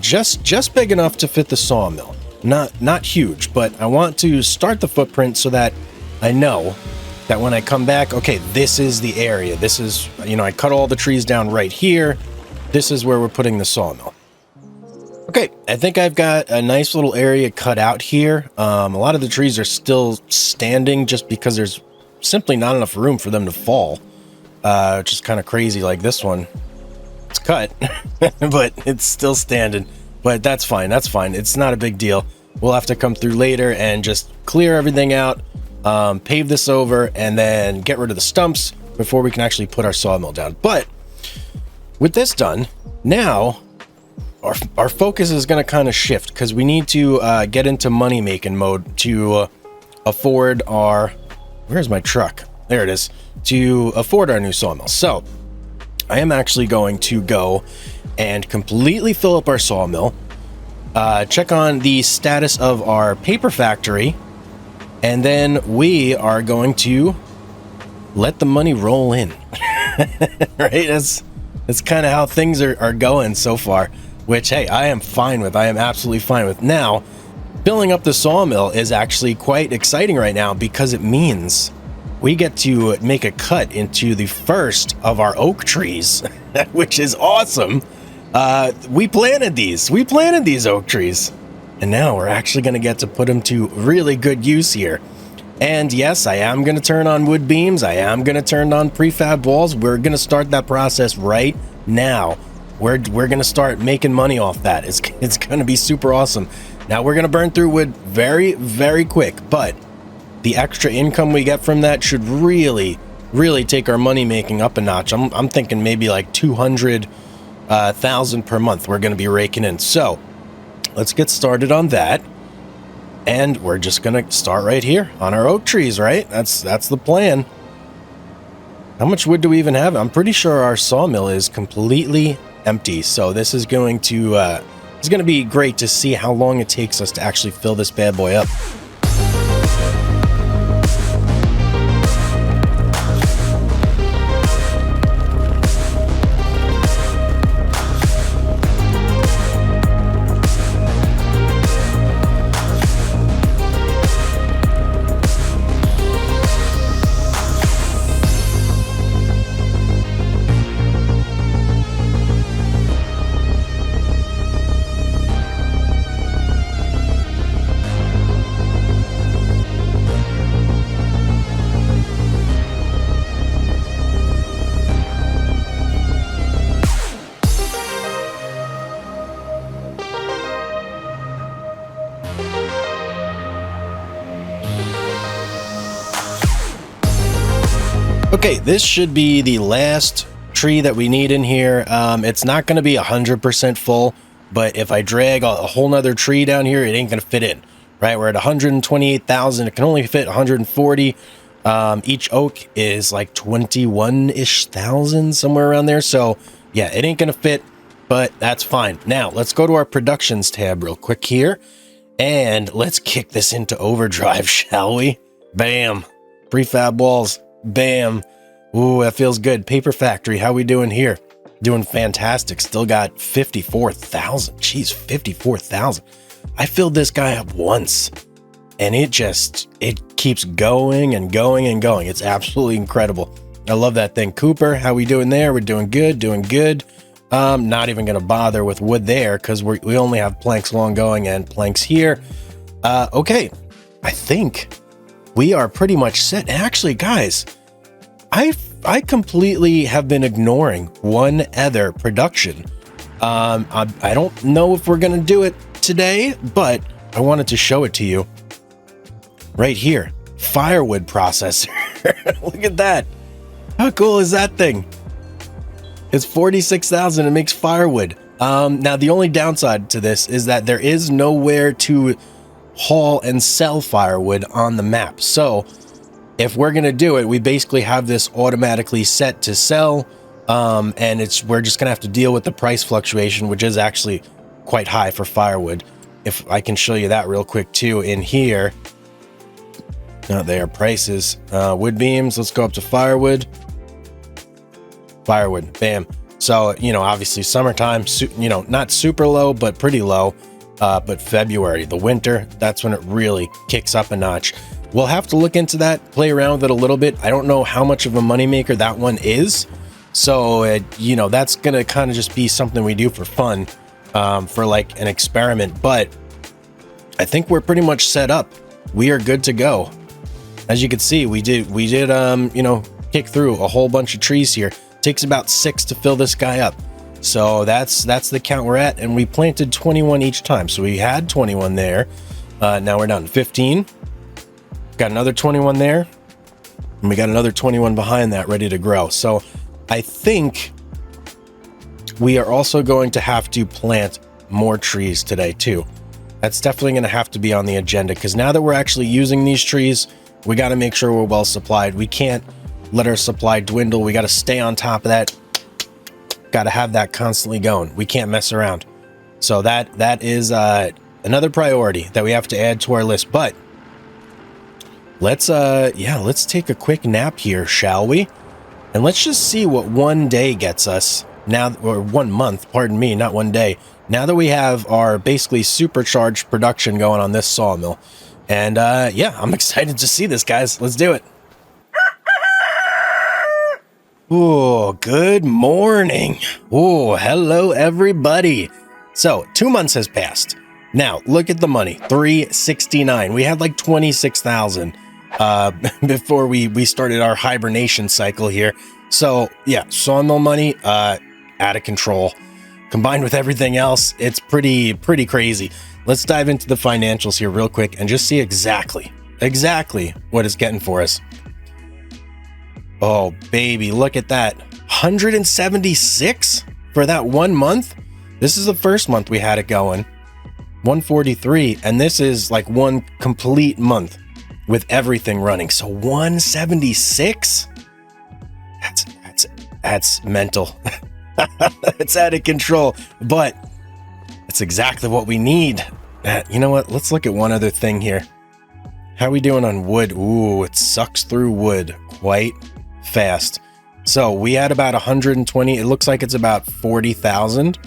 Just big enough to fit the sawmill. Not huge, but I want to start the footprint so that I know that when I come back, okay, this is the area. This is, you know, I cut all the trees down right here. This is where we're putting the sawmill. Okay, I think I've got a nice little area cut out here. A lot of the trees are still standing just because there's simply not enough room for them to fall. Which is kind of crazy, like this one. It's cut, but it's still standing. But that's fine, that's fine. It's not a big deal. We'll have to come through later and just clear everything out. Pave this over and then get rid of the stumps before we can actually put our sawmill down. But with this done, now our focus is going to kind of shift, because we need to get into money making mode to afford our, where's my truck? There it is, to afford our new sawmill. So I am actually going to go and completely fill up our sawmill, check on the status of our paper factory, and then we are going to let the money roll in. Right? That's kind of how things are going so far, which, hey, I am fine with. I am absolutely fine with. Now, filling up the sawmill is actually quite exciting right now, because it means we get to make a cut into the first of our oak trees, which is awesome. We planted these oak trees, and now we're actually going to get to put them to really good use here. And yes, I am going to turn on wood beams. I am going to turn on prefab walls. We're going to start that process right now. We're going to start making money off that. It's going to be super awesome. Now we're going to burn through wood very, very quick, but the extra income we get from that should really, really take our money making up a notch. I'm thinking maybe like 200,000 per month we're going to be raking in. So let's get started on that. And we're just going to start right here on our oak trees, right? That's the plan. How much wood do we even have? I'm pretty sure our sawmill is completely empty. So this is going to it's going to be great to see how long it takes us to actually fill this bad boy up. Okay, this should be the last tree that we need in here. It's not going to be 100% full, but if I drag a whole nother tree down here, it ain't going to fit in, right? We're at 128,000. It can only fit 140. Each oak is like 21-ish thousand, somewhere around there. So yeah, it ain't going to fit. but that's fine. Now let's go to our productions tab real quick here, and let's kick this into overdrive, shall we? Bam. Prefab walls. Bam. Ooh, that feels good. Paper factory, how we doing here? Doing fantastic. Still got 54,000. Jeez, 54,000. I filled this guy up once, and it keeps going and going and going. It's absolutely incredible. I love that thing. Cooper, how we doing there? We're doing good, doing good. Not even going to bother with wood there because we only have planks long going and planks here. Okay, I think we are pretty much set. And actually, guys, I completely have been ignoring one other production. I don't know if we're going to do it today, but I wanted to show it to you right here. Firewood processor. Look at that. How cool is that thing? It's 46,000. It makes firewood. Now, the only downside to this is that there is nowhere to haul and sell firewood on the map. So if we're going to do it, we basically have this automatically set to sell. And we're just going to have to deal with the price fluctuation, which is actually quite high for firewood. If I can show you that real quick too in here. There, prices, wood beams. Let's go up to firewood. Firewood, bam. So, obviously summertime, not super low, but pretty low. But February, the winter, that's when it really kicks up a notch. We'll have to look into that, play around with it a little bit. I don't know how much of a moneymaker that one is. So, that's going to kind of just be something we do for fun, for like an experiment. But I think we're pretty much set up. We are good to go. As you can see, we did, kick through a whole bunch of trees here. Takes about 6 to fill this guy up. So that's the count we're at. And we planted 21 each time. So we had 21 there. Now we're down to 15. Got another 21 there. And we got another 21 behind that ready to grow. So I think we are also going to have to plant more trees today too. That's definitely going to have to be on the agenda, because now that we're actually using these trees, we got to make sure we're well supplied. We can't let our supply dwindle. We got to stay on top of that. Got to have that constantly going. We can't mess around. So that is another priority that we have to add to our list. But let's take a quick nap here, shall we? And let's just see what one day gets us now, or 1 month, pardon me, not one day. Now that we have our basically supercharged production going on this sawmill. And I'm excited to see this, guys. Let's do it. Oh, good morning. Oh, hello, everybody. So 2 months has passed. Now, look at the money, $369. We had like 26,000 before we started our hibernation cycle here. So yeah, sawmill money, out of control. Combined with everything else, it's pretty crazy. Let's dive into the financials here real quick and just see exactly what it's getting for us. Oh, baby, look at that. 176 for that 1 month. This is the first month we had it going. 143, and this is like one complete month with everything running. So 176? That's mental. It's out of control, but it's exactly what we need. You know what? Let's look at one other thing here. How are we doing on wood? Ooh, it sucks through wood quite fast. So we had about 120. It looks like it's about 40,000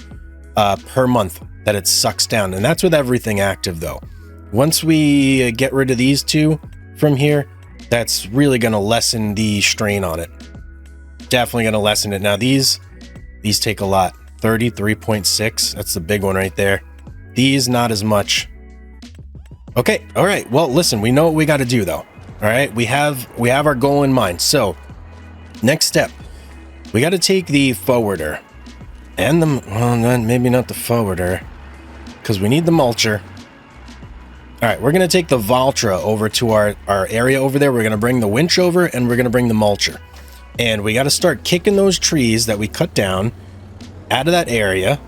per month that it sucks down. And that's with everything active though. Once we get rid of these two from here, that's really going to lessen the strain on it. Definitely going to lessen it. Now these take a lot. 33.6. That's the big one right there. These, not as much. Okay. All right. Well, listen, we know what we got to do though. All right. We have our goal in mind. So next step, we got to take the forwarder and maybe not the forwarder, because we need the mulcher. All right. We're going to take the Valtra over to our area over there. We're going to bring the winch over and we're going to bring the mulcher. And we got to start kicking those trees that we cut down out of that area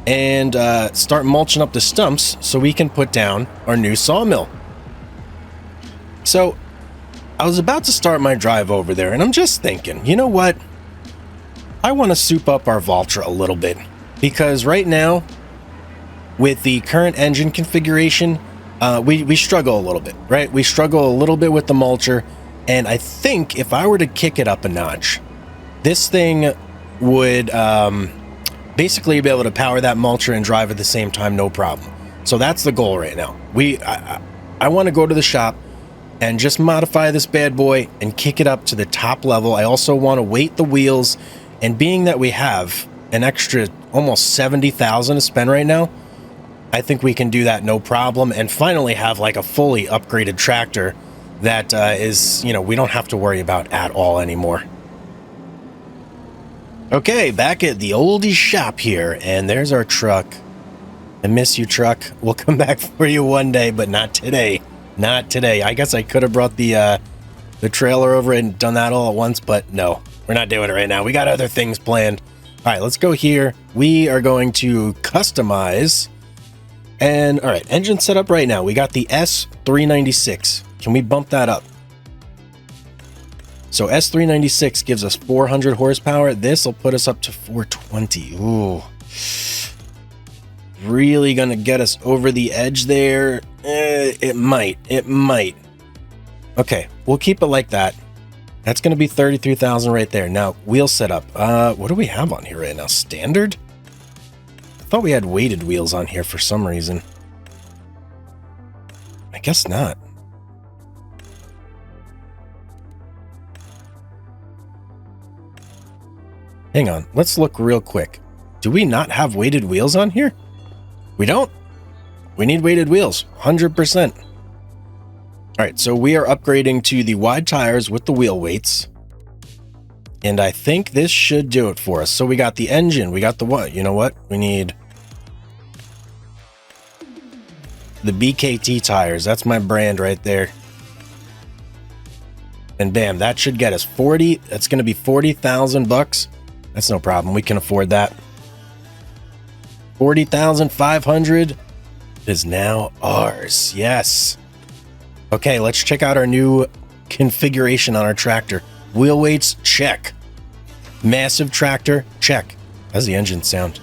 and start mulching up the stumps so we can put down our new sawmill. So I was about to start my drive over there and I'm just thinking, you know what? I want to soup up our Valtra a little bit. because right now, with the current engine configuration, we struggle a little bit, right? We struggle a little bit with the mulcher, and I think if I were to kick it up a notch, this thing would basically be able to power that mulcher and drive at the same time, no problem. So that's the goal right now. I want to go to the shop and just modify this bad boy and kick it up to the top level. I also want to weight the wheels, and being that we have an extra almost 70,000 to spend right now, I think we can do that no problem, and finally have like a fully upgraded tractor that is, you know, we don't have to worry about at all anymore. Okay, back at the oldie shop here, and there's our truck. I miss you, truck. We'll come back for you one day, but not today. Not today. I guess I could have brought the trailer over and done that all at once, but no, we're not doing it right now. We got other things planned. All right, let's go here. We are going to customize. And all right, engine set up right now. We got the S396. Can we bump that up? So S396 gives us 400 horsepower. This will put us up to 420. Ooh. Really gonna get us over the edge there? It might. Okay, we'll keep it like that. That's gonna be 33,000 right there. Now, wheel setup. What do we have on here right now? Standard? I thought we had weighted wheels on here for some reason. I guess not. Hang on, let's look real quick. Do we not have weighted wheels on here? We don't. We need weighted wheels, 100%. All right, so we are upgrading to the wide tires with the wheel weights. And I think this should do it for us. So we got the engine, we got the what? You know what? We need the BKT tires. That's my brand right there. And bam, that should get us 40. That's going to be 40,000 bucks. That's no problem. We can afford that. 40,500 is now ours. Yes. Okay, let's check out our new configuration on our tractor. Wheel weights, check. Massive tractor, check. How's the engine sound?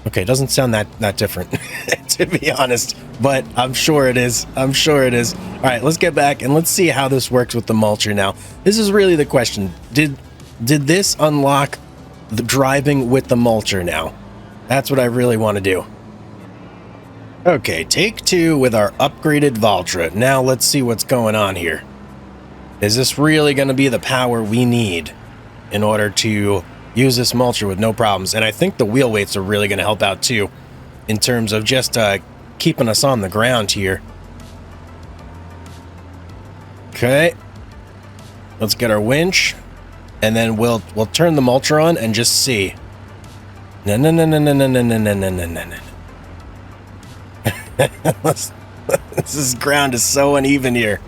Okay, it doesn't sound that different, to be honest, but I'm sure it is. I'm sure it is. All right, let's get back and let's see how this works with the mulcher now. This is really the question. Did this unlock the driving with the mulcher now? That's what I really want to do. Okay, take two with our upgraded Valtra. Now let's see what's going on here. Is this really going to be the power we need in order to use this mulcher with no problems? And I think the wheel weights are really going to help out too, in terms of just keeping us on the ground here. Okay, let's get our winch, and then we'll turn the mulcher on and just see. No. This ground is so uneven here.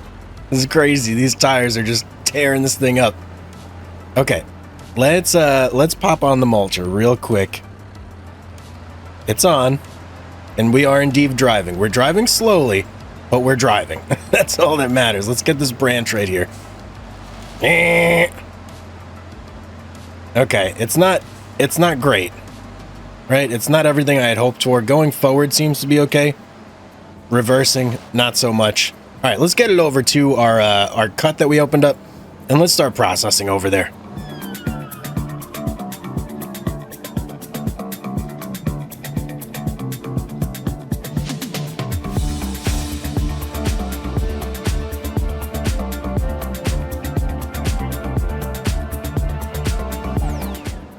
This is crazy. These tires are just tearing this thing up. Okay, let's pop on the mulcher real quick. It's on, and we are indeed driving. We're driving slowly, but we're driving. That's all that matters. Let's get this branch right here. Okay, it's not great, right? It's not everything I had hoped for. Going forward seems to be okay. Reversing, not so much. All right, let's get it over to our cut that we opened up, and let's start processing over there.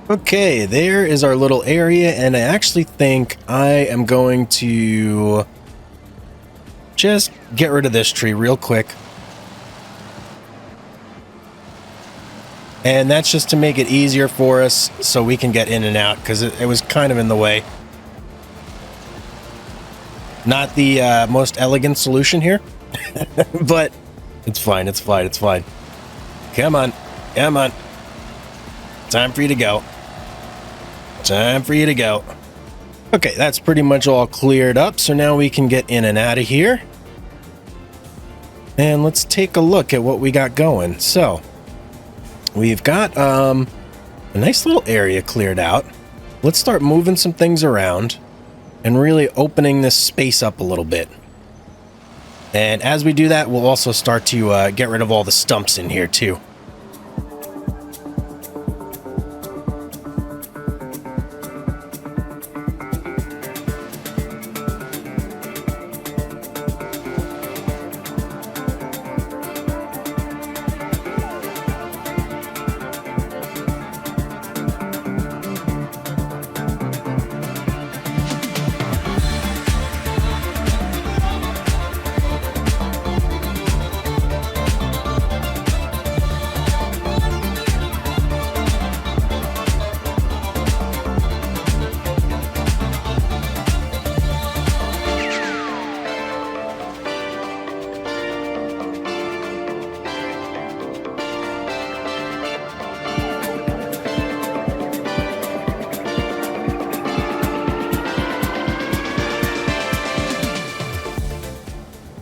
Okay, there is our little area, and I actually think I am going to just get rid of this tree real quick. And that's just to make it easier for us so we can get in and out, because it was kind of in the way. Not the most elegant solution here, but it's fine, it's fine, it's fine. Come on, come on. Time for you to go. Time for you to go. Okay, that's pretty much all cleared up, so now we can get in and out of here. And let's take a look at what we got going. So, we've got a nice little area cleared out. let's start moving some things around and really opening this space up a little bit. And as we do that, we'll also start to get rid of all the stumps in here too.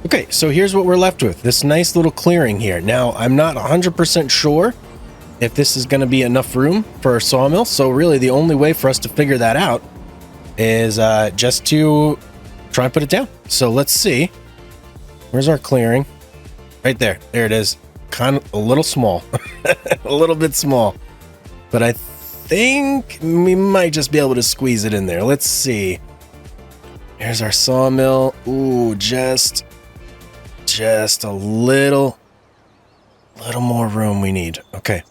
Okay, so here's what we're left with. This nice little clearing here. Now, I'm not 100% sure if this is going to be enough room for a sawmill. So really, the only way for us to figure that out is just to try and put it down. So let's see. Where's our clearing? Right there. There it is. Kind of a little small. A little bit small. But I think we might just be able to squeeze it in there. Let's see. Here's our sawmill. Ooh, just a little more room we need. Okay.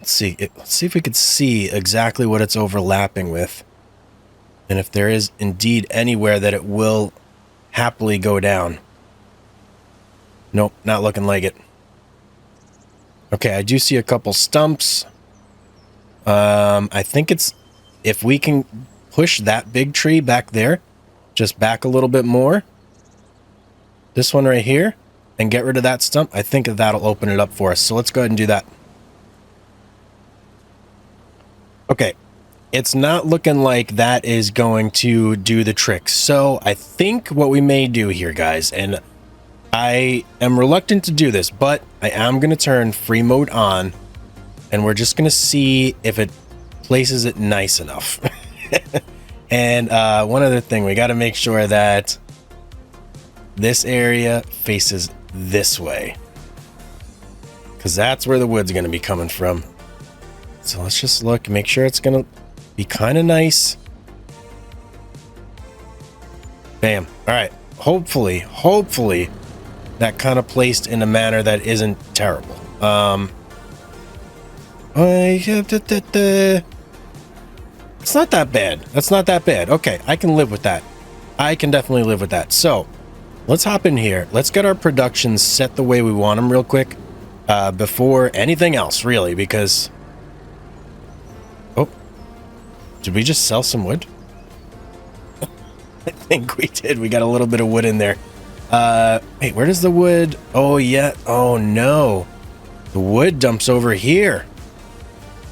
Let's see if we could see exactly what it's overlapping with. And if there is indeed anywhere that it will happily go down. Nope, not looking like it. Okay, I do see a couple stumps. I think it's, if we can push that big tree back there, just back a little bit more. This one right here, and get rid of that stump. I think that'll open it up for us. So let's go ahead and do that. Okay, it's not looking like that is going to do the trick. So I think what we may do here, guys, and I am reluctant to do this, but I am going to turn free mode on, and we're just going to see if it places it nice enough. And one other thing, we got to make sure that this area faces this way, because that's where the wood's going to be coming from. So let's just look, make sure it's going to be kind of nice. Bam. All right. Hopefully that kind of placed in a manner that isn't terrible. It's not that bad. That's not that bad. Okay, I can live with that. I can definitely live with that. So let's hop in here. Let's get our productions set the way we want them real quick before anything else, really, because... Oh, did we just sell some wood? I think we did. We got a little bit of wood in there. Wait, where does the wood... Oh, yeah. Oh, no. The wood dumps over here.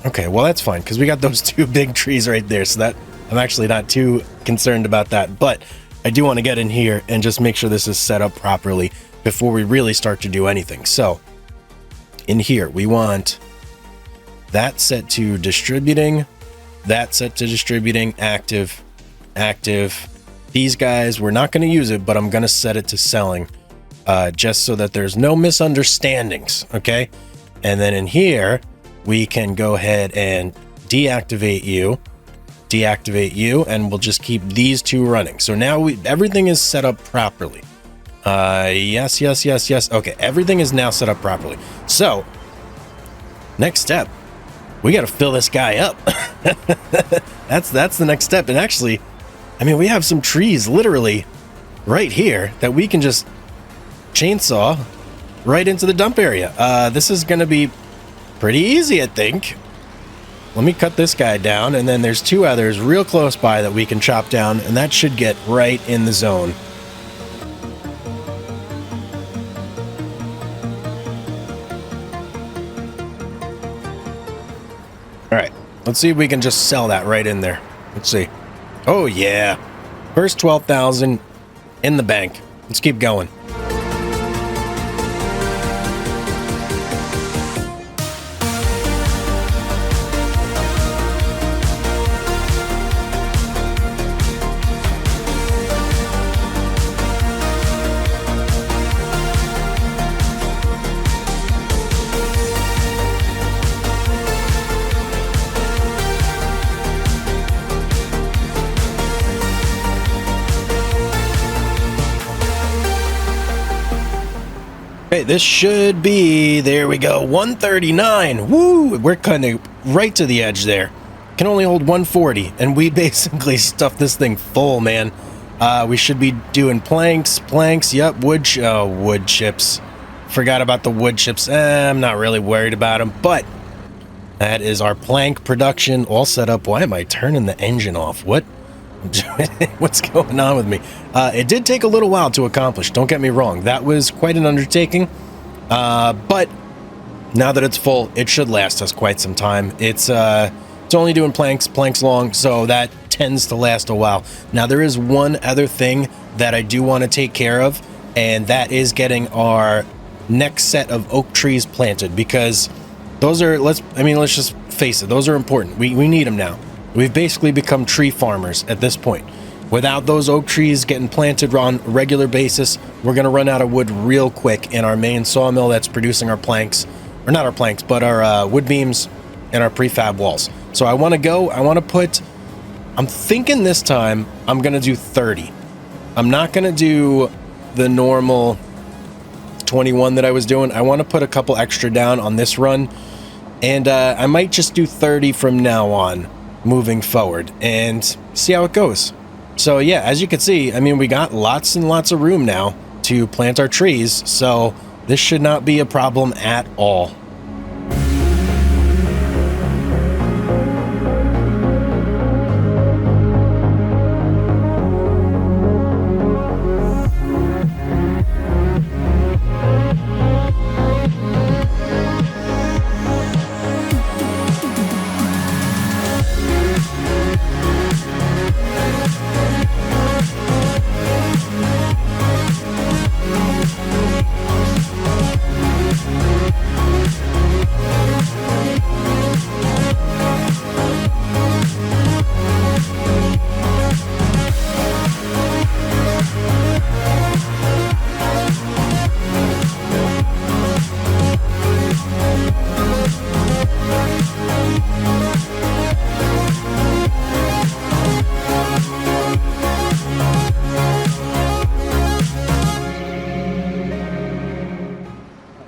Okay, well, that's fine, because we got those two big trees right there, so that I'm actually not too concerned about that. But I do want to get in here and just make sure this is set up properly before we really start to do anything. So in here, we want that set to distributing, that set to distributing, active. These guys, we're not going to use it, but I'm going to set it to selling, just so that there's no misunderstandings, okay? And then in here, we can go ahead and deactivate you, and we'll just keep these two running. So now everything is set up properly. Yes. Okay, everything is now set up properly. So, next step, we got to fill this guy up. That's the next step. And actually, I mean, we have some trees literally right here that we can just chainsaw right into the dump area. This is going to be pretty easy, I think. Let me cut this guy down, and then there's two others real close by that we can chop down, and that should get right in the zone. All right, let's see if we can just sell that right in there. Let's see. Oh yeah, first 12,000 in the bank. Let's keep going. Okay, this should be, there we go, 139. Woo! We're kind of right to the edge there. Can only hold 140, and we basically stuffed this thing full, man. We should be doing planks, yep, wood chips. Forgot about the wood chips. I'm not really worried about them, but that is our plank production all set up. Why am I turning the engine off? What's going on with me? It did take a little while to accomplish, don't get me wrong. That was quite an undertaking, but now that it's full, it should last us quite some time. It's only doing planks long, so that tends to last a while. Now, there is one other thing that I do want to take care of, and that is getting our next set of oak trees planted, because those are, let's just face it, those are important. We need them now. We've basically become tree farmers at this point. Without those oak trees getting planted on a regular basis, we're going to run out of wood real quick in our main sawmill that's producing our planks, or not our planks, but our wood beams and our prefab walls. So I'm thinking this time I'm going to do 30. I'm not going to do the normal 21 that I was doing. I want to put a couple extra down on this run, and I might just do 30 from now on, moving forward, and see how it goes. So yeah, as you can see, I mean, we got lots and lots of room now to plant our trees, so this should not be a problem at all.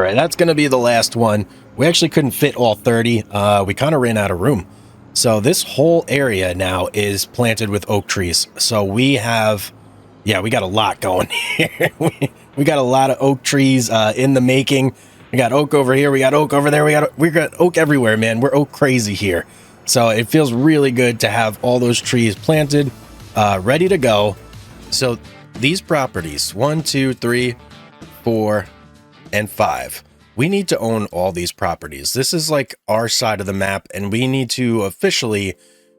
All right, that's going to be the last one. We actually couldn't fit all 30. We kind of ran out of room. So this whole area now is planted with oak trees. So we have, yeah, we got a lot going here. we got a lot of oak trees in the making. We got oak over here. We got oak over there. We got oak everywhere, man. We're oak crazy here. So it feels really good to have all those trees planted, ready to go. So these properties, 1, 2, 3, 4, and 5. We need to own all these properties. This is like our side of the map, and we need to officially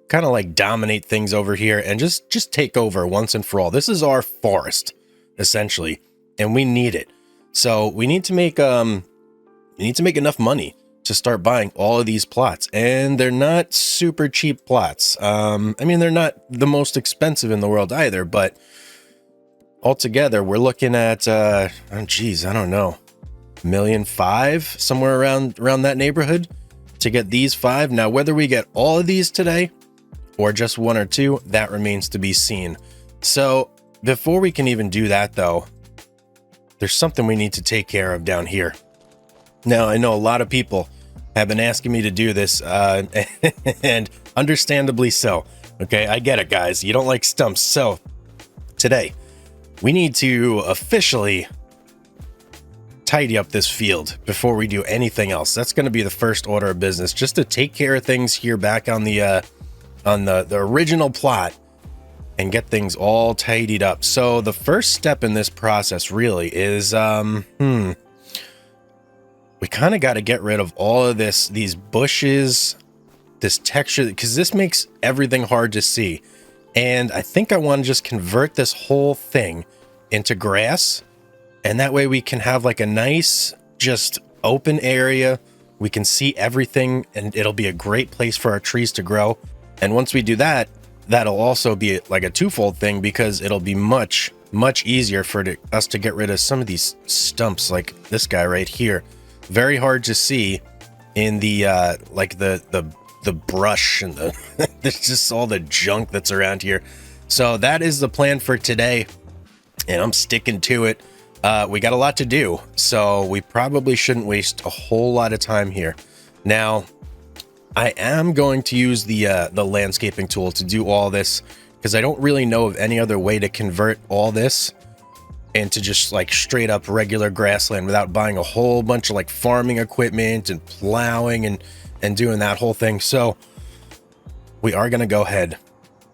kind of like dominate things over here and just take over once and for all. This is our forest, essentially, and we need it. So we need to make enough money to start buying all of these plots, and they're not super cheap plots. I mean, they're not the most expensive in the world either, but altogether we're looking at oh geez, I don't know, $1.5 million, somewhere around that neighborhood to get these 5. Now, whether we get all of these today or just 1 or 2, that remains to be seen. So before we can even do that, though, there's something we need to take care of down here. Now, I know a lot of people have been asking me to do this, and understandably so. Okay, I get it, guys. You don't like stumps. So today, we need to officially tidy up this field before we do anything else. That's going to be the first order of business, just to take care of things here back on the original plot and get things all tidied up. So the first step in this process really is we kind of got to get rid of all of these bushes, this texture, because this makes everything hard to see. And I think I want to just convert this whole thing into grass, and that way we can have like a nice just open area. We can see everything, and it'll be a great place for our trees to grow. And once we do that, that'll also be like a twofold thing, because it'll be much easier for us to get rid of some of these stumps, like this guy right here. Very hard to see in the like the brush and there's just all the junk that's around here. So that is the plan for today, and I'm sticking to it. we got a lot to do, so we probably shouldn't waste a whole lot of time here. Now, I am going to use the landscaping tool to do all this, because I don't really know of any other way to convert all this into just like straight up regular grassland without buying a whole bunch of like farming equipment and plowing and doing that whole thing. So we are going to go ahead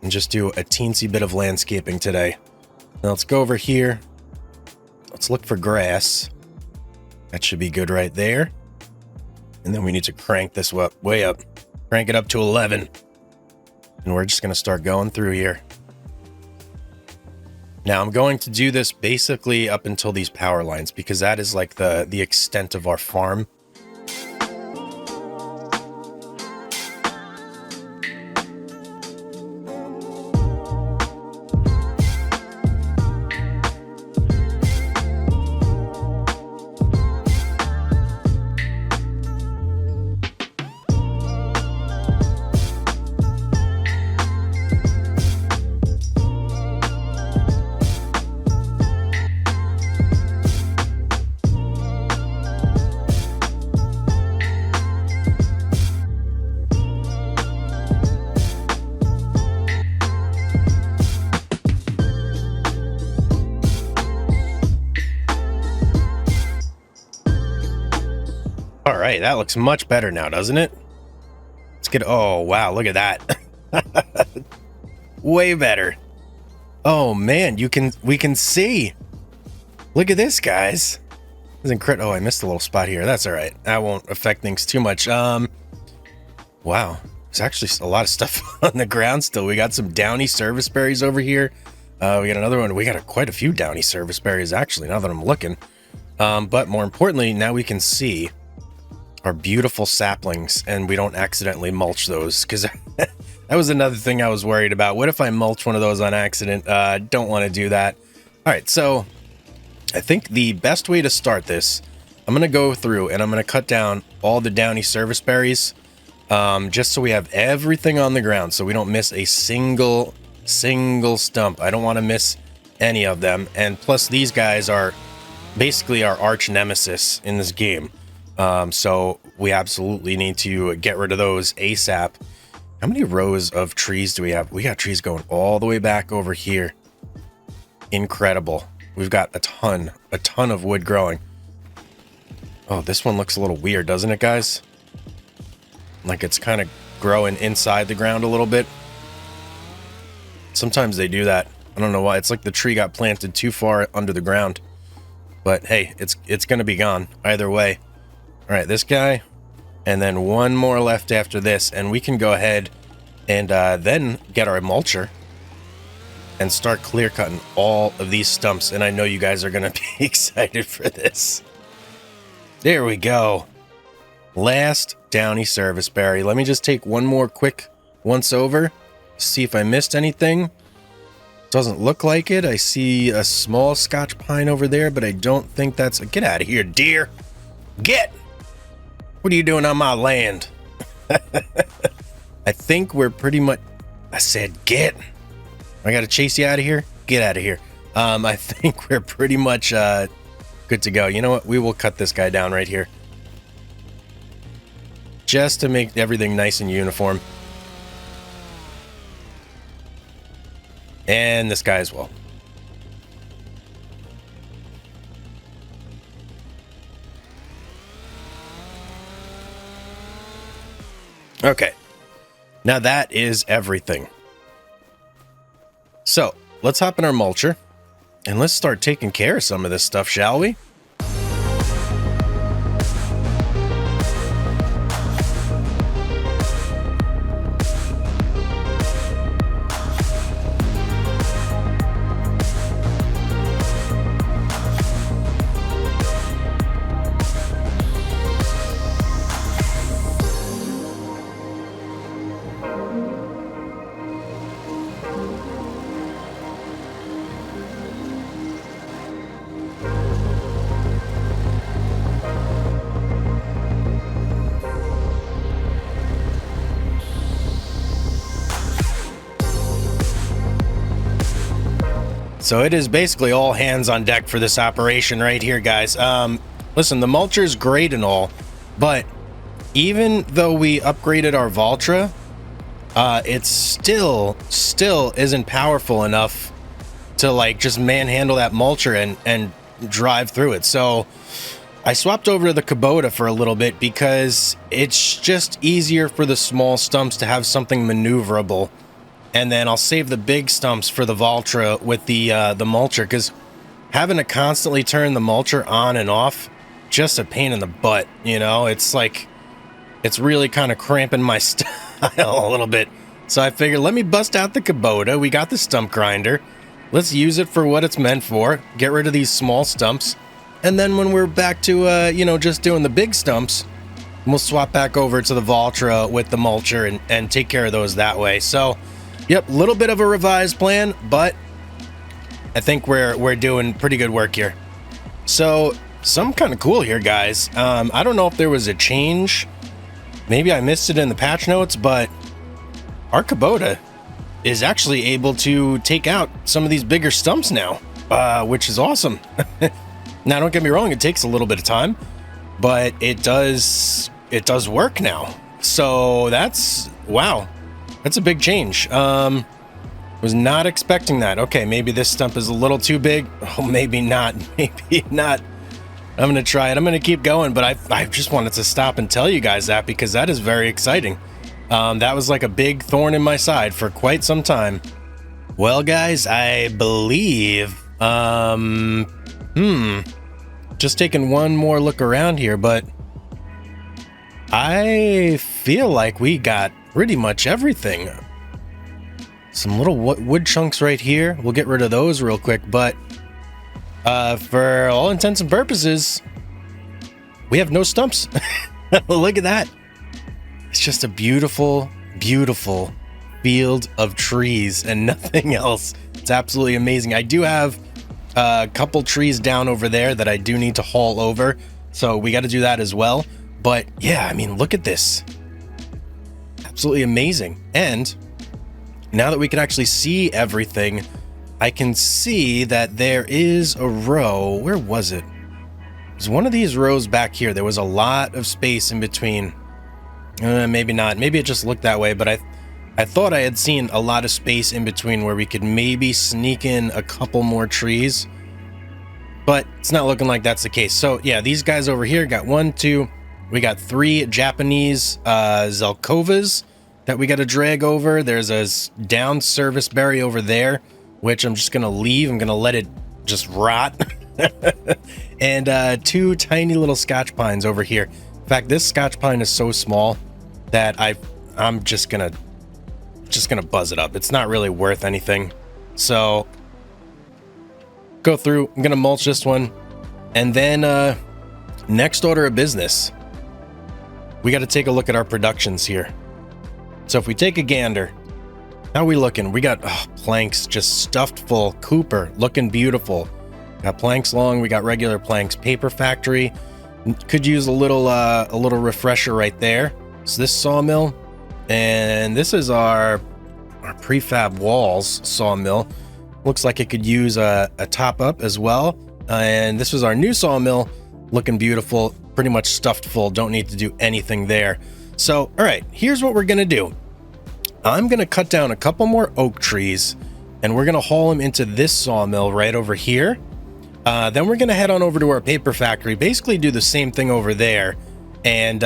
and just do a teensy bit of landscaping today. Now let's go over here. Let's look for grass. That should be good right there. And then we need to crank this way up. Crank it up to 11. And we're just going to start going through here. Now I'm going to do this basically up until these power lines, because that is like the extent of our farm. All right, that looks much better now, doesn't it? Let's get, oh, wow, look at that. Way better. Oh man, we can see. Look at this, guys. This is incredible. Oh, I missed a little spot here. That's all right. That won't affect things too much. Wow, there's actually a lot of stuff on the ground still. We got some downy service berries over here. We got another one. We got quite a few downy service berries, actually, now that I'm looking. But more importantly, now we can see our beautiful saplings, and we don't accidentally mulch those, because that was another thing I was worried about. What if I mulch one of those on accident? Don't want to do that. All right, so I think the best way to start this, I'm going to go through and I'm going to cut down all the downy service berries, just so we have everything on the ground, so we don't miss a single stump. I don't want to miss any of them. And plus, these guys are basically our arch nemesis in this game. So we absolutely need to get rid of those ASAP. How many rows of trees do we have? We got trees going all the way back over here. Incredible. We've got a ton of wood growing. Oh, this one looks a little weird, doesn't it, guys? Like it's kind of growing inside the ground a little bit. Sometimes they do that. I don't know why. It's like the tree got planted too far under the ground. But hey, it's going to be gone either way. All right, this guy, and then one more left after this, and we can go ahead and then get our mulcher and start clear cutting all of these stumps. And I know you guys are going to be excited for this. There we go. Last downy service berry. Let me just take one more quick once over, see if I missed anything. Doesn't look like it. I see a small Scotch pine over there, but I don't think that's... Get out of here, deer. Get! What are you doing on my land? I think we're pretty much... I said get. I gotta chase you out of here? Get out of here. I think we're pretty much good to go. You know what? We will cut this guy down right here, just to make everything nice and uniform. And this guy as well. Okay, now that is everything. So let's hop in our mulcher and let's start taking care of some of this stuff, shall we? So it is basically all hands on deck for this operation right here, guys. Listen, the mulcher's great and all, but even though we upgraded our Valtra, it still isn't powerful enough to like just manhandle that mulcher and drive through it. So I swapped over to the Kubota for a little bit because it's just easier for the small stumps to have something maneuverable. And then I'll save the big stumps for the Valtra with the mulcher, because having to constantly turn the mulcher on and off, just a pain in the butt, you know? It's like, it's really kind of cramping my style a little bit. So I figured, let me bust out the Kubota. We got the stump grinder. Let's use it for what it's meant for. Get rid of these small stumps. And then when we're back to, you know, just doing the big stumps, we'll swap back over to the Valtra with the mulcher and take care of those that way. So, yep, a little bit of a revised plan, but I think we're doing pretty good work here. So, something kind of cool here, guys. I don't know if there was a change. Maybe I missed it in the patch notes, but our Kubota is actually able to take out some of these bigger stumps now, which is awesome. Now, don't get me wrong, it takes a little bit of time, but it does work now. So that's, wow, that's a big change. Was not expecting that. Okay, maybe this stump is a little too big. Oh, maybe not. Maybe not. I'm gonna try it. I'm gonna keep going, but I just wanted to stop and tell you guys that because that is very exciting. That was like a big thorn in my side for quite some time. Well, guys, I believe, just taking one more look around here, but I feel like we got pretty much everything. Some little wood chunks right here. We'll get rid of those real quick, but for all intents and purposes, we have no stumps. Look at that. It's just a beautiful, beautiful field of trees and nothing else. It's absolutely amazing. I do have a couple trees down over there that I do need to haul over, so we got to do that as well. But yeah, I mean, look at this. Absolutely amazing. And now that we can actually see everything, I can see that there is a row. Where was it? There's one of these rows back here. There was a lot of space in between. Maybe not. Maybe it just looked that way, but I thought I had seen a lot of space in between where we could maybe sneak in a couple more trees, but it's not looking like that's the case. So yeah, these guys over here got 1, 2, we got 3 Japanese Zelkovas that we got to drag over. There's a down service berry over there, which I'm just going to leave. I'm going to let it just rot. And 2 tiny little Scotch pines over here. In fact, this Scotch pine is so small that I'm just gonna buzz it up. It's not really worth anything. So go through, I'm gonna mulch this one, and then next order of business, we got to take a look at our productions here. So if we take a gander, how are we looking? We got planks just stuffed full. Cooper looking beautiful. Got planks long. We got regular planks. Paper factory could use a little refresher right there. So this sawmill, and this is our prefab walls sawmill. Looks like it could use a top up as well. And this was our new sawmill, looking beautiful, pretty much stuffed full. Don't need to do anything there. So, all right, here's what we're gonna do. I'm gonna cut down a couple more oak trees, and we're gonna haul them into this sawmill right over here. Then we're gonna head on over to our paper factory, basically do the same thing over there, and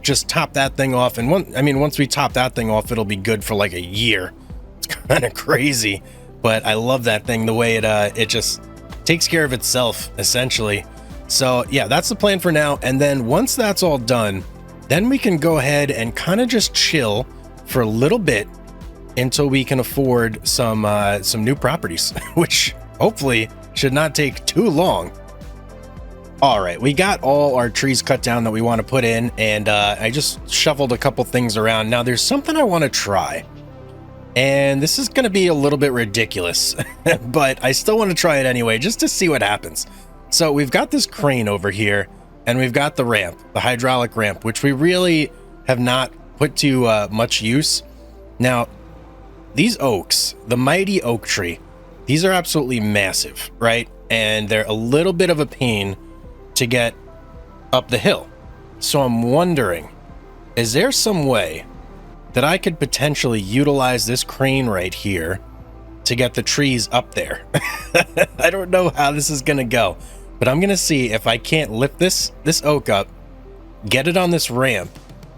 just top that thing off. And once we top that thing off, it'll be good for like a year. It's kind of crazy, but I love that thing, the way it just takes care of itself essentially. So yeah, that's the plan for now. And then once that's all done, then we can go ahead and kind of just chill for a little bit until we can afford some new properties, which hopefully should not take too long. All right, we got all our trees cut down that we want to put in, and I just shuffled a couple things around. Now there's something I want to try, and this is going to be a little bit ridiculous, but I still want to try it anyway, just to see what happens. So we've got this crane over here, and we've got the ramp, the hydraulic ramp, which we really have not put to much use. Now, these oaks, the mighty oak tree, These are absolutely massive, right? And they're a little bit of a pain to get up the hill. So I'm wondering, is there some way that I could potentially utilize this crane right here to get the trees up there? I don't know how this is gonna go, but I'm gonna see if I can't lift this oak up, get it on this ramp,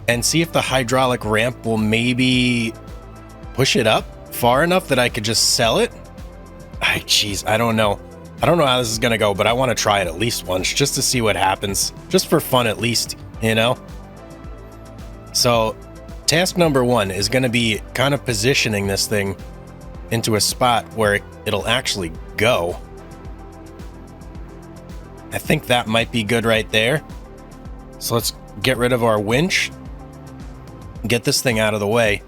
and see if the hydraulic ramp will maybe push it up far enough that I could just sell it. Jeez, I don't know. I don't know how this is gonna go, but I want to try it at least once just to see what happens, just for fun at least, you know? So task number 1 is going to be kind of positioning this thing into a spot where it'll actually go. I think that might be good right there. So let's get rid of our winch, get this thing out of the way.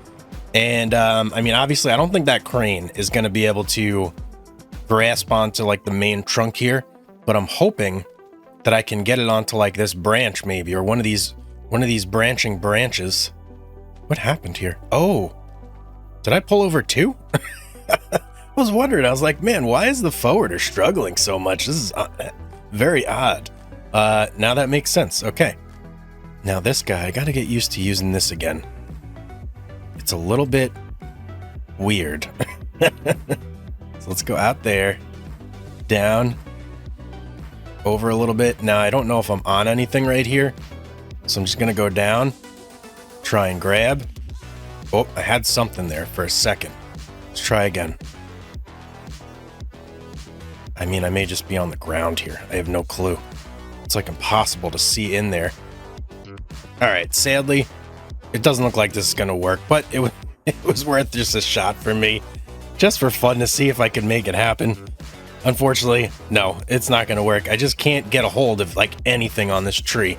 And I mean, obviously I don't think that crane is going to be able to grasp onto like the main trunk here, but I'm hoping that I can get it onto like this branch maybe, or one of these branching branches. What happened here? Oh, did I pull over too? I was wondering. I was like, man, why is the forwarder struggling so much? This is very odd. Now that makes sense. Okay. Now this guy, I got to get used to using this again. It's a little bit weird. So let's go out there, down, over a little bit. Now I don't know if I'm on anything right here, so I'm just going to go down, try and grab. Oh, I had something there for a second. Let's try again. I mean, I may just be on the ground here. I have no clue. It's like impossible to see in there. All right, sadly, it doesn't look like this is going to work, but it was worth just a shot for me, just for fun to see if I could make it happen. Unfortunately, no, it's not going to work. I just can't get a hold of like anything on this tree.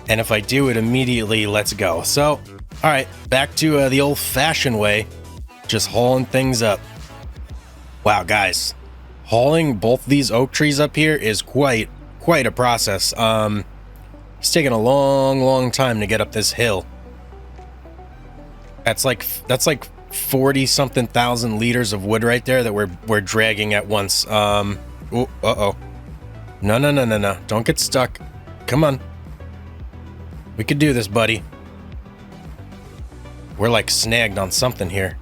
And if I do, it immediately lets go. So, all right, back to the old-fashioned way, just hauling things up. Wow, guys, hauling both these oak trees up here is quite a process. It's taking a long time to get up this hill. That's like 40 something thousand liters of wood right there that we're dragging at once. Oh, uh-oh. No. Don't get stuck. Come on. We could do this, buddy. We're like snagged on something here.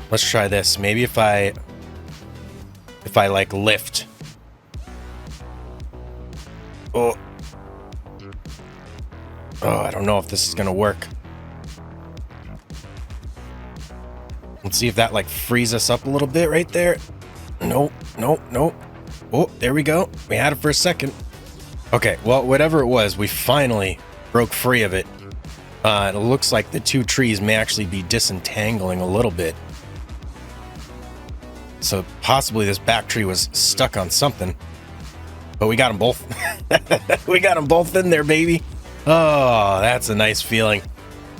Let's try this. Maybe if I like lift. Oh, I don't know if this is gonna work. Let's see if that like frees us up a little bit right there. Nope. Oh, there we go. We had it for a second. Okay, well, whatever it was, we finally broke free of it. It looks like the two trees may actually be disentangling a little bit. So possibly this back tree was stuck on something. But we got them both. We got them both in there, baby. Oh, that's a nice feeling.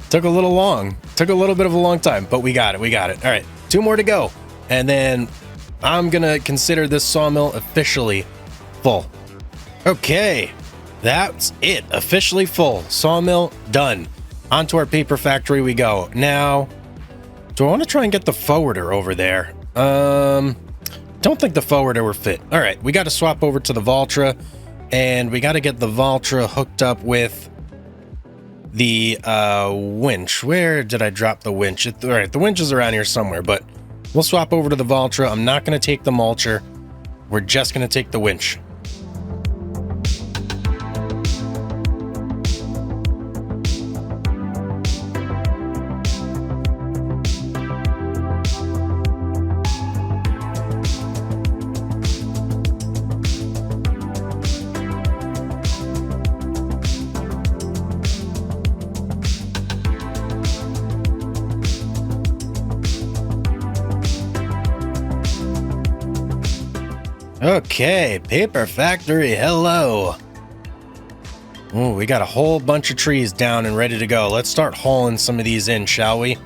Took a little long. Took a little bit of a long time, but we got it. All right, 2 more to go. And then I'm going to consider this sawmill officially full. Okay, that's it. Officially full. Sawmill done. Onto our paper factory we go. Now, do I want to try and get the forwarder over there? Don't think the forwarder will fit. All right, we got to swap over to the Valtra, and we got to get the Valtra hooked up with the winch. Where did I drop the winch? All right, the winch is around here somewhere, but we'll swap over to the Valtra. I'm not going to take the mulcher. We're just going to take the winch. Okay, paper factory, hello. Oh, we got a whole bunch of trees down and ready to go. Let's start hauling some of these in, shall we?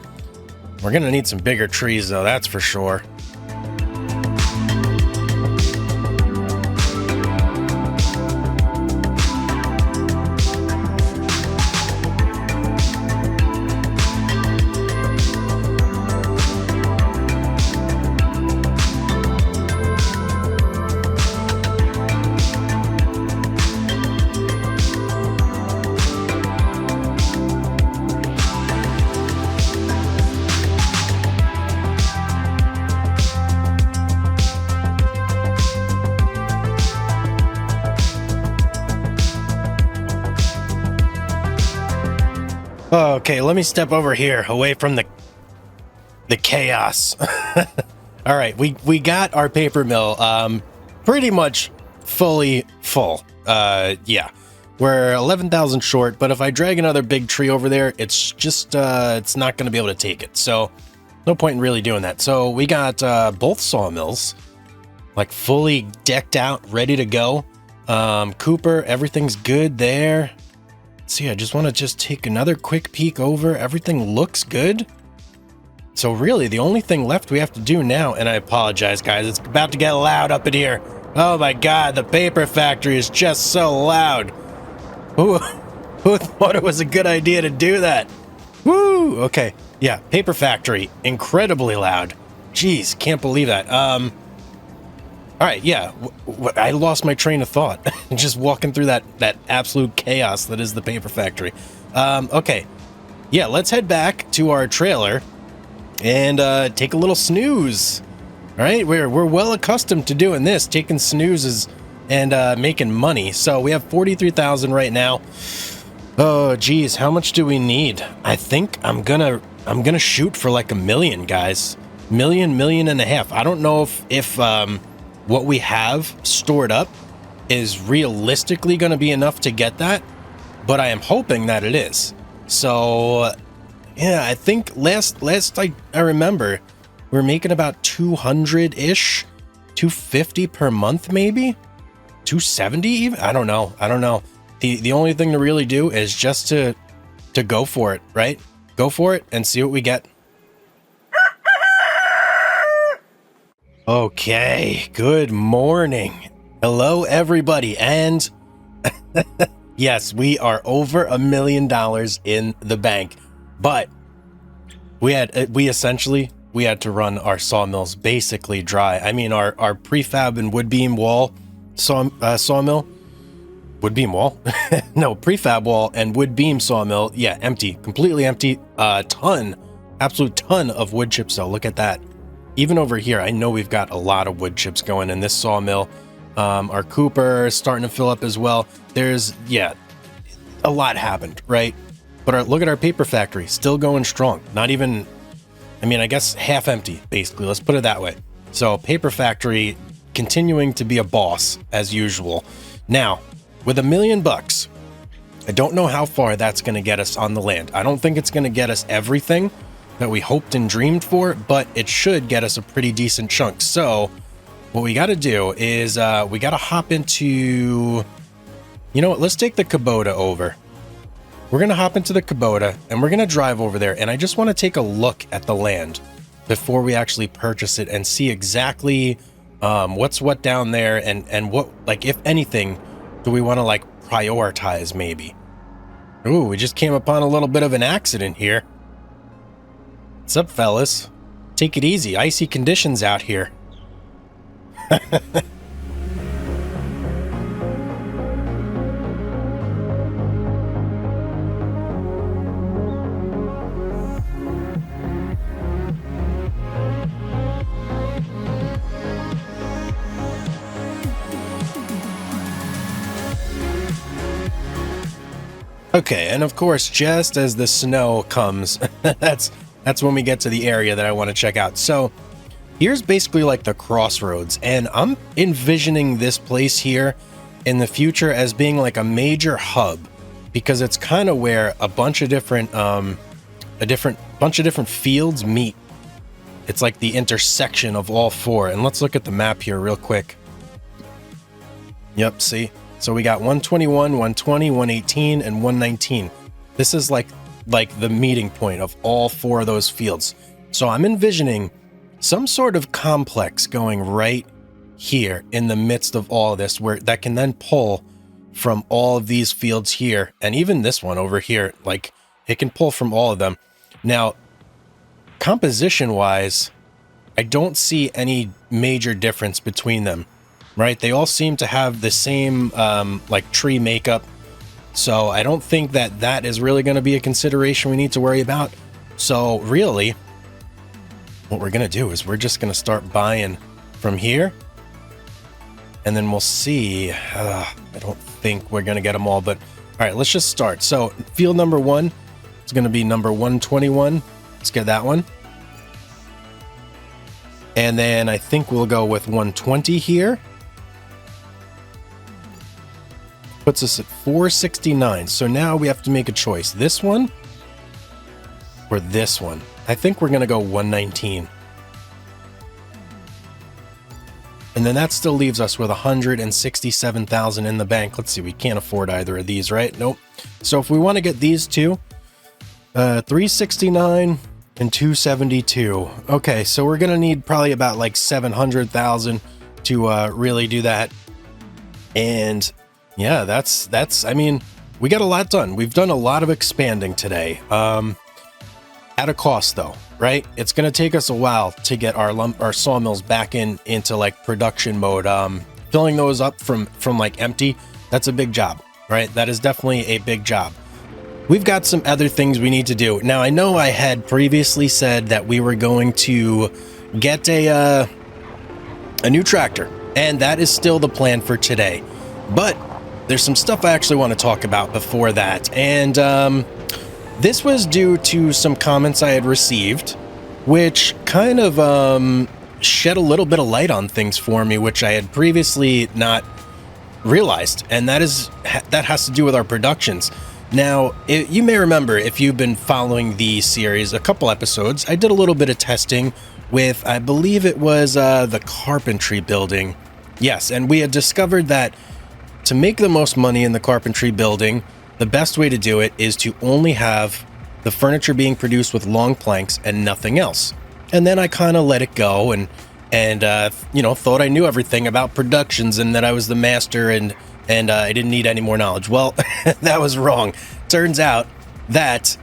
We're gonna need some bigger trees though, that's for sure. Okay, let me step over here away from the chaos. All right, we got our paper mill pretty much fully full. Yeah, we're 11,000 short, but if I drag another big tree over there, it's just it's not going to be able to take it. So no point in really doing that. So we got both sawmills like fully decked out, ready to go. Cooper, everything's good there. See, I just want to take another quick peek over. Everything looks good. So really, the only thing left we have to do now, and I apologize, guys, it's about to get loud up in here. Oh my God, the paper factory is just so loud. Who thought it was a good idea to do that? Woo! Okay, yeah, paper factory, incredibly loud. Jeez, can't believe that. All right, yeah, I lost my train of thought. Just walking through that absolute chaos that is the paper factory. Okay, yeah, let's head back to our trailer and take a little snooze. All right, we're well accustomed to doing this, taking snoozes and making money. So we have 43,000 right now. Oh, geez, how much do we need? I think I'm gonna shoot for like 1 million, guys. Million and a half. I don't know if what we have stored up is realistically going to be enough to get that, but I am hoping that it is. So yeah, I think last I remember we're making about 200-ish, 250 per month, maybe 270 even. I don't know. The only thing to really do is just to go for it, right? Go for it and see what we get. Okay, good morning. Hello, everybody. And yes, we are over $1 million in the bank, but we had to run our sawmills basically dry. I mean, our prefab and wood beam wall sawmill, wood beam wall, no, prefab wall and wood beam sawmill. Yeah, empty, completely empty. Absolute ton of wood chips though. Look at that. Even over here, I know we've got a lot of wood chips going in this sawmill. Our Cooper is starting to fill up as well. There's, yeah, a lot happened, right? But look at our paper factory, still going strong. Not even, I mean, I guess half empty, basically. Let's put it that way. So paper factory continuing to be a boss as usual. Now, with $1 million, I don't know how far that's going to get us on the land. I don't think it's going to get us everything that we hoped and dreamed for, but it should get us a pretty decent chunk. So what we got to do is we got to hop into, you know what, let's take the Kubota over. We're going to hop into the Kubota and we're going to drive over there, and I just want to take a look at the land before we actually purchase it and see exactly what's what down there, and what, like, if anything, do we want to like prioritize maybe. Ooh, we just came upon a little bit of an accident here. What's up, fellas? Take it easy. Icy conditions out here. Okay, and of course, just as the snow comes, that's when we get to the area that I want to check out. So here's basically like the crossroads, and I'm envisioning this place here in the future as being like a major hub, because it's kind of where a bunch of different fields meet. It's like the intersection of all four. And let's look at the map here real quick. Yep, see? So we got 121, 120, 118, and 119. This is like the meeting point of all four of those fields. So I'm envisioning some sort of complex going right here in the midst of all of this, where that can then pull from all of these fields here, and even this one over here, like it can pull from all of them. Now, composition wise, I don't see any major difference between them, right? They all seem to have the same like tree makeup. So I don't think that is really going to be a consideration we need to worry about. So really, what we're going to do is we're just going to start buying from here, and then we'll see. I don't think we're going to get them all, but all right, let's just start. So field number 1, It's going to be number 121. Let's get that one. And then I think we'll go with 120 here. Puts us at 469. So now we have to make a choice. This one or this one. I think we're going to go 119. And then that still leaves us with 167,000 in the bank. Let's see, we can't afford either of these, right? Nope. So if we want to get these two, 369 and 272. Okay, so we're gonna need probably about like 700,000 to really do that. And yeah, that's. I mean, we got a lot done. We've done a lot of expanding today. At a cost though, right? It's gonna take us a while to get our sawmills back into like production mode. Filling those up from like empty, that's a big job, right? That is definitely a big job. We've got some other things we need to do. Now, I know I had previously said that we were going to get a new tractor, and that is still the plan for today. But there's some stuff I actually want to talk about before that. And this was due to some comments I had received, which kind of shed a little bit of light on things for me, which I had previously not realized. And that has to do with our productions. Now, you may remember, if you've been following the series, a couple episodes, I did a little bit of testing with, I believe it was the carpentry building. Yes, and we had discovered that to make the most money in the carpentry building, the best way to do it is to only have the furniture being produced with long planks and nothing else. And then I kind of let it go and you know, thought I knew everything about productions and that I was the master and I didn't need any more knowledge. Well, that was wrong. Turns out that,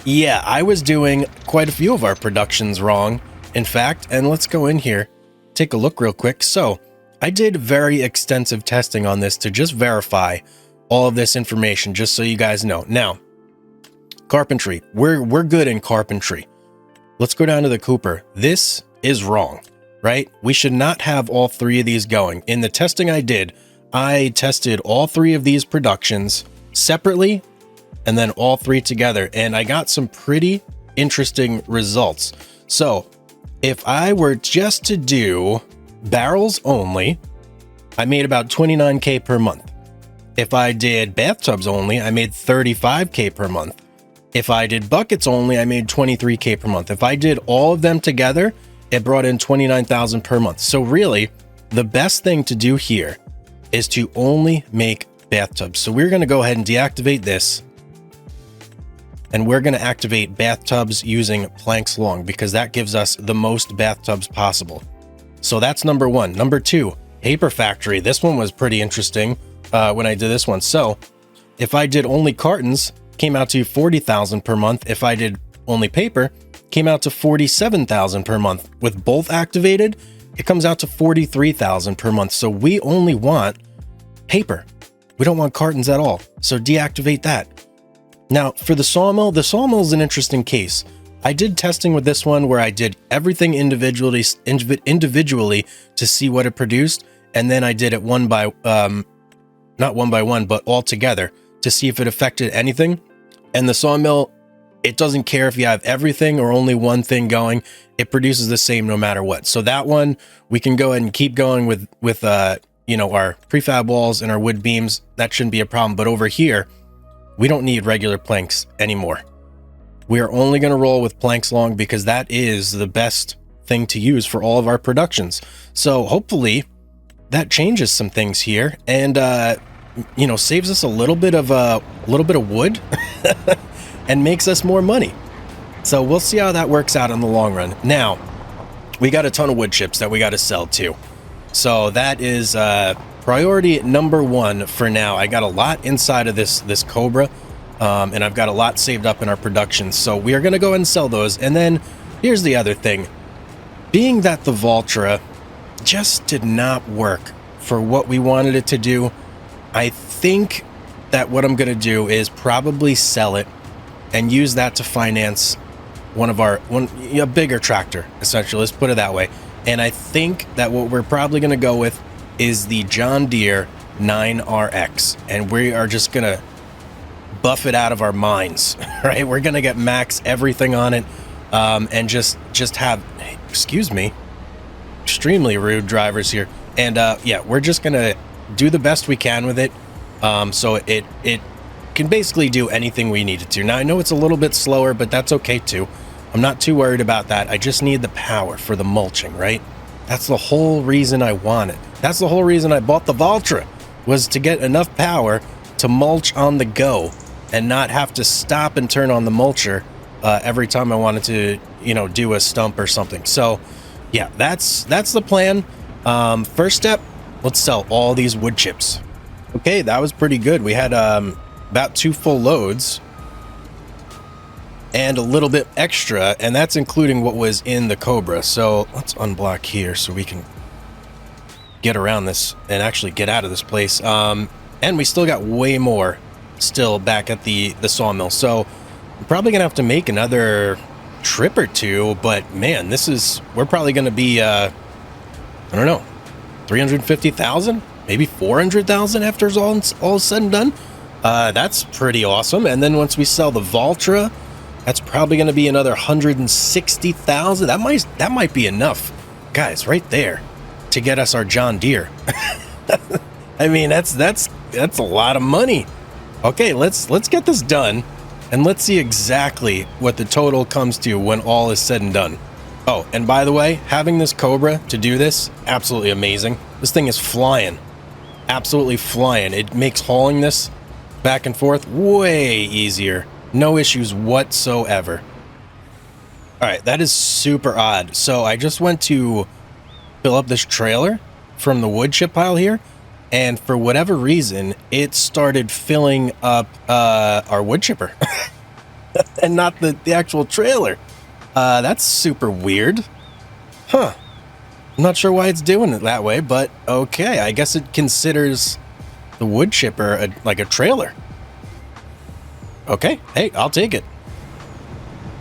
yeah, I was doing quite a few of our productions wrong, in fact. And let's go in here, take a look real quick. So I did very extensive testing on this to just verify all of this information, just so you guys know. Now, carpentry, we're good in carpentry. Let's go down to the Cooper. This is wrong, right? We should not have all three of these going. In the testing I did, I tested all three of these productions separately and then all three together, and I got some pretty interesting results. So if I were just to do barrels only, I made about 29K per month. If I did bathtubs only, I made 35K per month. If I did buckets only, I made 23K per month. If I did all of them together, it brought in 29,000 per month. So really, the best thing to do here is to only make bathtubs. So we're going to go ahead and deactivate this, and we're going to activate bathtubs using planks long, because that gives us the most bathtubs possible. So that's number one. Number two, paper factory. This one was pretty interesting when I did this one. So if I did only cartons, came out to 40,000 per month. If I did only paper, came out to 47,000 per month. With both activated, it comes out to 43,000 per month. So we only want paper. We don't want cartons at all. So deactivate that. Now for the sawmill is an interesting case. I did testing with this one where I did everything individually to see what it produced. And then I did it not one by one, but all together to see if it affected anything. And the sawmill, it doesn't care if you have everything or only one thing going. It produces the same no matter what. So that one, we can go ahead and keep going with you know, our prefab walls and our wood beams. That shouldn't be a problem. But over here, we don't need regular planks anymore. We are only going to roll with planks long, because that is the best thing to use for all of our productions. So hopefully that changes some things here and, you know, saves us a little bit of wood and makes us more money. So we'll see how that works out in the long run. Now, we got a ton of wood chips that we got to sell too. So that is priority number one for now. I got a lot inside of this Cobra, and I've got a lot saved up in our production. So we are going to go ahead and sell those. And then here's the other thing. Being that the Valtra just did not work for what we wanted it to do, I think that what I'm going to do is probably sell it and use that to finance a bigger tractor, essentially. Let's put it that way. And I think that what we're probably going to go with is the John Deere 9RX. And we are just going to buff it out of our minds, right? We're gonna get max everything on it, and just have, excuse me, extremely rude drivers here. And yeah, we're just gonna do the best we can with it, so it can basically do anything we need it to. Now I know it's a little bit slower, but that's okay too. I'm not too worried about that. I just need the power for the mulching, right? That's the whole reason I want it. That's the whole reason I bought the Valtra, was to get enough power to mulch on the go and not have to stop and turn on the mulcher every time I wanted to, you know, do a stump or something. So yeah, that's the plan. First step, let's sell all these wood chips. Okay, that was pretty good. We had about 2 full loads and a little bit extra, and that's including what was in the Cobra. So let's unblock here so we can get around this and actually get out of this place. And we still got way more still back at the sawmill. So I'm probably gonna have to make another trip or two, but man, we're probably gonna be, I don't know, 350,000, maybe 400,000 after it's all said and done. That's pretty awesome. And then once we sell the Valtra, that's probably going to be another 160,000. That might be enough, guys, right there, to get us our John Deere. I mean, that's a lot of money. Okay, let's get this done, and let's see exactly what the total comes to when all is said and done. Oh, and by the way, having this Cobra to do this, absolutely amazing. This thing is flying, absolutely flying. It makes hauling this back and forth way easier. No issues whatsoever. All right, that is super odd. So I just went to fill up this trailer from the wood chip pile here, and for whatever reason, it started filling up our wood chipper and not the actual trailer. That's super weird. Huh. I'm not sure why it's doing it that way, but okay. I guess it considers the wood chipper like a trailer. Okay, hey, I'll take it.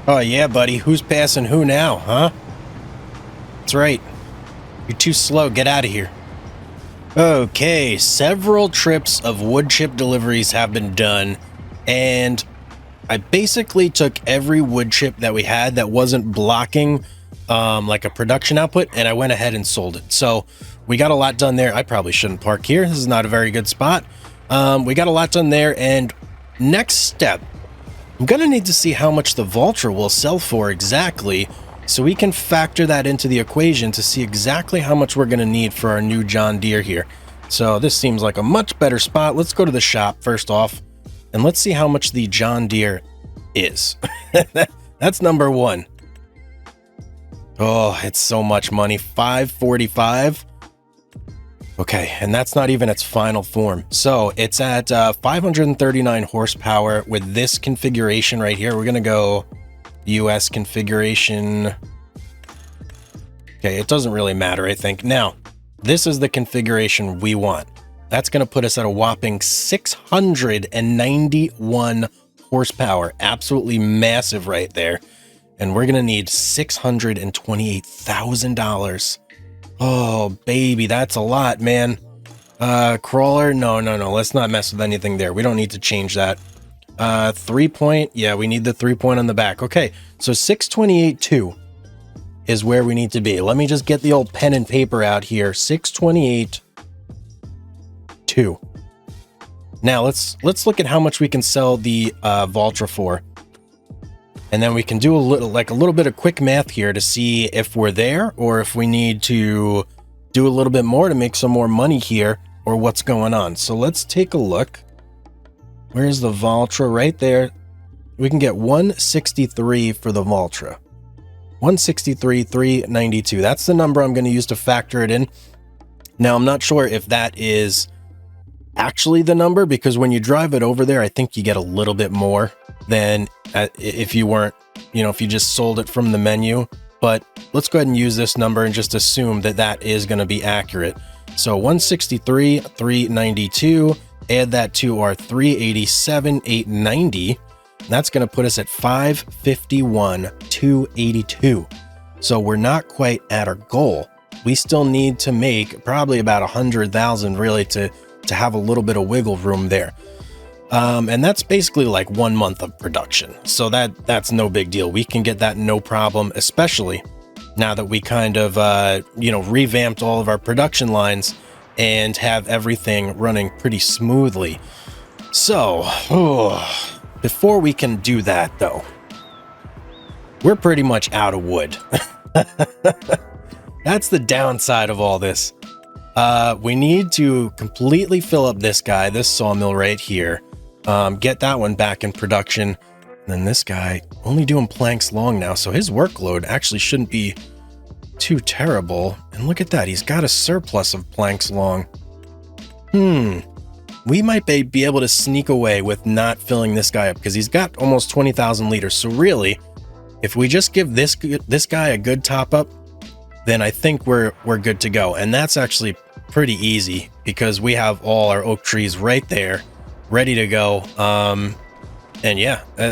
Oh yeah, buddy, who's passing who now, huh? That's right. You're too slow, get out of here. Okay, several trips of wood chip deliveries have been done, and I basically took every wood chip that we had that wasn't blocking like a production output, and I went ahead and sold it. So we got a lot done there. I probably shouldn't park here. This is not a very good spot. We got a lot done there, and next step, I'm gonna need to see how much the Valtra will sell for exactly, so we can factor that into the equation to see exactly how much we're gonna need for our new John Deere here. So this seems like a much better spot. Let's go to the shop first off, and let's see how much the John Deere is. That's number one. Oh, it's so much money. $545. Okay, and that's not even its final form. So it's at 539 horsepower with this configuration right here. We're gonna go US configuration. Okay, it doesn't really matter, I think. Now, this is the configuration we want. That's gonna put us at a whopping 691 horsepower. Absolutely massive right there. And we're gonna need $628,000. Oh, baby, that's a lot, man. Crawler, no. Let's not mess with anything there. We don't need to change that. 3-point, yeah, we need the 3-point on the back. Okay, so 628.2 is where we need to be. Let me just get the old pen and paper out here. 628.2. Now let's look at how much we can sell the Valtra for. And then we can do a little bit of quick math here to see if we're there or if we need to do a little bit more to make some more money here or what's going on. So let's take a look. Where's the Valtra? Right there. We can get 163 for the Valtra. 163,392. That's the number I'm going to use to factor it in. Now, I'm not sure if that is actually the number, because when you drive it over there, I think you get a little bit more than if you weren't, if you just sold it from the menu. But let's go ahead and use this number and just assume that that is going to be accurate. So 163,392, add that to our 387,890. That's going to put us at 551,282. So we're not quite at our goal. We still need to make probably about 100,000 really to have a little bit of wiggle room there. And that's basically like 1 month of production. So that's no big deal. We can get that no problem, especially now that we kind of, revamped all of our production lines and have everything running pretty smoothly. So, before we can do that though, we're pretty much out of wood. That's the downside of all this. We need to completely fill up this guy, this sawmill right here. Get that one back in production. And then this guy only doing planks long now, so his workload actually shouldn't be too terrible. And look at that, he's got a surplus of planks long. We might be able to sneak away with not filling this guy up because he's got almost 20,000 liters. So really, if we just give this guy a good top up, then I think we're good to go. And that's actually pretty easy because we have all our oak trees right there ready to go.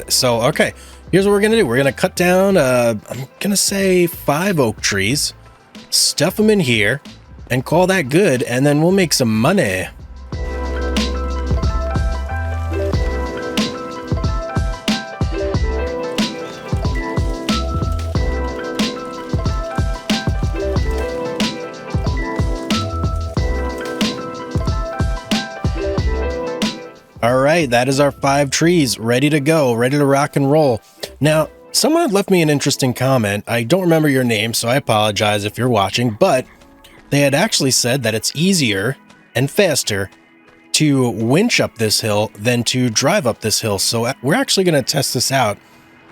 So okay, here's what we're gonna do. We're gonna cut down I'm gonna say 5 oak trees, stuff them in here and call that good, and then we'll make some money. All right, that is our 5 trees ready to go, ready to rock and roll. Now, someone had left me an interesting comment. I don't remember your name, so I apologize if you're watching, but they had actually said that it's easier and faster to winch up this hill than to drive up this hill. So we're actually going to test this out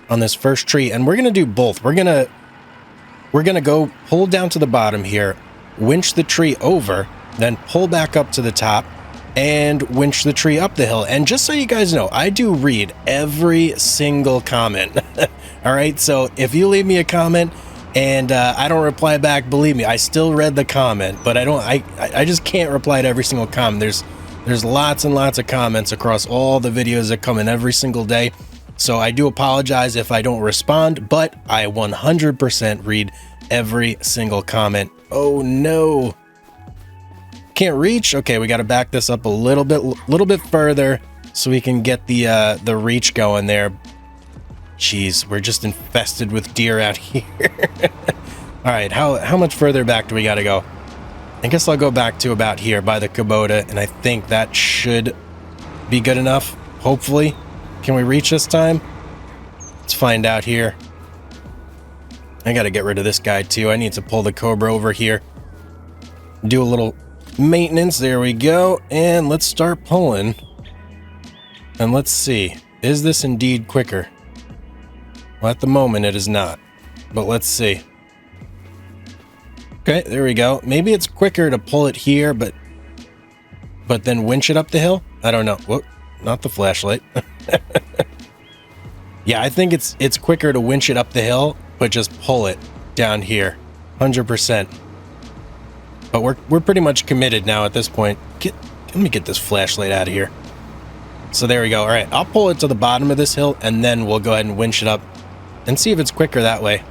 on this first tree, and we're going to do both. We're going to go pull down to the bottom here, winch the tree over, then pull back up to the top, and winch the tree up the hill. And just so you guys know, I do read every single comment. All right, so if you leave me a comment and I don't reply back, believe me, I still read the comment, but I just can't reply to every single comment. There's lots and lots of comments across all the videos that come in every single day. So I do apologize if I don't respond, but I 100% read every single comment. Oh no. Can't reach. Okay, we got to back this up a little bit further so we can get the reach going there. Jeez, we're just infested with deer out here. All right, how much further back do we got to go? I guess I'll go back to about here by the Kubota, and I think that should be good enough. Hopefully, can we reach this time? Let's find out here. I got to get rid of this guy too. I need to pull the Cobra over here. Do a little maintenance. There we go, and let's start pulling, and let's see, is this indeed quicker? Well, at the moment it is not, but let's see. Okay, there we go. Maybe it's quicker to pull it here, but then winch it up the hill. I don't know. Whoop, not the flashlight. Yeah, I think it's quicker to winch it up the hill, but just pull it down here 100%. But we're pretty much committed now at this point. Let me get this flashlight out of here. So there we go. All right, I'll pull it to the bottom of this hill, and then we'll go ahead and winch it up and see if it's quicker that way.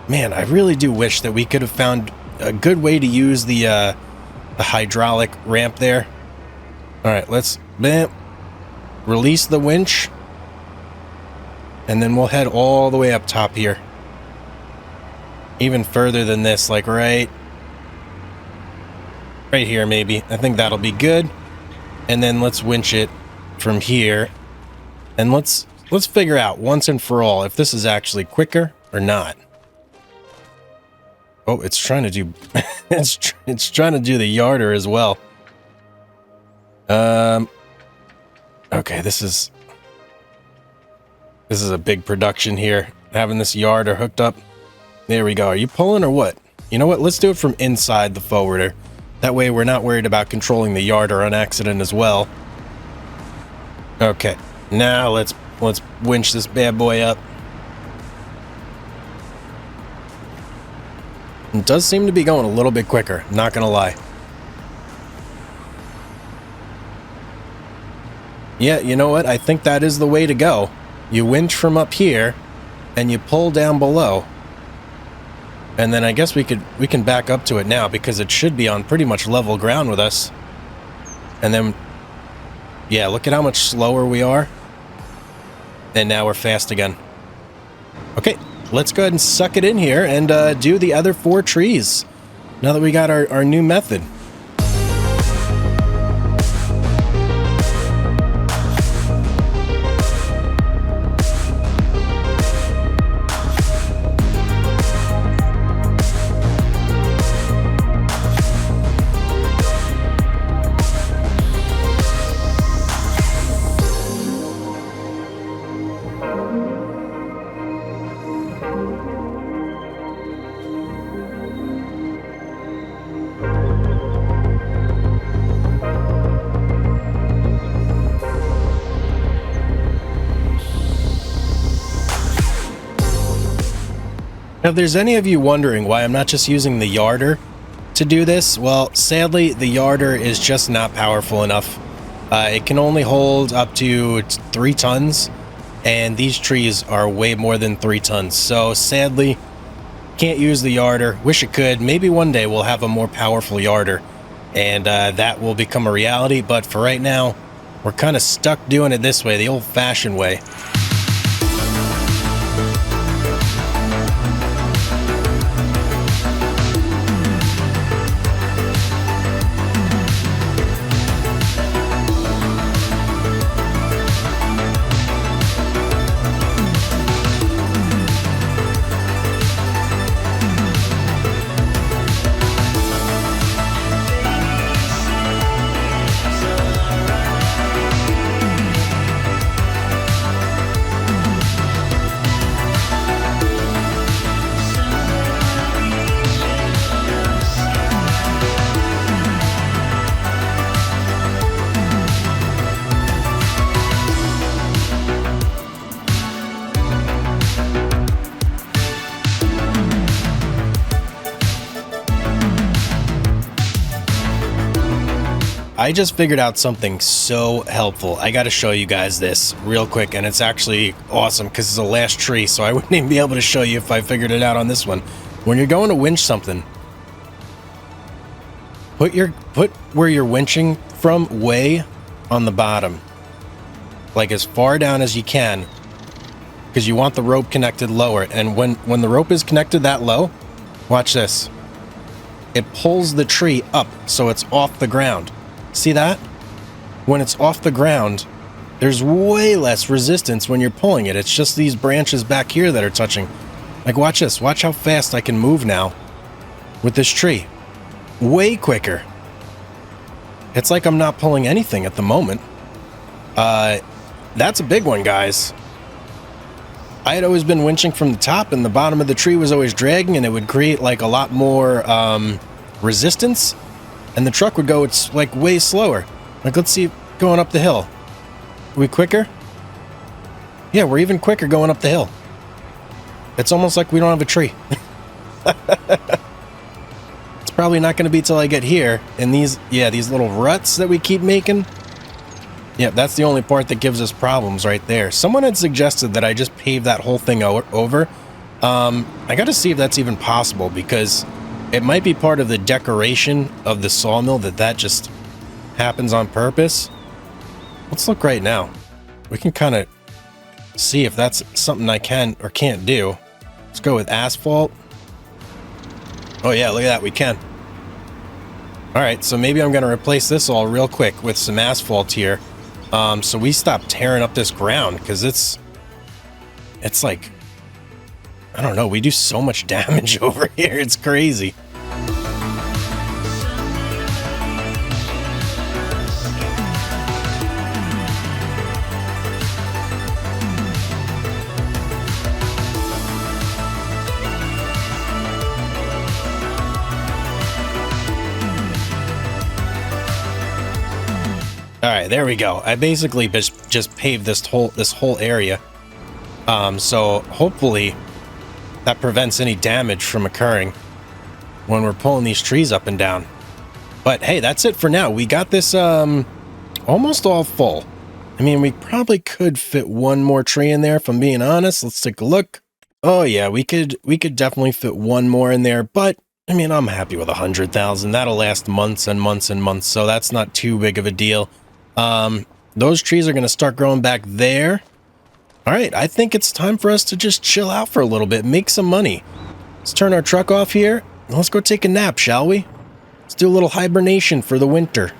Man, I really do wish that we could have found a good way to use the hydraulic ramp there. All right, let's release the winch, and then we'll head all the way up top here. Even further than this, like right here maybe. I think that'll be good. And then let's winch it from here, and let's figure out once and for all if this is actually quicker or not. Oh, it's trying to do it's trying to do the yarder as well. Okay, this is a big production here, having this yarder hooked up. There we go. Are you pulling or what? You know what, let's do it from inside the forwarder. That way we're not worried about controlling the yarder on accident as well. Okay, now let's winch this bad boy up. It does seem to be going a little bit quicker, not gonna lie. Yeah, you know what? I think that is the way to go. You winch from up here and you pull down below. And then I guess we can back up to it now because it should be on pretty much level ground with us. And then Yeah, look at how much slower we are. And now we're fast again. Okay, let's go ahead and suck it in here and do the other 4 trees. Now that we got our new method. Now, if there's any of you wondering why I'm not just using the yarder to do this, well, sadly, the yarder is just not powerful enough. It can only hold up to 3 tons, and these trees are way more than 3 tons. So, sadly, can't use the yarder. Wish it could. Maybe one day we'll have a more powerful yarder, and that will become a reality. But for right now, we're kind of stuck doing it this way, the old-fashioned way. I just figured out something so helpful. I got to show you guys this real quick, and it's actually awesome because it's the last tree, so I wouldn't even be able to show you if I figured it out on this one. When you're going to winch something, put where you're winching from way on the bottom, like as far down as you can, because you want the rope connected lower. And when the rope is connected that low, watch this. It pulls the tree up so it's off the ground. See that? When it's off the ground, there's way less resistance when you're pulling it. It's just these branches back here that are touching. Like, watch this. Watch how fast I can move now with this tree. Way quicker. It's like I'm not pulling anything at the moment. That's a big one, guys. I had always been winching from the top, and the bottom of the tree was always dragging, and it would create like a lot more resistance. And the truck would go, it's like way slower. Like, let's see, going up the hill. Are we quicker? Yeah, we're even quicker going up the hill. It's almost like we don't have a tree. It's probably not going to be till I get here. And these little ruts that we keep making. Yeah, that's the only part that gives us problems right there. Someone had suggested that I just pave that whole thing over. I got to see if that's even possible, because it might be part of the decoration of the sawmill that just happens on purpose. Let's look right now. We can kind of see if that's something I can or can't do. Let's go with asphalt. Oh yeah, look at that, we can. All right, so maybe I'm going to replace this all real quick with some asphalt here. So we stop tearing up this ground, because it's like, I don't know, we do so much damage over here. It's crazy. All right, there we go. I basically just paved this whole area. So hopefully that prevents any damage from occurring when we're pulling these trees up and down. But hey, that's it for now. We got this almost all full. I mean, we probably could fit one more tree in there, if I'm being honest. Let's take a look. Oh yeah, we could definitely fit one more in there, but I mean, I'm happy with 100,000. That'll last months and months and months, so that's not too big of a deal. Those trees are going to start growing back there. All right, I think it's time for us to just chill out for a little bit, make some money. Let's turn our truck off here, and let's go take a nap, shall we? Let's do a little hibernation for the winter.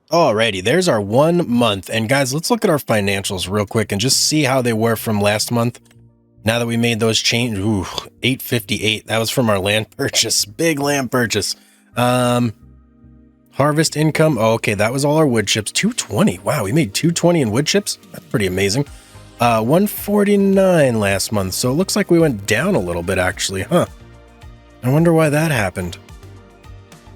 Alrighty, there's our 1 month. And guys, let's look at our financials real quick and just see how they were from last month. Now that we made those changes, ooh, 858. That was from our land purchase. Big land purchase. Harvest income. Oh, okay, that was all our wood chips. 220. Wow, we made 220 in wood chips. That's pretty amazing. 149 last month. So it looks like we went down a little bit actually, huh? I wonder why that happened.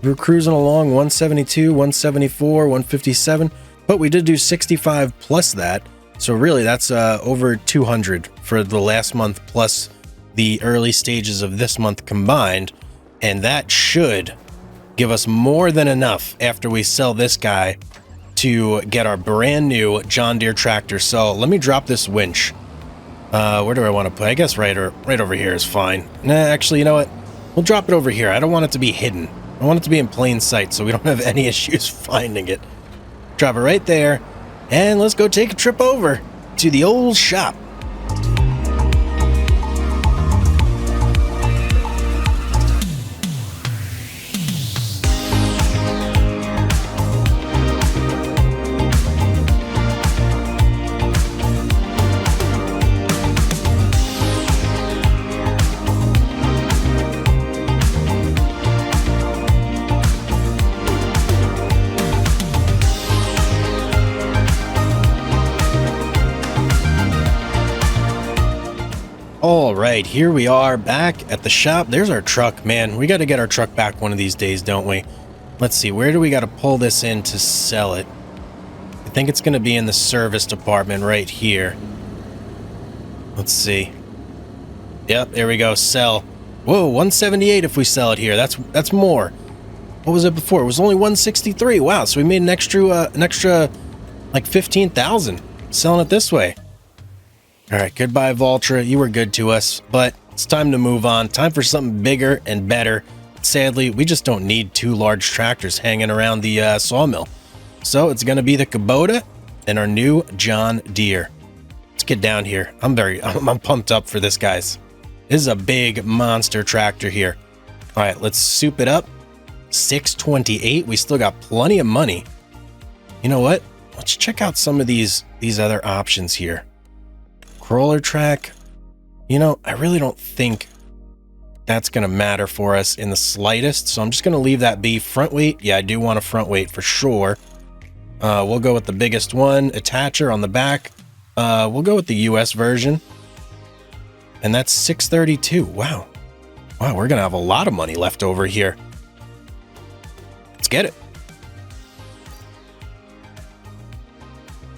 We were cruising along 172, 174, 157, but we did do 65 plus that. So really that's over 200 for the last month plus the early stages of this month combined. And that should give us more than enough after we sell this guy to get our brand new John Deere tractor. So let me drop this winch. Where do I want to put? I guess right over here is fine. Nah, actually, you know what? We'll drop it over here. I don't want it to be hidden. I want it to be in plain sight so we don't have any issues finding it. Drop it right there, and let's go take a trip over to the old shop. All right, here we are back at the shop. There's our truck, man. We got to get our truck back one of these days, don't we? Let's see, where do we got to pull this in to sell it? I think it's going to be in the service department right here. Let's see. Yep, there we go, sell. Whoa, 178 if we sell it here. That's more. What was it before? It was only 163. Wow, so we made an extra like 15,000 selling it this way. All right, goodbye, Valtra. You were good to us, but it's time to move on. Time for something bigger and better. Sadly, we just don't need 2 large tractors hanging around the sawmill. So it's going to be the Kubota and our new John Deere. Let's get down here. I'm pumped up for this, guys. This is a big monster tractor here. All right, let's soup it up. 628. We still got plenty of money. You know what? Let's check out some of these other options here. Crawler track, you know, I really don't think that's going to matter for us in the slightest, so I'm just going to leave that be. Front weight, yeah, I do want a front weight for sure. We'll go with the biggest one. Attacher on the back, we'll go with the US version, and that's 632. Wow, we're going to have a lot of money left over here. Let's get it.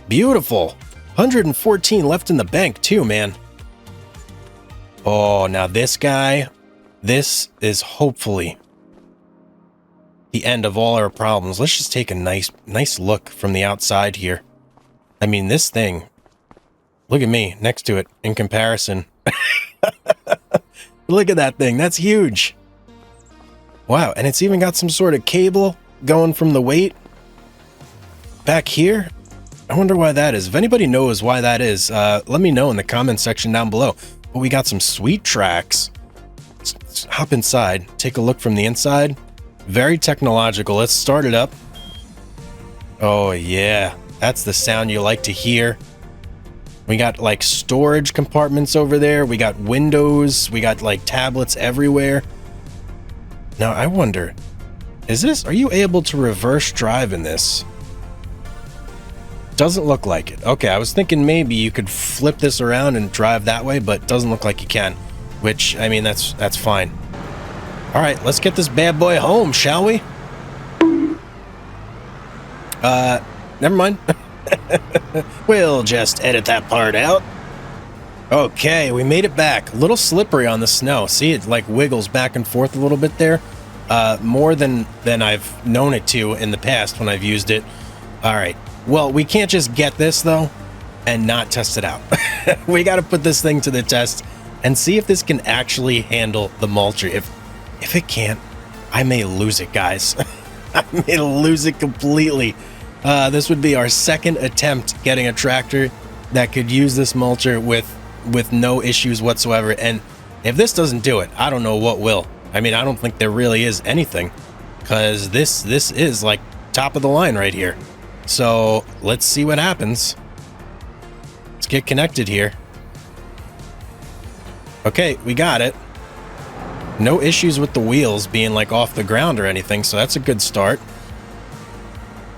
Beautiful. 114 left in the bank too, man. Oh, now this guy, this is hopefully the end of all our problems. Let's just take a nice look from the outside here. I mean, this thing, look at me next to it in comparison. Look at that thing. That's huge. Wow, and it's even got some sort of cable going from the weight back here. I wonder why that is. If anybody knows why that is, let me know in the comment section down below. But we got some sweet tracks. Let's hop inside, take a look from the inside. Very technological. Let's start it up. Oh yeah, that's the sound you like to hear. We got like storage compartments over there. We got windows. We got like tablets everywhere. Now I wonder, are you able to reverse drive in this? Doesn't look like it. Okay, I was thinking maybe you could flip this around and drive that way, but doesn't look like you can, which, I mean, that's fine. All right, let's get this bad boy home, shall we? Never mind. We'll just edit that part out. Okay, we made it back. A little slippery on the snow. See, it like wiggles back and forth a little bit there. More than I've known it to in the past when I've used it. All right. Well, we can't just get this, though, and not test it out. We got to put this thing to the test and see if this can actually handle the mulcher. If it can't, I may lose it, guys. I may lose it completely. This would be our second attempt getting a tractor that could use this mulcher with no issues whatsoever. And if this doesn't do it, I don't know what will. I mean, I don't think there really is anything, because this is like top of the line right here. So let's see what happens. Let's get connected here. Okay, we got it. No issues with the wheels being like off the ground or anything, so that's a good start.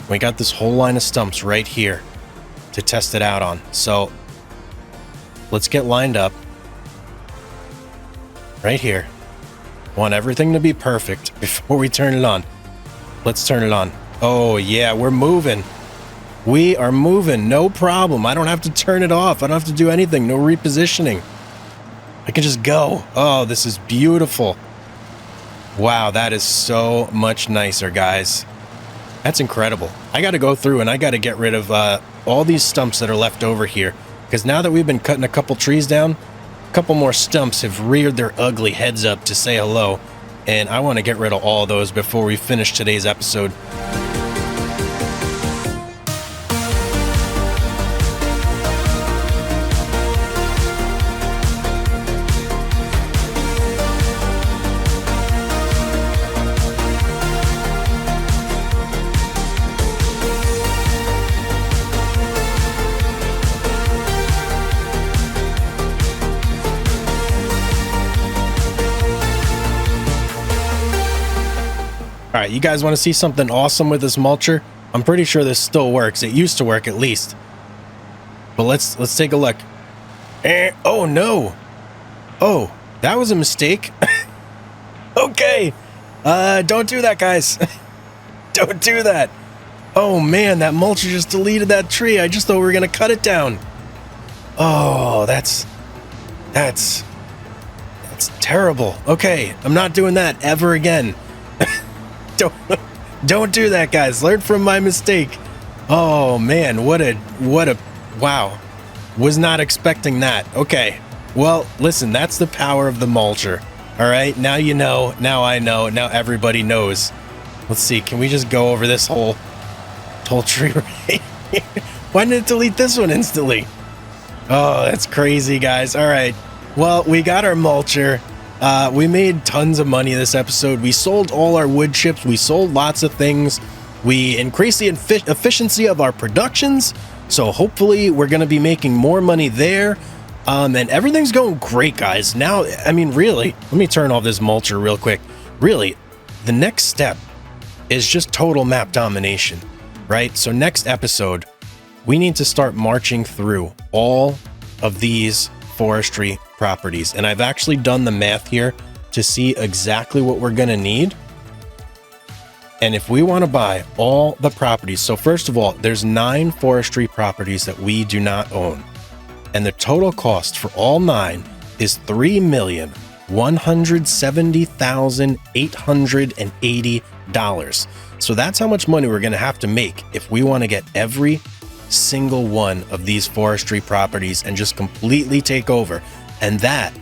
We got this whole line of stumps right here to test it out on. So let's get lined up right here. Want everything to be perfect before we turn it on. Let's turn it on. Oh yeah, we're moving. We are moving, no problem. I don't have to turn it off. I don't have to do anything, no repositioning. I can just go. Oh, this is beautiful. Wow, that is so much nicer, guys. That's incredible. I got to go through and I got to get rid of all these stumps that are left over here, because now that we've been cutting a couple trees down, a couple more stumps have reared their ugly heads up to say hello, and I want to get rid of all those before we finish today's episode. All right, you guys want to see something awesome with this mulcher? I'm pretty sure this still works. It used to work at least. But let's take a look. Oh no. Oh, that was a mistake. Okay. Don't do that, guys. Don't do that. Oh man, that mulcher just deleted that tree. I just thought we were gonna cut it down. Oh, that's terrible. Okay, I'm not doing that ever again. Don't do that, guys. Learn from my mistake. Oh man, what a wow. Was not expecting that. Okay. Well, listen, that's the power of the mulcher. All right, now you know, now I know, now everybody knows. Let's see, can we just go over this whole tree right here? Why didn't it delete this one instantly? Oh, that's crazy, guys. All right. Well, we got our mulcher. We made tons of money this episode. We sold all our wood chips. We sold lots of things. We increased the efficiency of our productions. So hopefully we're going to be making more money there. And everything's going great, guys. Now, I mean, really, let me turn off this mulcher real quick. Really, the next step is just total map domination, right? So next episode, we need to start marching through all of these forestry properties, and I've actually done the math here to see exactly what we're going to need. And if we want to buy all the properties, so first of all, there's 9 forestry properties that we do not own, and the total cost for all 9 is $3,170,880. So that's how much money we're going to have to make if we want to get every single one of these forestry properties and just completely take over. And that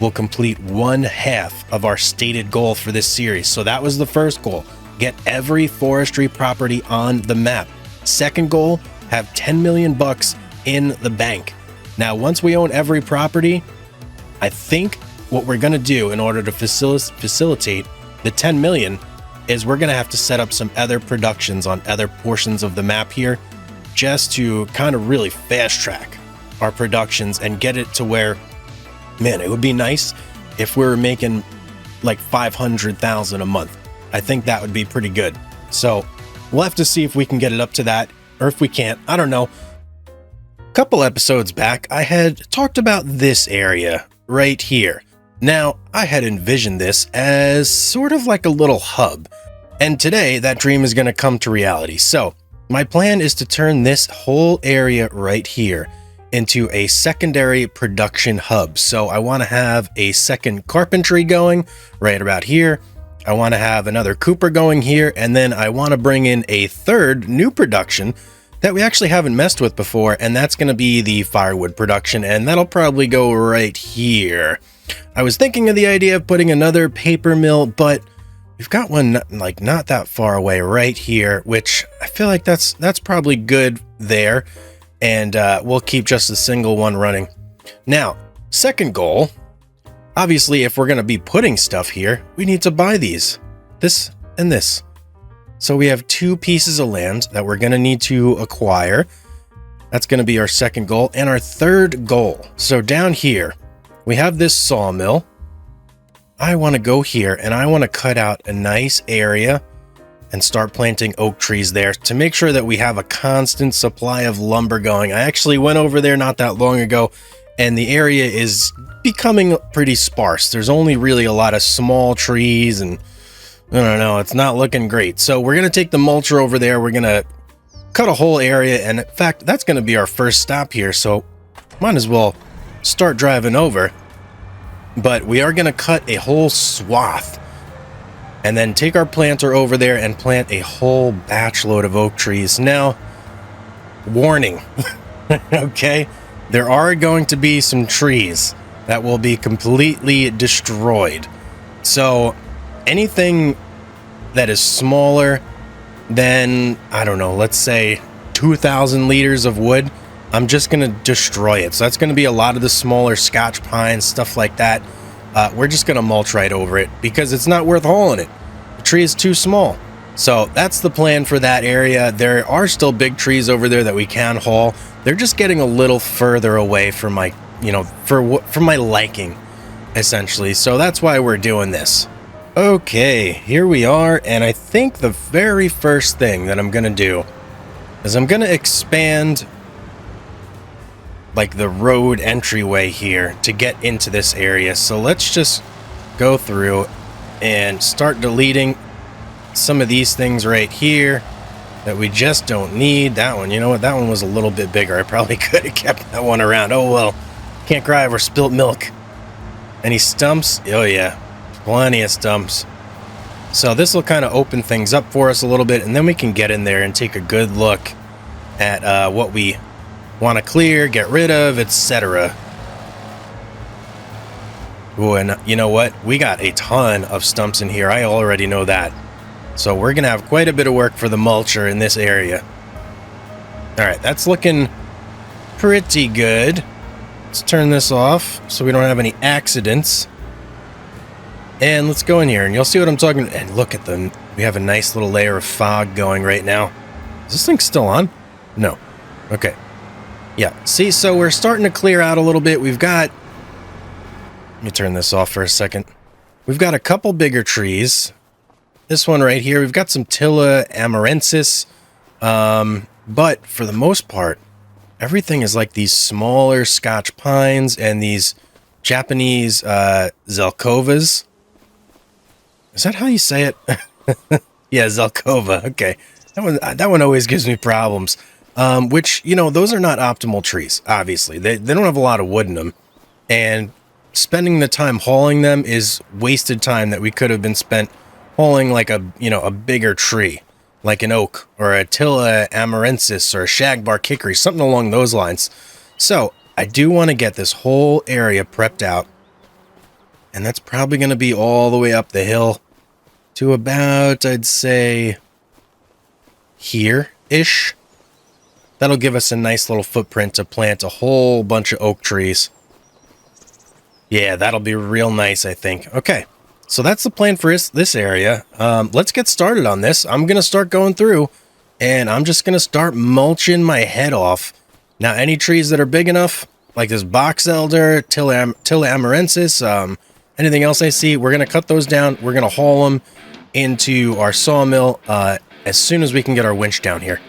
will complete 1/2 of our stated goal for this series. So that was the first goal, get every forestry property on the map. Second goal, have 10 million bucks in the bank. Now, once we own every property, I think what we're going to do in order to facilitate the 10 million is we're going to have to set up some other productions on other portions of the map here, just to kind of really fast track our productions and get it to where, man, it would be nice if we were making like 500,000 a month. I think that would be pretty good. So we'll have to see if we can get it up to that, or if we can't, I don't know. A couple episodes back, I had talked about this area right here. Now, I had envisioned this as sort of like a little hub, and today that dream is going to come to reality. So my plan is to turn this whole area right here into a secondary production hub. So I want to have a second carpentry going right about here. I want to have another Cooper going here, and then I want to bring in a third new production that we actually haven't messed with before, and that's going to be the firewood production, and that'll probably go right here. I was thinking of the idea of putting another paper mill, but we've got one like not that far away right here, which I feel like that's probably good there. And we'll keep just a single one running. Now, second goal, obviously, if we're going to be putting stuff here, we need to buy these, this and this. So we have 2 pieces of land that we're going to need to acquire. That's going to be our second goal. And our third goal, so down here, we have this sawmill. I want to go here and I want to cut out a nice area and start planting oak trees there to make sure that we have a constant supply of lumber going. I actually went over there not that long ago, and the area is becoming pretty sparse. There's only really a lot of small trees, and I don't know, it's not looking great. So we're going to take the mulcher over there. We're going to cut a whole area, and in fact, that's going to be our first stop here, so might as well start driving over. But we are going to cut a whole swath and then take our planter over there and plant a whole batch load of oak trees. Now, warning, okay? There are going to be some trees that will be completely destroyed. So anything that is smaller than, I don't know, let's say 2,000 liters of wood, I'm just going to destroy it. So that's going to be a lot of the smaller Scotch pines, stuff like that. We're just going to mulch right over it because it's not worth hauling it. The tree is too small. So that's the plan for that area. There are still big trees over there that we can haul. They're just getting a little further away from my, from my liking, essentially. So that's why we're doing this. Okay, here we are. And I think the very first thing that I'm going to do is I'm going to expand like the road entryway here to get into this area. So let's just go through and start deleting some of these things right here that we just don't need. That one, you know what, that one was a little bit bigger. I probably could have kept that one around. Oh well, can't cry over spilt milk. Any stumps? Oh yeah, plenty of stumps. So this will kind of open things up for us a little bit, and then we can get in there and take a good look at what we want to clear, get rid of, etc. Ooh, and you know what? We got a ton of stumps in here. I already know that. So we're going to have quite a bit of work for the mulcher in this area. All right, that's looking pretty good. Let's turn this off so we don't have any accidents. And let's go in here and you'll see what I'm talking about. And look at them. We have a nice little layer of fog going right now. Is this thing still on? No. Okay. Yeah, see, so we're starting to clear out a little bit. We've got, let me turn this off for a second. We've got a couple bigger trees. This one right here, we've got some Tilla amurensis. But for the most part, everything is like these smaller Scotch pines and these Japanese Zelkovas. Is that how you say it? Yeah, Zelkova. Okay. That one always gives me problems. Which, those are not optimal trees, obviously. They don't have a lot of wood in them. And spending the time hauling them is wasted time that we could have been spent hauling like a bigger tree, like an oak or a Tilla amurensis or a shagbark hickory, something along those lines. So I do want to get this whole area prepped out. And that's probably going to be all the way up the hill to about, I'd say, here-ish. That'll give us a nice little footprint to plant a whole bunch of oak trees. Yeah, that'll be real nice, I think. Okay, so that's the plan for this area. Let's get started on this. I'm going to start going through, and I'm just going to start mulching my head off. Now, any trees that are big enough, like this box elder, Tilla amurensis, anything else I see, we're going to cut those down. We're going to haul them into our sawmill as soon as we can get our winch down here.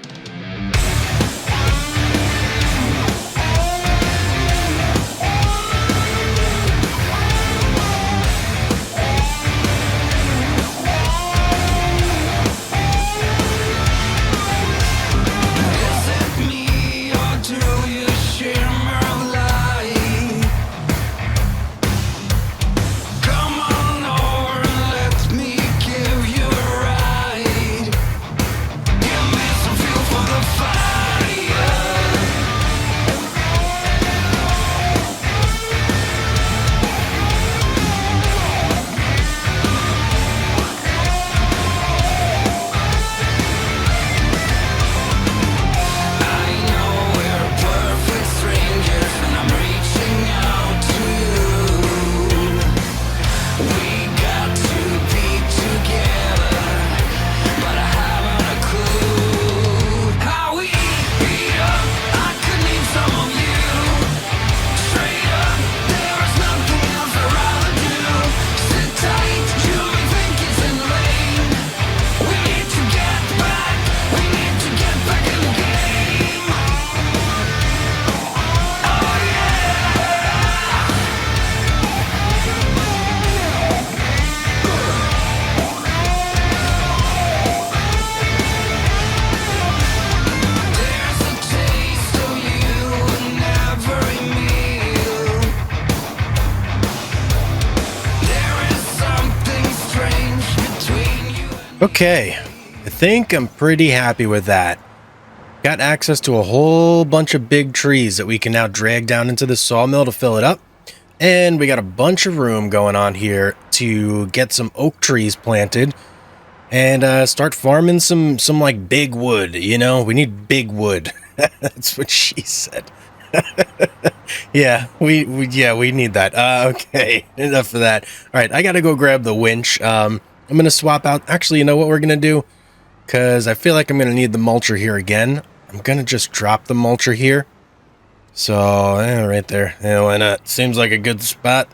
Okay, I think I'm pretty happy with that. Got access to a whole bunch of big trees that we can now drag down into the sawmill to fill it up. And we got a bunch of room going on here to get some oak trees planted and start farming some like big wood. You know, we need big wood. That's what she said. Yeah, we need that. Okay, enough of that. All right, I gotta go grab the winch. I'm gonna swap out. Actually, you know what we're gonna do? Because I feel like I'm gonna need the mulcher here again. I'm gonna just drop the mulcher here. So, right there. Yeah, why not? Seems like a good spot.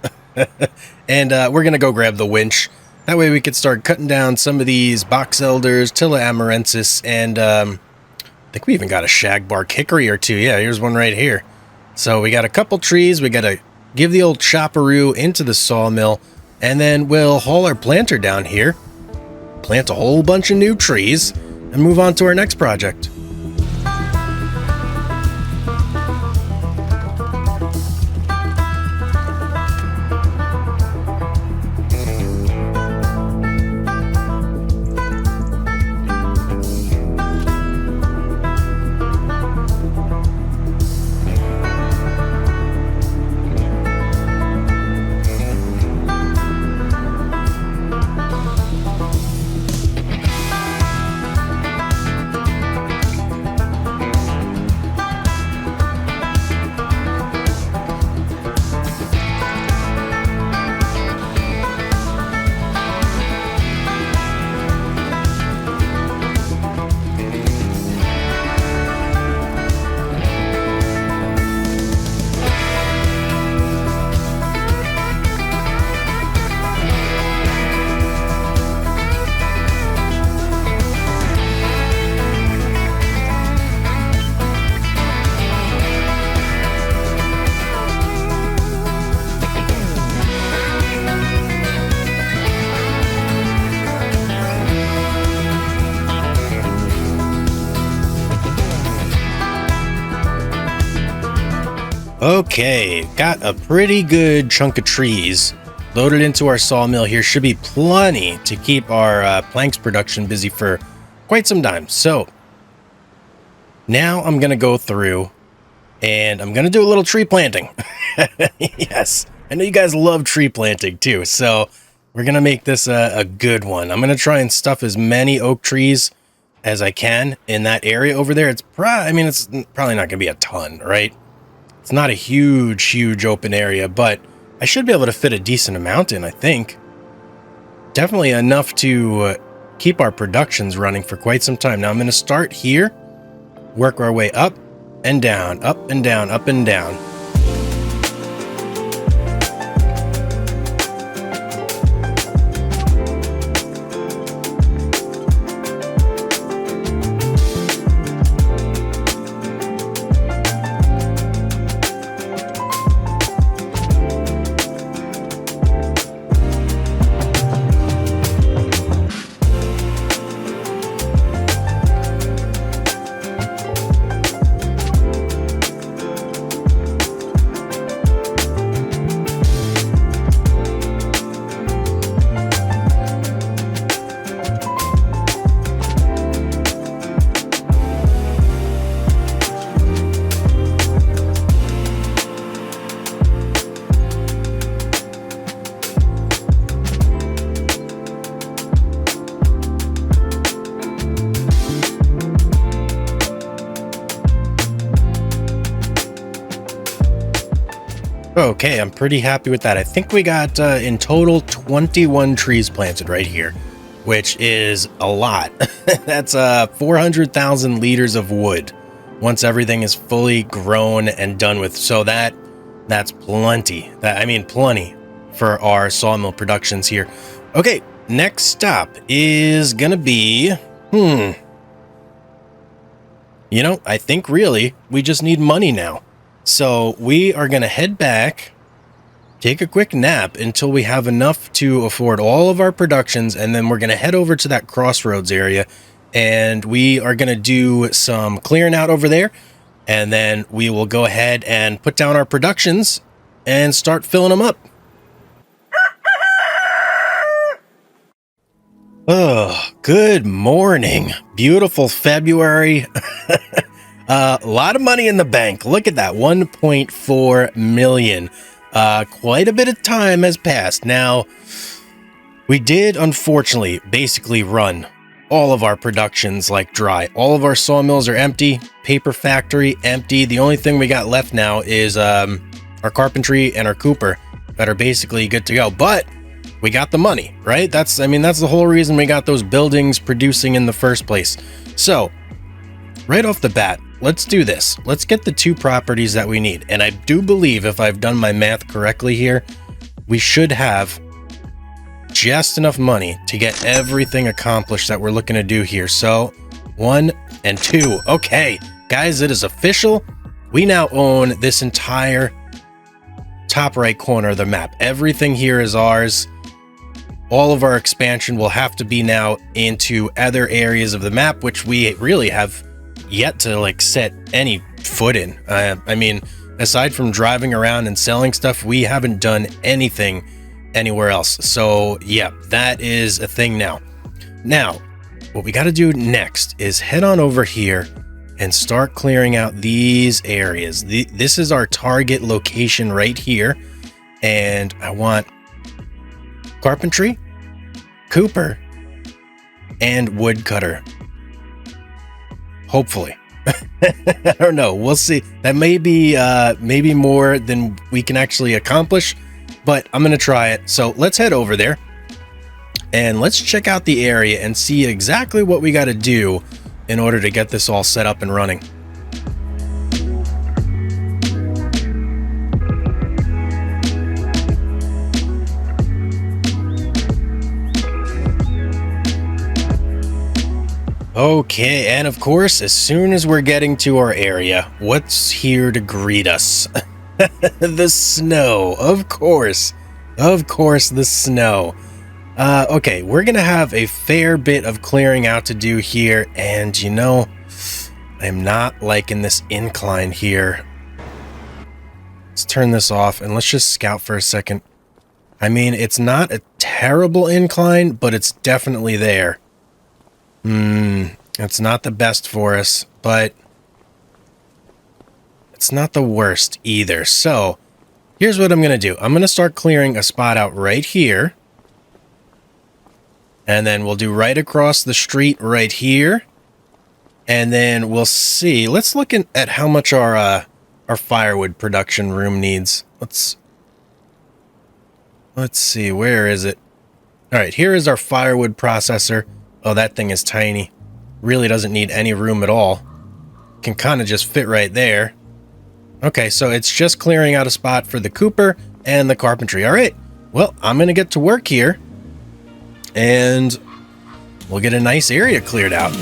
And we're going to go grab the winch. That way we could start cutting down some of these box elders, Tilla amarensis, and I think we even got a shagbark hickory or two. Yeah, here's one right here. So we got a couple trees. We got to give the old chopperoo into the sawmill, and then we'll haul our planter down here, plant a whole bunch of new trees, and move on to our next project. Okay, got a pretty good chunk of trees loaded into our sawmill here. Should be plenty to keep our planks production busy for quite some time. So now I'm going to go through and I'm going to do a little tree planting. Yes, I know you guys love tree planting too. So we're going to make this a good one. I'm going to try and stuff as many oak trees as I can in that area over there. It's probably not going to be a ton, right? It's not a huge open area, but I should be able to fit a decent amount in, I think. Definitely enough to keep our productions running for quite some time. Now I'm going to start here, work our way up and down, up and down, up and down. Okay, I'm pretty happy with that. I think we got in total 21 trees planted right here, which is a lot. That's 400,000 liters of wood once everything is fully grown and done with. So that's plenty. Plenty for our sawmill productions here. Okay, next stop is gonna be I think really we just need money now. So we are going to head back, take a quick nap until we have enough to afford all of our productions, and then we're going to head over to that crossroads area, and we are going to do some clearing out over there, and then we will go ahead and put down our productions and start filling them up. Oh, good morning. Beautiful February. A lot of money in the bank. Look at that, 1.4 million. Quite a bit of time has passed. Now, we did, unfortunately, basically run all of our productions like dry. All of our sawmills are empty. Paper factory, empty. The only thing we got left now is our carpentry and our cooper that are basically good to go. But we got the money, right? That's the whole reason we got those buildings producing in the first place. So, right off the bat, let's do this. Let's get the 2 properties that we need. And I do believe, if I've done my math correctly here, we should have just enough money to get everything accomplished that we're looking to do here. So, 1 and 2. Okay, guys, it is official. We now own this entire top right corner of the map. Everything here is ours. All of our expansion will have to be now into other areas of the map, which we really have yet to like set any foot in. I mean, aside from driving around and selling stuff, we haven't done anything anywhere else. So yeah, that is a thing now. Now, what we got to do next is head on over here and start clearing out these areas. This is our target location right here. And I want carpentry, cooper, and woodcutter. Hopefully. I don't know. We'll see. That may be maybe more than we can actually accomplish, but I'm going to try it. So let's head over there and let's check out the area and see exactly what we got to do in order to get this all set up and running. Okay, and of course, as soon as we're getting to our area, what's here to greet us? The snow, of course. Of course, the snow. Okay, we're gonna have a fair bit of clearing out to do here, and you know, I'm not liking this incline here. Let's turn this off, and let's just scout for a second. I mean, it's not a terrible incline, but it's definitely there. It's not the best for us, but it's not the worst either. So here's what I'm going to do. I'm going to start clearing a spot out right here. And then we'll do right across the street right here. And then we'll see. Let's look at how much our firewood production room needs. Let's see. Where is it? All right, here is our firewood processor. Oh, that thing is tiny. Really doesn't need any room at all. Can kind of just fit right there. Okay, so it's just clearing out a spot for the cooper and the carpentry. All right, well, I'm going to get to work here. And we'll get a nice area cleared out.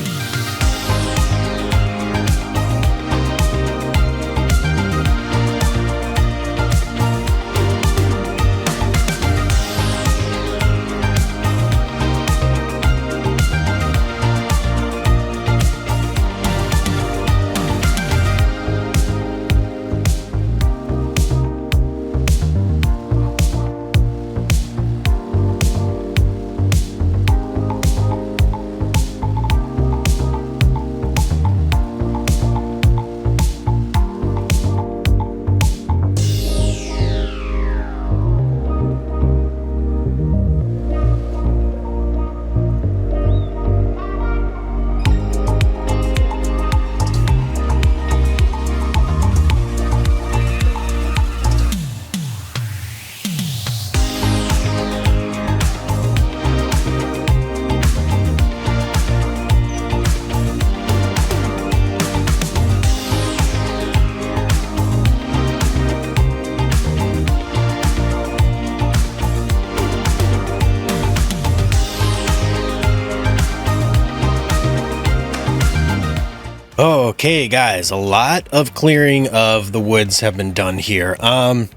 Okay, guys, a lot of clearing of the woods have been done here. I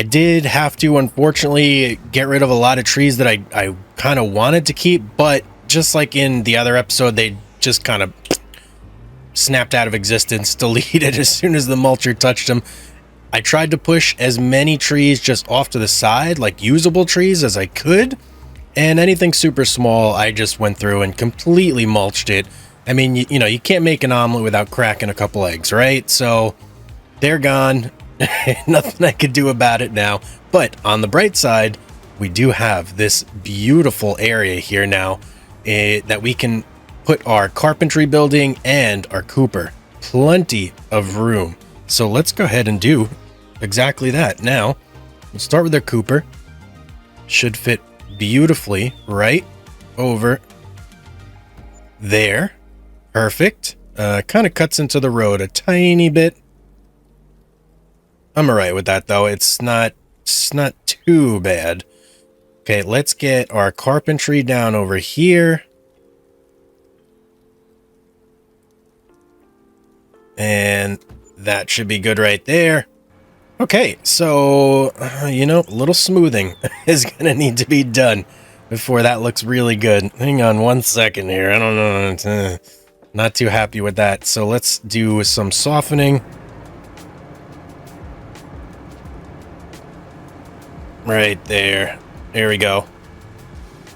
did have to, unfortunately, get rid of a lot of trees that I kind of wanted to keep, but just like in the other episode, they just kind of snapped out of existence, deleted as soon as the mulcher touched them. I tried to push as many trees just off to the side, like usable trees, as I could, And anything super small, I just went through and completely mulched it. I mean, you know, you can't make an omelet without cracking a couple eggs, right? So they're gone. Nothing I could do about it now. But on the bright side, we do have this beautiful area here now that we can put our carpentry building and our cooper. Plenty of room. So let's go ahead and do exactly that. Now, we'll start with our cooper. Should fit beautifully right over there. Perfect. Kind of cuts into the road a tiny bit. I'm all right with that though. It's not too bad. Okay, let's get our carpentry down over here. And that should be good right there. Okay, so, you know, a little smoothing is going to need to be done before that looks really good. Hang on one second here. I don't know. Not too happy with that. So let's do some softening. Right there. There we go.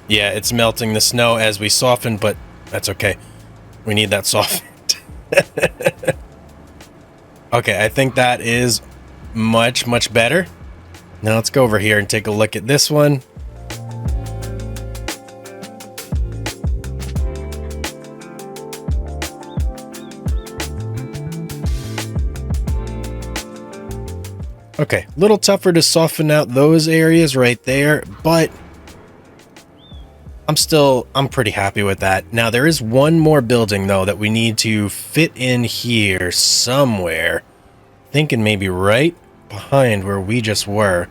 Yeah, it's melting the snow as we soften, but that's okay. We need that softened. Okay, I think that is much better. Now let's go over here and take a look at this one. Okay, a little tougher to soften out those areas right there, but I'm pretty happy with that. Now there is one more building though that we need to fit in here somewhere. Thinking maybe right behind where we just were.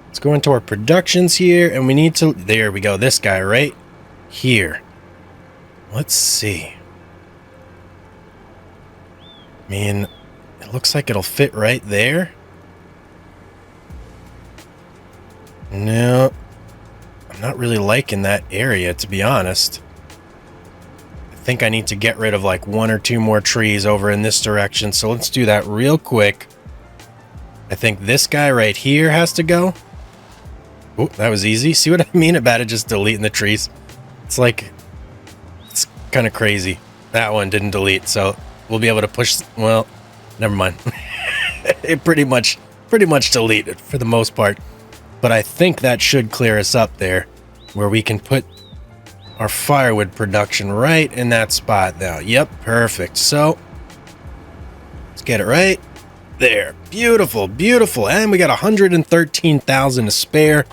Let's go into our productions here and we need to, there we go, this guy right here. Let's see. I mean, it looks like it'll fit right there. No, I'm not really liking that area, to be honest. I think I need to get rid of like one or two more trees over in this direction. So let's do that real quick. I think this guy right here has to go. Oh, that was easy. See what I mean about it just deleting the trees? It's like, it's kind of crazy. That one didn't delete, so we'll be able to push, well, never mind. It pretty much deleted for the most part. But I think that should clear us up there where we can put our firewood production right in that spot now. Yep, perfect. So let's get it right there. Beautiful, beautiful. And we got 113,000 to spare.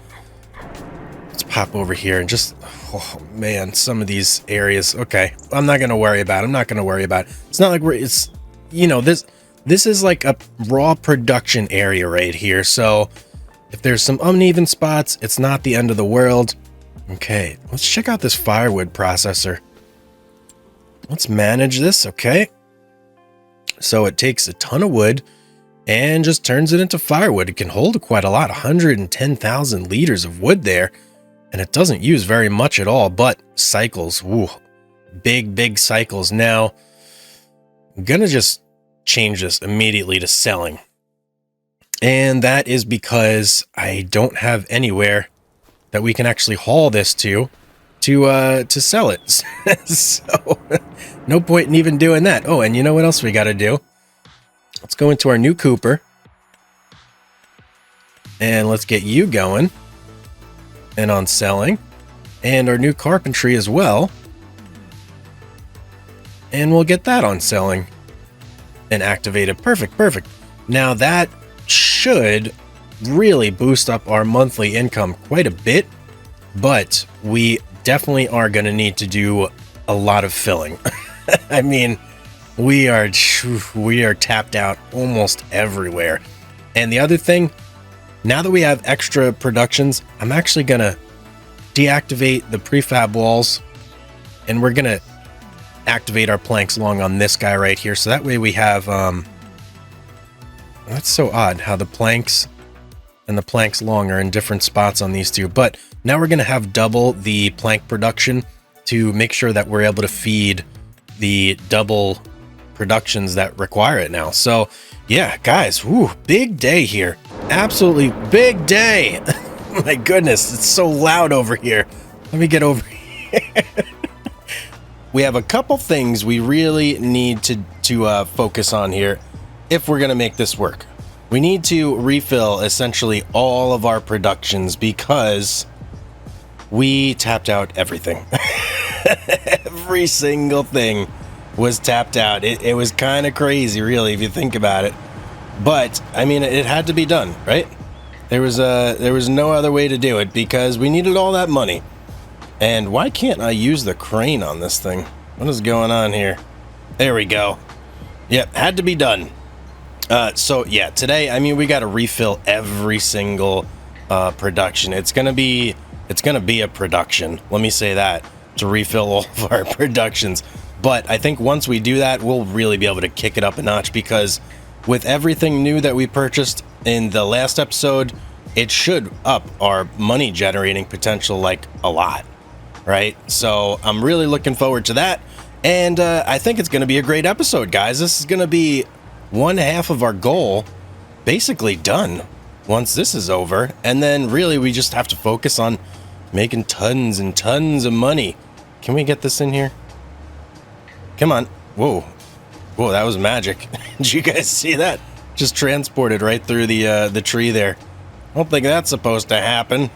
Let's pop over here and just, oh man, some of these areas. Okay, I'm not going to worry about it. I'm not going to worry about it. It's not like it's, you know, this is like a raw production area right here. So if there's some uneven spots, it's not the end of the world. Okay, let's check out this firewood processor. Let's manage this, okay? So it takes a ton of wood and just turns it into firewood. It can hold quite a lot, 110,000 liters of wood there. And it doesn't use very much at all, but cycles, woo, big cycles. Now, I'm gonna just change this immediately to selling. And that is because I don't have anywhere that we can actually haul this to sell it. So no point in even doing that. Oh, and you know what else we got to do? Let's go into our new cooper. And let's get you going. And on selling. And our new carpentry as well. And we'll get that on selling. And activated. Perfect. Now that should really boost up our monthly income quite a bit, but we definitely are going to need to do a lot of filling. I mean, we are tapped out almost everywhere. And the other thing, now that we have extra productions, I'm actually going to deactivate the prefab walls and we're going to activate our planks along on this guy right here. So that way we have, that's so odd how the planks and the planks long are in different spots on these two. But now we're going to have double the plank production to make sure that we're able to feed the double productions that require it now. So yeah, guys, whoo, big day here. Absolutely big day. My goodness, it's so loud over here. Let me get over here. We have a couple things we really need to focus on here if we're going to make this work. We need to refill essentially all of our productions because we tapped out everything. Every single thing was tapped out. It was kind of crazy, really, if you think about it. But, I mean, it had to be done, right? There was no other way to do it because we needed all that money. And why can't I use the crane on this thing? What is going on here? There we go. Yep, had to be done. So yeah, today, I mean, we got to refill every single production. It's gonna be a production. Let me say that, to refill all of our productions. But I think once we do that, we'll really be able to kick it up a notch because with everything new that we purchased in the last episode, it should up our money generating potential like a lot. Right? So I'm really looking forward to that. And I think it's going to be a great episode, guys. This is going to be one half of our goal basically done once this is over. And then really we just have to focus on making tons and tons of money. Can we get this in here? Come on. Whoa. Whoa, that was magic. Did you guys see that? Just transported right through the tree there. I don't think that's supposed to happen.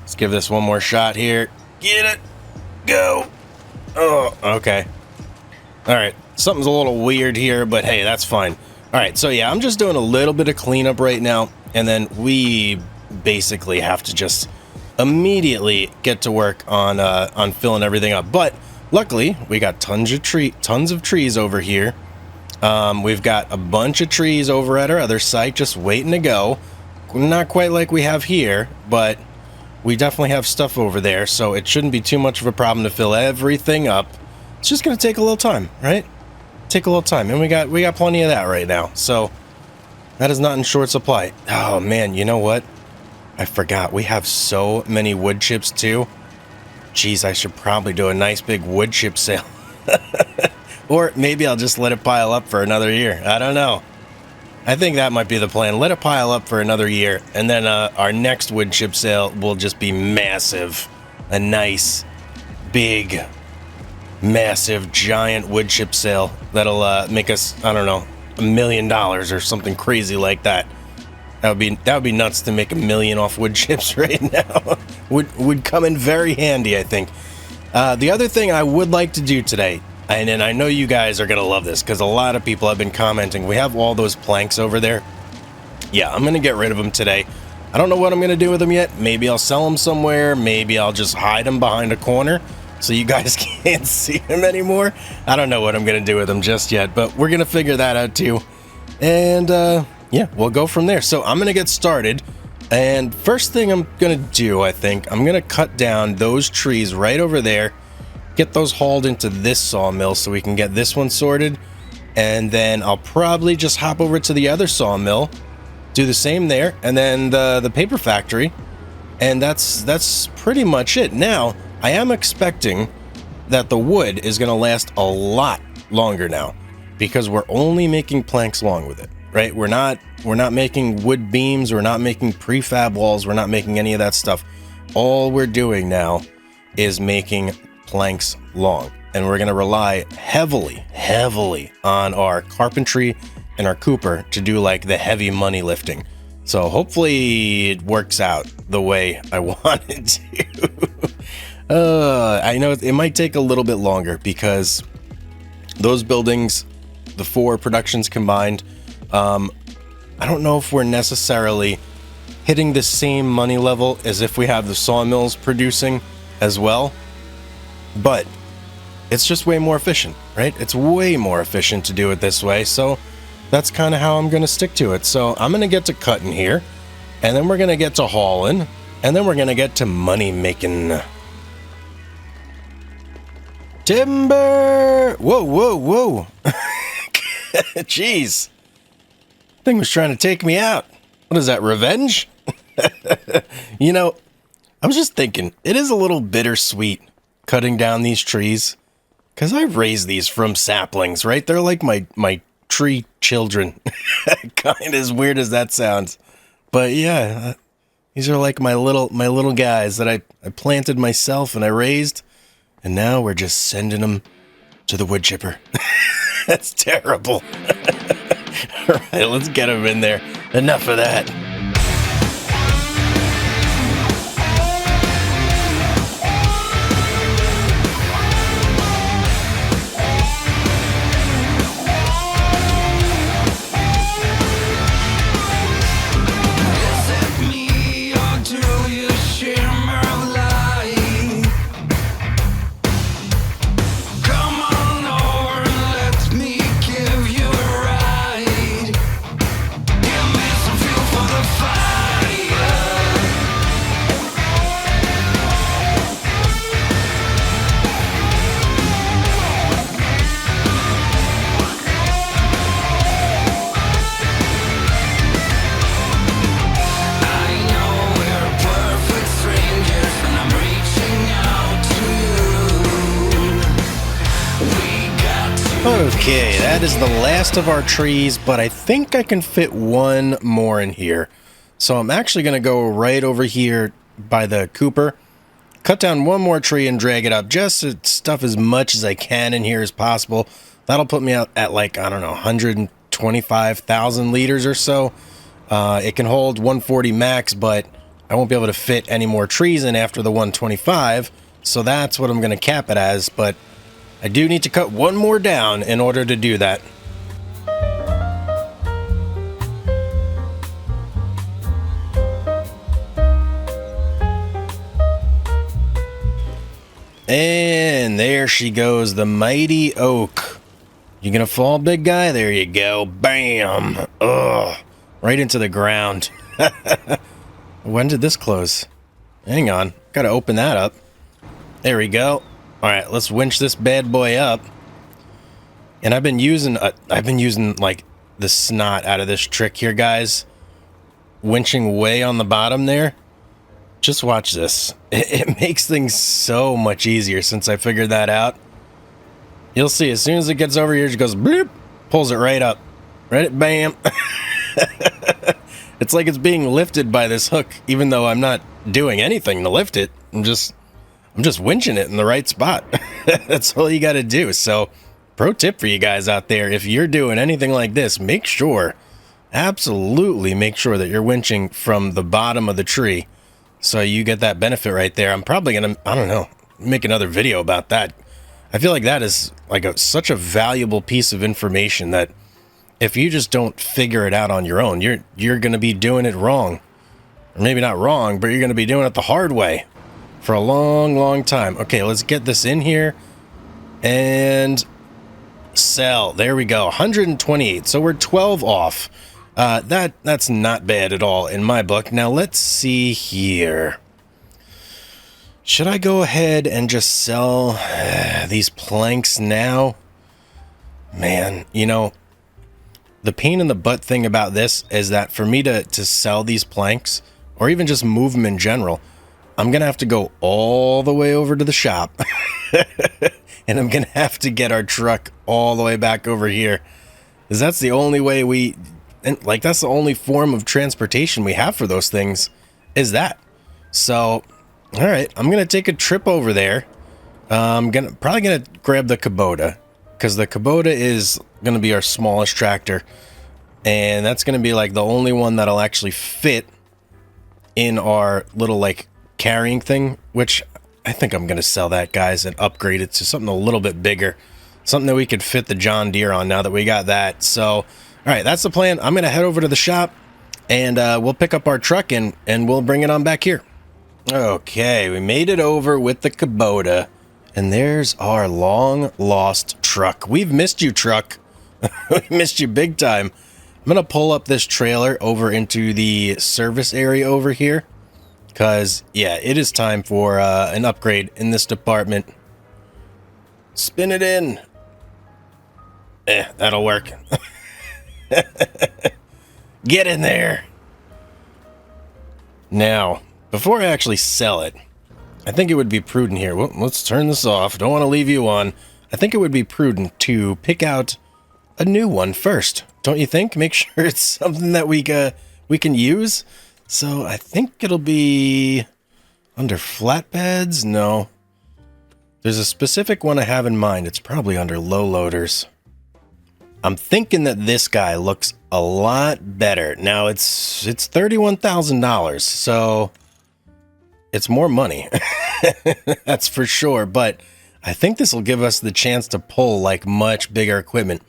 Let's give this one more shot here. Get it. Go. Oh, okay. All right. Something's a little weird here, but hey, that's fine. All right. So yeah, I'm just doing a little bit of cleanup right now. And then we basically have to just immediately get to work on filling everything up. But luckily, we got tons of trees over here. We've got a bunch of trees over at our other site just waiting to go. Not quite like we have here, but we definitely have stuff over there, so it shouldn't be too much of a problem to fill everything up. It's just going to take a little time, right? Take a little time, and we got plenty of that right now, so that is not in short supply. Oh, man, you know what? I forgot. We have so many wood chips, too. Jeez, I should probably do a nice big wood chip sale. Or maybe I'll just let it pile up for another year. I don't know. I think that might be the plan. Let it pile up for another year, and then our next wood chip sale will just be massive. A nice, big, massive, giant wood chip sale that'll make us, I don't know, $1 million or something crazy like that. That would be nuts to make $1 million off wood chips right now. would come in very handy, I think. The other thing I would like to do today, and I know you guys are going to love this because a lot of people have been commenting. We have all those planks over there. Yeah, I'm going to get rid of them today. I don't know what I'm going to do with them yet. Maybe I'll sell them somewhere. Maybe I'll just hide them behind a corner so you guys can't see them anymore. I don't know what I'm going to do with them just yet, but we're going to figure that out too. And yeah, we'll go from there. So I'm going to get started. And first thing I'm going to do, I think, I'm going to cut down those trees right over there. Get those hauled into this sawmill so we can get this one sorted, and then I'll probably just hop over to the other sawmill, do the same there, and then the paper factory, and that's pretty much it. Now I am expecting that the wood is going to last a lot longer now because we're only making planks long with it, right? We're not making wood beams, we're not making prefab walls, we're not making any of that stuff. All we're doing now is making planks long, and we're going to rely heavily on our carpentry and our cooper to do like the heavy money lifting. So hopefully it works out the way I want it to. I know it might take a little bit longer because those buildings, the 4 productions combined, I don't know if we're necessarily hitting the same money level as if we have the sawmills producing as well. But it's just way more efficient, right? It's way more efficient to do it this way. So that's kind of how I'm going to stick to it. So I'm going to get to cutting here, and then we're going to get to hauling, and then we're going to get to money making. Timber! Whoa, whoa, whoa. Jeez. Thing was trying to take me out. What is that, revenge? You know, I was just thinking, it is a little bittersweet cutting down these trees, because I raised these from saplings, right? They're like my tree children. Kind of as weird as that sounds. But yeah, These are like my little guys that I planted myself and I raised, and now we're just sending them to the wood chipper. That's terrible. All right, let's get them in there. Enough of that. Okay, that is the last of our trees, but I think I can fit one more in here. So I'm actually going to go right over here by the Cooper, cut down one more tree and drag it up just to stuff as much as I can in here as possible. That'll put me out at like, I don't know, 125,000 liters or so. It can hold 140 max, but I won't be able to fit any more trees in after the 125. So that's what I'm going to cap it as, but I do need to cut one more down in order to do that. And there she goes, the mighty oak. You gonna fall, big guy? There you go. Bam! Ugh. Right into the ground. When did this close? Hang on. Gotta open that up. There we go. Alright, let's winch this bad boy up. And I've been using like the snot out of this trick here, guys. Winching way on the bottom there. Just watch this. It makes things so much easier since I figured that out. You'll see, as soon as it gets over here, it just goes bloop, pulls it right up. Right? Bam. It's like it's being lifted by this hook, even though I'm not doing anything to lift it. I'm just winching it in the right spot. That's all you got to do. So, pro tip for you guys out there, if you're doing anything like this, make sure, absolutely make sure that you're winching from the bottom of the tree. So you get that benefit right there. I'm probably going to, I don't know, make another video about that. I feel like that is like such a valuable piece of information that if you just don't figure it out on your own, you're going to be doing it wrong. Or maybe not wrong, but you're going to be doing it the hard way for a long, long time. Okay, let's get this in here and sell. There we go. 128. So we're 12 off. That's not bad at all in my book. Now let's see here. Should I go ahead and just sell these planks now? Man, you know, the pain in the butt thing about this is that for me to sell these planks, or even just move them in general, I'm going to have to go all the way over to the shop. And I'm going to have to get our truck all the way back over here. Because that's the only way that's the only form of transportation we have for those things, is that. So, all right, I'm going to take a trip over there. I'm probably going to grab the Kubota, because the Kubota is going to be our smallest tractor. And that's going to be like the only one that'll actually fit in our little like carrying thing, which I think I'm going to sell that, guys, and upgrade it to something a little bit bigger. Something that we could fit the John Deere on now that we got that. So, all right, that's the plan. I'm going to head over to the shop, and we'll pick up our truck, and we'll bring it on back here. Okay, we made it over with the Kubota, and there's our long-lost truck. We've missed you, truck. We missed you big time. I'm going to pull up this trailer over into the service area over here, because, yeah, it is time for an upgrade in this department. Spin it in. That'll work. Get in there. Now, before I actually sell it, I think it would be prudent here. Well, let's turn this off. Don't want to leave you on. I think it would be prudent to pick out a new one first. Don't you think? Make sure it's something that we can use. So I think it'll be under flatbeds. No, there's a specific one I have in mind. It's probably under low loaders. I'm thinking that this guy looks a lot better. Now it's $31,000, so it's more money. That's for sure. But I think this will give us the chance to pull like much bigger equipment.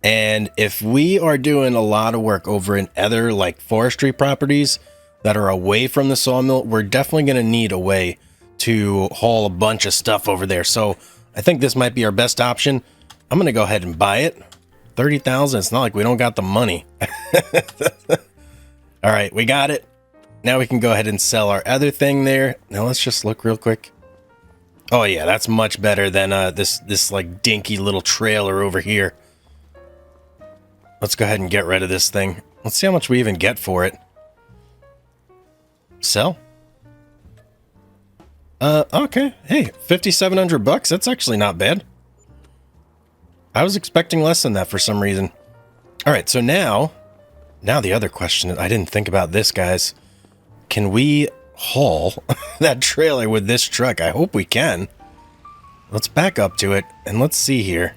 And if we are doing a lot of work over in other like forestry properties that are away from the sawmill, we're definitely going to need a way to haul a bunch of stuff over there. So I think this might be our best option. I'm going to go ahead and buy it. 30,000. It's not like we don't got the money. All right, we got it. Now we can go ahead and sell our other thing there. Now let's just look real quick. Oh yeah, that's much better than this like dinky little trailer over here. Let's go ahead and get rid of this thing. Let's see how much we even get for it. Sell. Okay. Hey, 5,700 bucks. That's actually not bad. I was expecting less than that for some reason. All right, so now the other question, I didn't think about this, guys. Can we haul that trailer with this truck? I hope we can. Let's back up to it and let's see here.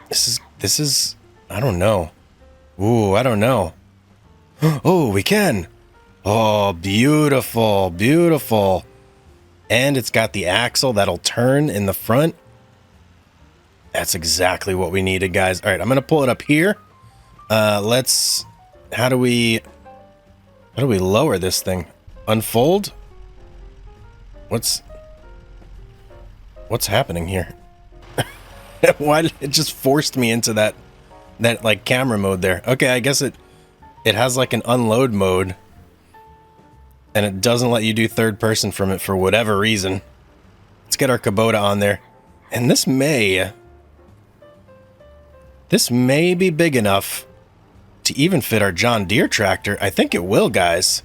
This is, I don't know. Ooh, I don't know. Oh, we can. Oh, beautiful, beautiful. And it's got the axle that'll turn in the front. That's exactly what we needed, guys. All right, I'm going to pull it up here. How do we lower this thing? Unfold? What's happening here? Why did it just forced me into that like camera mode there? Okay, I guess it has like an unload mode. And it doesn't let you do third person from it for whatever reason. Let's get our Kubota on there. And this may be big enough to even fit our John Deere tractor. I think it will, guys.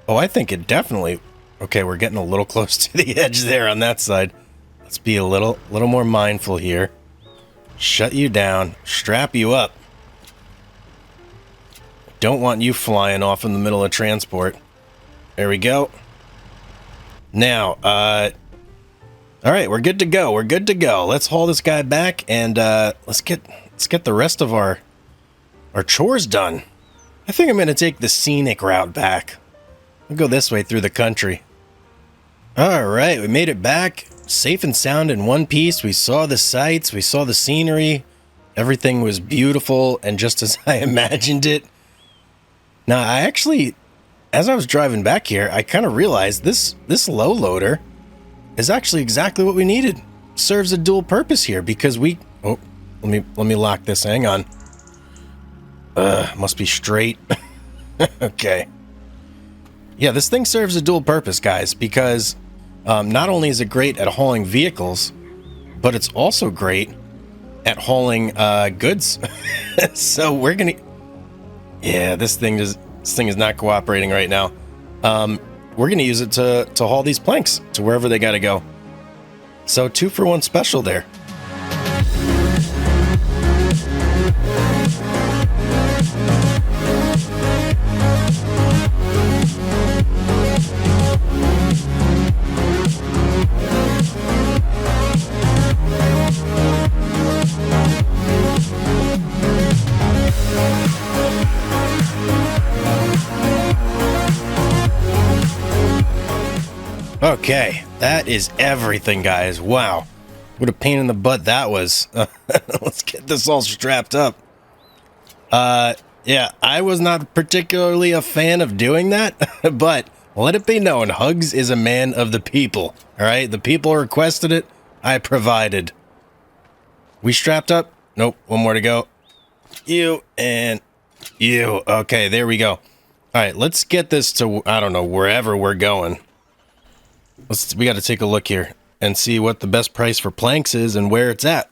Oh, I think it definitely. Okay, we're getting a little close to the edge there on that side. Let's be a little more mindful here. Shut you down. Strap you up. Don't want you flying off in the middle of transport. There we go. Now, all right, we're good to go. We're good to go. Let's haul this guy back and let's get the rest of our chores done. I think I'm going to take the scenic route back. We'll go this way through the country. All right, we made it back safe and sound in one piece. We saw the sights, we saw the scenery. Everything was beautiful and just as I imagined it. Now, I actually, as I was driving back here, I kind of realized this low loader is actually exactly what we needed. Serves a dual purpose here because we... Oh, let me lock this. Hang on. Must be straight. Okay. Yeah, this thing serves a dual purpose, guys, because not only is it great at hauling vehicles, but it's also great at hauling goods. So we're gonna... Yeah, this thing is not cooperating right now. We're gonna use it to haul these planks to wherever they gotta go. So 2-for-1 special there. Okay, that is everything, guys. Wow, what a pain in the butt that was. Let's get this all strapped up. Yeah, I was not particularly a fan of doing that, but let it be known, Hugz is a man of the people. All right, the people requested it, I provided. We strapped up? Nope, one more to go. You and you. Okay, there we go. All right, let's get this to, I don't know, wherever we're going. We got to take a look here and see what the best price for planks is and where it's at.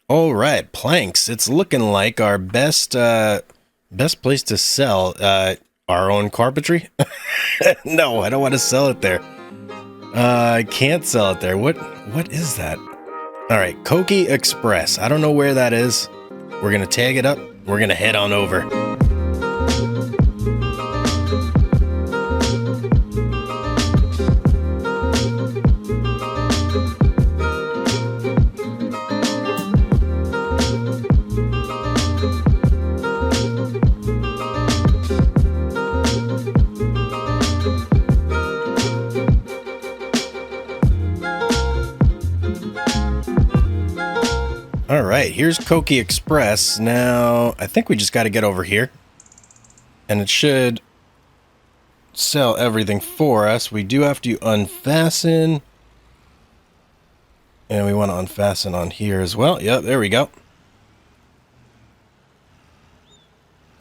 All right, planks. It's looking like our best place to sell our own carpentry. No, I don't want to sell it there. I can't sell it there. What is that? All right, Koki Express. I don't know where that is. We're gonna tag it up. We're gonna head on over. All right, here's Koki Express. Now, I think we just got to get over here. And it should sell everything for us. We do have to unfasten. And we want to unfasten on here as well. Yep, there we go.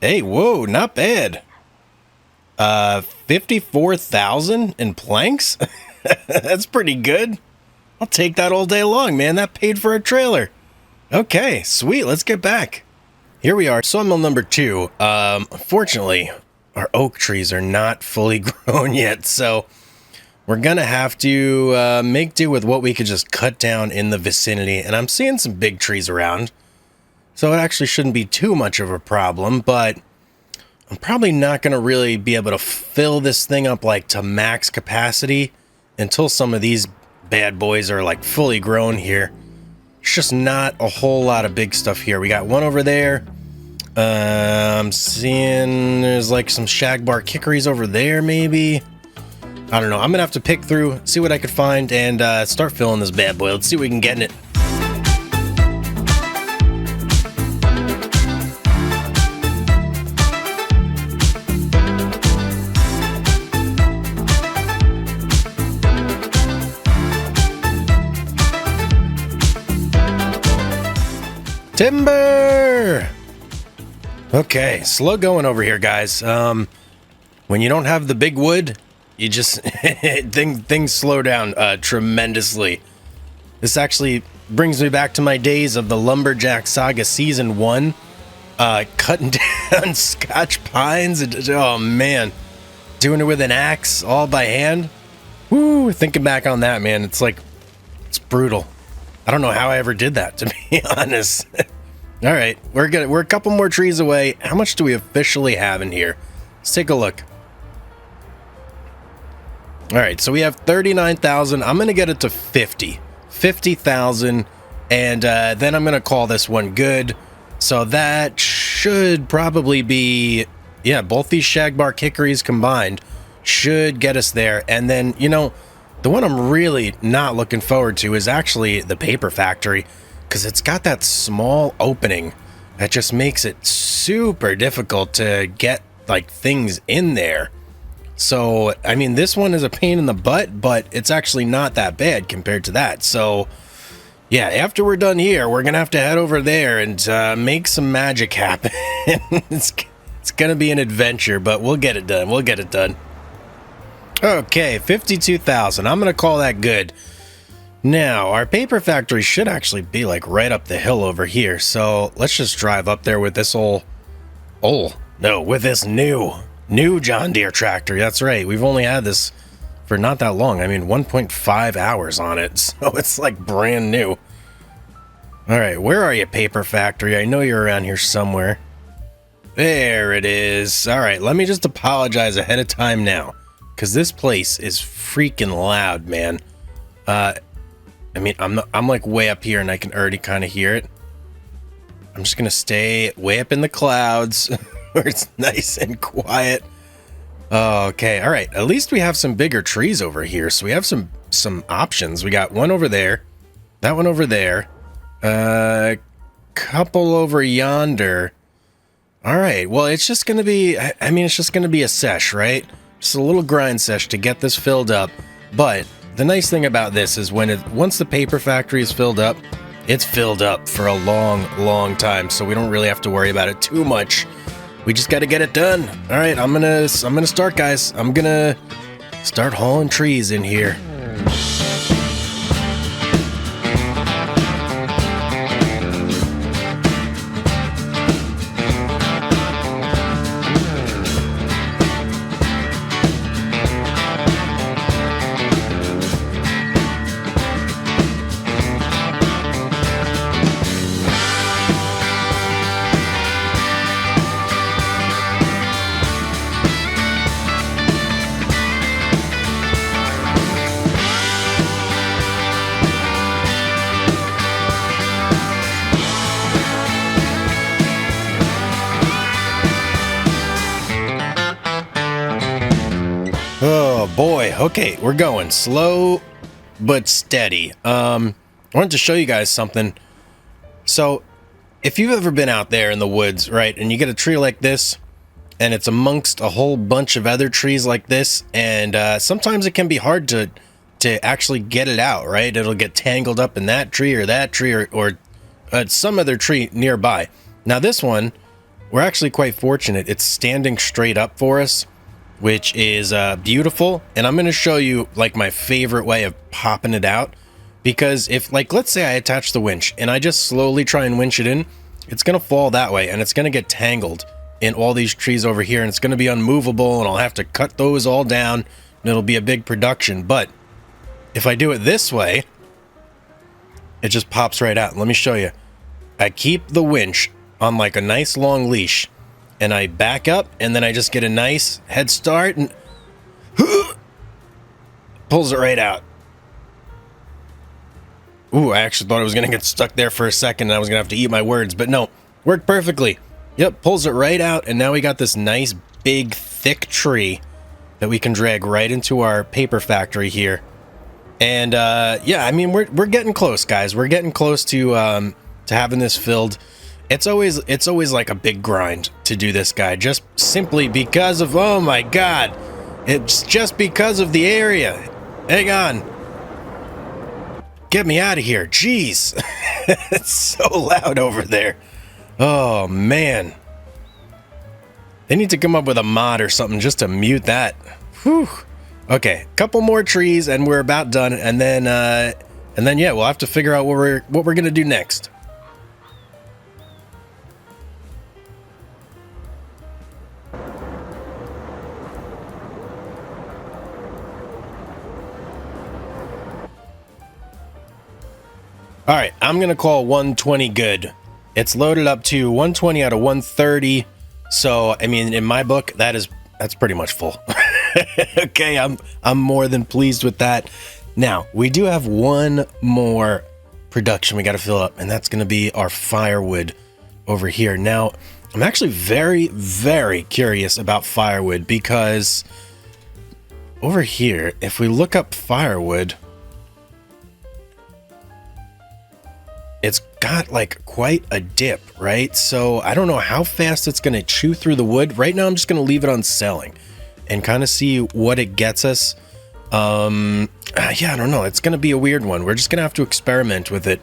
Hey, whoa, not bad. 54,000 in planks? That's pretty good. I'll take that all day long, man. That paid for a trailer. Okay, sweet. Let's get back. Here we are, sawmill number 2. Unfortunately, our oak trees are not fully grown yet, so we're gonna have to make do with what we could just cut down in the vicinity. And I'm seeing some big trees around, so it actually shouldn't be too much of a problem, but I'm probably not gonna really be able to fill this thing up like to max capacity until some of these bad boys are like fully grown here. It's just not a whole lot of big stuff here. We got one over there. I'm seeing there's like some shagbar kickeries over there, maybe. I don't know. I'm gonna have to pick through, see what I could find, and start filling this bad boy. Let's see what we can get in it. Timber! Okay, slow going over here, guys. When you don't have the big wood, you just things slow down tremendously. This actually brings me back to my days of the Lumberjacks Saga Season 1, cutting down Scotch pines. Oh man, doing it with an axe all by hand. Woo! Thinking back on that, man, it's brutal. I don't know how I ever did that, to be honest. All right, we're a couple more trees away. How much do we officially have in here? Let's take a look. All right, so we have 39,000. I'm going to get it to 50,000, and then I'm going to call this one good. So that should probably be, yeah, both these shagbar kickeries combined should get us there. And then, you know, the one I'm really not looking forward to is actually the paper factory, because it's got that small opening that just makes it super difficult to get like things in there. So, I mean, this one is a pain in the butt, but it's actually not that bad compared to that. So, yeah, after we're done here, we're going to have to head over there and make some magic happen. It's going to be an adventure, but we'll get it done. We'll get it done. Okay, 52,000. I'm going to call that good. Now, our paper factory should actually be like right up the hill over here. So let's just drive up there with this with this new John Deere tractor. That's right. We've only had this for not that long. I mean, 1.5 hours on it. So it's like brand new. All right, where are you, paper factory? I know you're around here somewhere. There it is. All right, let me just apologize ahead of time now, because this place is freaking loud, man. I mean, I'm like way up here and I can already kind of hear it. I'm just going to stay way up in the clouds where it's nice and quiet. Okay. All right. At least we have some bigger trees over here. So we have some options. We got one over there, that one over there, couple over yonder. All right. Well, it's just going to be, I mean, it's just going to be a sesh, right? Just a little grind sesh to get this filled up. But the nice thing about this is once the paper factory is filled up, it's filled up for a long time. So we don't really have to worry about it too much. We just got to get it done. All right, I'm gonna start, guys. I'm gonna start hauling trees in here. Oh boy. Okay, we're going slow but steady. I wanted to show you guys something. So if you've ever been out there in the woods, right, and you get a tree like this, and it's amongst a whole bunch of other trees like this, and sometimes it can be hard to actually get it out, right? It'll get tangled up in that tree or some other tree nearby. Now this one, we're actually quite fortunate. It's standing straight up for us, which is beautiful. And I'm going to show you like my favorite way of popping it out. Because if, like, let's say I attach the winch and I just slowly try and winch it in, it's going to fall that way and it's going to get tangled in all these trees over here, and it's going to be unmovable, and I'll have to cut those all down, and it'll be a big production. But if I do it this way, it just pops right out. Let me show you. I keep the winch on like a nice long leash, and I back up, and then I just get a nice head start, and pulls it right out. Ooh, I actually thought I was going to get stuck there for a second, and I was going to have to eat my words, but no, worked perfectly. Yep, pulls it right out, and now we got this nice, big, thick tree that we can drag right into our paper factory here. And, yeah, I mean, we're getting close, guys. We're getting close to having this filled. It's always like a big grind to do this guy, just simply because of, oh my God, it's just because of the area. Hang on. Get me out of here. Jeez. It's so loud over there. Oh, man. They need to come up with a mod or something just to mute that. Whew. Okay, couple more trees and we're about done. And then yeah, we'll have to figure out what we're gonna do next. All right, I'm gonna call 120 good. It's loaded up to 120 out of 130. So, I mean, in my book, that's pretty much full. Okay, I'm more than pleased with that. Now, we do have one more production we got to fill up, and that's going to be our firewood over here. Now, I'm actually very, very curious about firewood because over here, if we look up firewood, it's got like quite a dip, right? So I don't know how fast it's going to chew through the wood. Right now, I'm just going to leave it on selling and kind of see what it gets us. Yeah, I don't know. It's going to be a weird one. We're just going to have to experiment with it.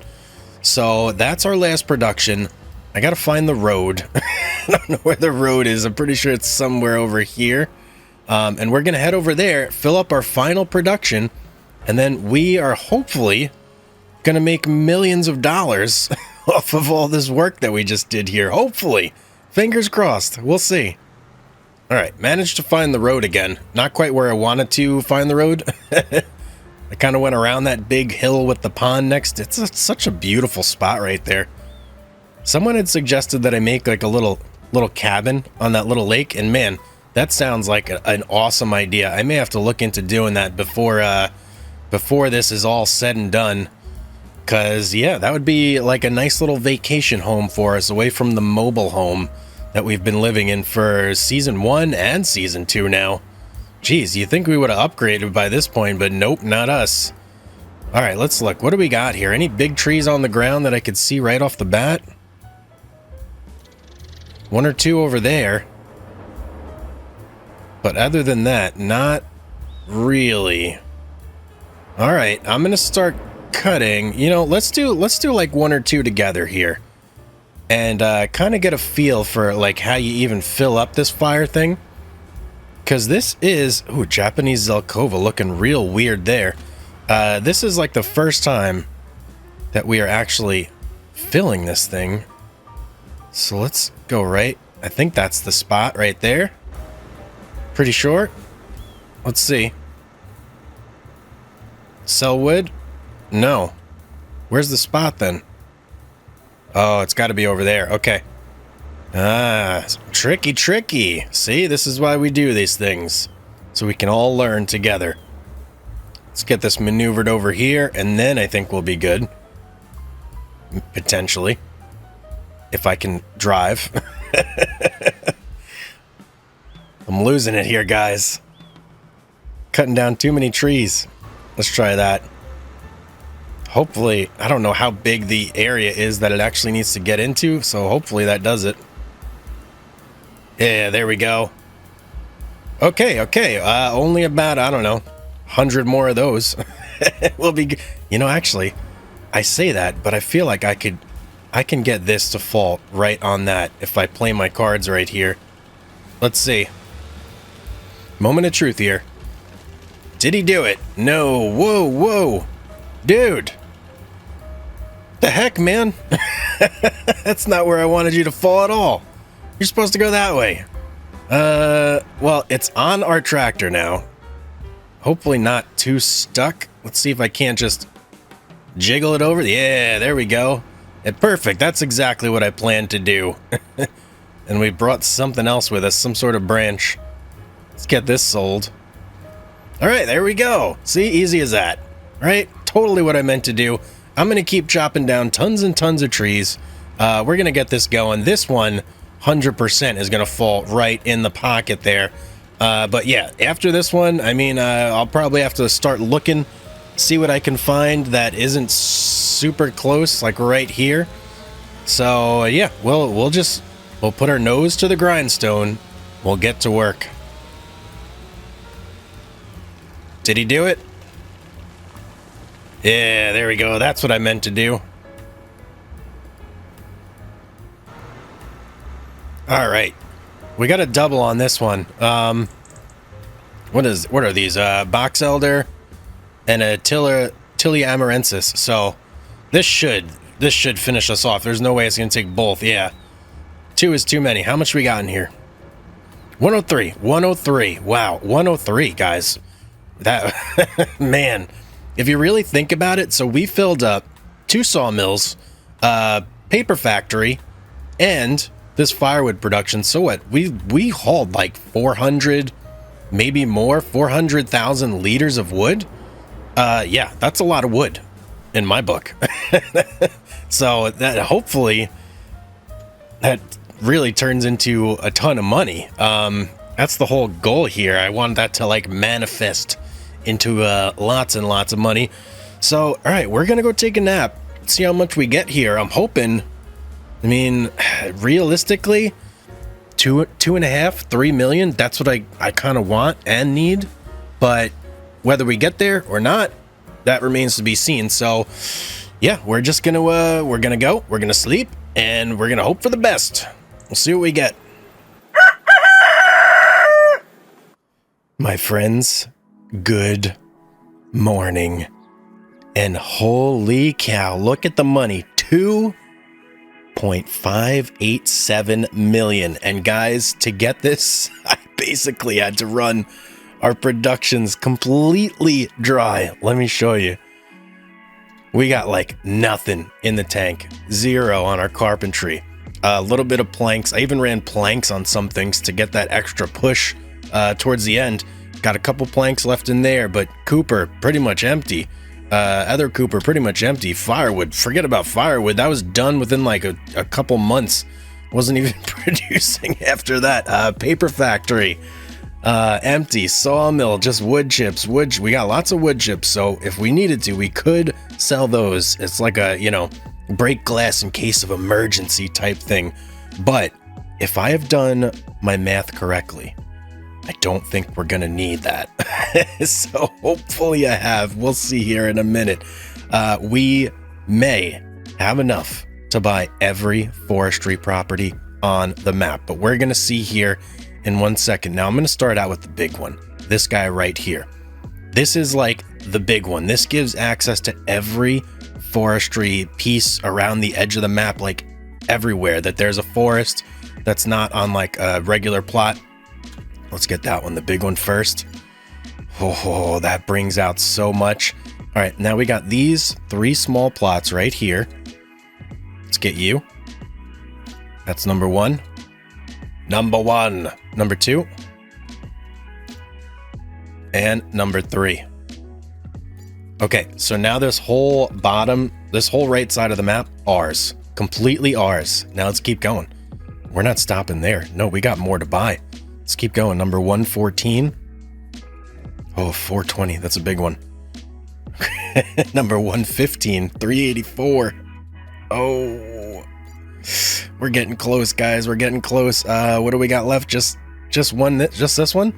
So that's our last production. I got to find the road. I don't know where the road is. I'm pretty sure it's somewhere over here. And we're going to head over there, fill up our final production, and then we are hopefully gonna make millions of dollars off of all this work that we just did here. Hopefully. Fingers crossed. We'll see. All right, managed to find the road again. Not quite where I wanted to find the road. I kind of went around that big hill with the pond next. It's such a beautiful spot right there. Someone had suggested that I make like a little cabin on that little lake, and man, that sounds like an awesome idea. I may have to look into doing that before this is all said and done. Because, yeah, that would be like a nice little vacation home for us away from the mobile home that we've been living in for Season 1 and Season 2 now. Jeez, you think we would have upgraded by this point, but nope, not us. All right, let's look. What do we got here? Any big trees on the ground that I could see right off the bat? One or two over there. But other than that, not really. All right, I'm going to start cutting. You know, let's do like one or two together here and kind of get a feel for like how you even fill up this fire thing, because this is Japanese Zelkova looking real weird there. This is like the first time that we are actually filling this thing, so let's go right. I think that's the spot right there, pretty sure. Let's see. Sell wood. No. Where's the spot then? Oh, it's got to be over there. Okay. Ah, tricky. See, this is why we do these things. So we can all learn together. Let's get this maneuvered over here, and then I think we'll be good. Potentially. If I can drive. I'm losing it here, guys. Cutting down too many trees. Let's try that. Hopefully, I don't know how big the area is that it actually needs to get into, so hopefully that does it. Yeah, there we go. Okay, only about, I don't know, 100 more of those. We'll be, you know, actually, I say that, but I feel like I can get this to fall right on that if I play my cards right here. Let's see. Moment of truth here. Did he do it? No. Whoa. Dude. The heck, man? That's not where I wanted you to fall at all. You're supposed to go that way. Well, it's on our tractor now. Hopefully not too stuck. Let's see if I can't just jiggle it over. Yeah, there we go. Perfect. That's exactly what I planned to do. And we brought something else with us, some sort of branch. Let's get this sold. All right, there we go. See, easy as that, right? Totally what I meant to do. I'm going to keep chopping down tons and tons of trees. We're going to get this going. This one, 100% is going to fall right in the pocket there. But yeah, after this one, I mean, I'll probably have to start looking, see what I can find that isn't super close, like right here. So yeah, we'll put our nose to the grindstone. We'll get to work. Did he do it? Yeah, there we go. That's what I meant to do. All right, we got a double on this one. What are these? Box elder and a Tilia amarensis. So this should finish us off. There's no way it's gonna take both. Yeah, 2 is too many. How much we got in here? 103. Wow, 103, guys. That man, if you really think about it, so we filled up 2 sawmills, paper factory, and this firewood production. So what? We hauled like 400, maybe more, 400,000 liters of wood. Yeah, that's a lot of wood in my book. So that hopefully that really turns into a ton of money. That's the whole goal here. I want that to like manifest into lots and lots of money. So, all right, we're gonna go take a nap, see how much we get here. I'm hoping, I mean, realistically, 2.5, 3 million. That's what I kind of want and need. But whether we get there or not, that remains to be seen. So, yeah, we're just gonna we're gonna sleep, and we're gonna hope for the best. We'll see what we get. My friends, good morning. And holy cow, look at the money. 2.587 million. And guys, to get this, I basically had to run our productions completely dry. Let me show you. We got like nothing in the tank. 0 on our carpentry. A little bit of planks. I even ran planks on some things to get that extra push towards the end. Got a couple planks left in there, but Cooper pretty much empty. Other Cooper pretty much empty. Firewood, forget about firewood. That was done within like a couple months. Wasn't even producing after that. Paper factory, empty. Sawmill, just wood chips. We got lots of wood chips, so if we needed to, we could sell those. It's like a, you know, break glass in case of emergency type thing. But if I have done my math correctly, I don't think we're gonna need that. So hopefully I have. We'll see here in a minute. We may have enough to buy every forestry property on the map, but we're gonna see here in 1 second. Now I'm gonna start out with the big one. This guy right here. This is like the big one. This gives access to every forestry piece around the edge of the map, like everywhere that there's a forest that's not on like a regular plot. Let's get that one, the big one first. Oh, that brings out so much. All right, now we got these 3 small plots right here. Let's get you. That's number 1. Number 2. And number 3. Okay, so now this whole right side of the map, ours. Completely ours. Now let's keep going. We're not stopping there. No, we got more to buy. Let's keep going. Number 114. Oh, 420. That's a big one. Number 115, 384. Oh, we're getting close, guys. We're getting close. What do we got left? Just one, just this one?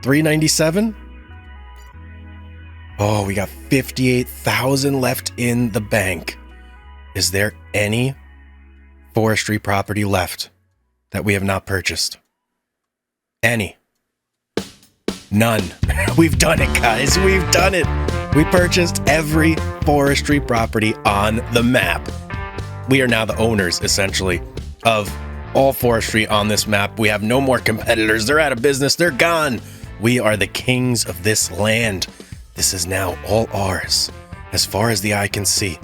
397. Oh, we got 58,000 left in the bank. Is there any forestry property left that we have not purchased? Any? None. We've done it, guys. We've done it. We purchased every forestry property on the map. We are now the owners, essentially, of all forestry on this map. We have no more competitors. They're out of business. They're gone. We are the kings of this land. This is now all ours, as far as the eye can see.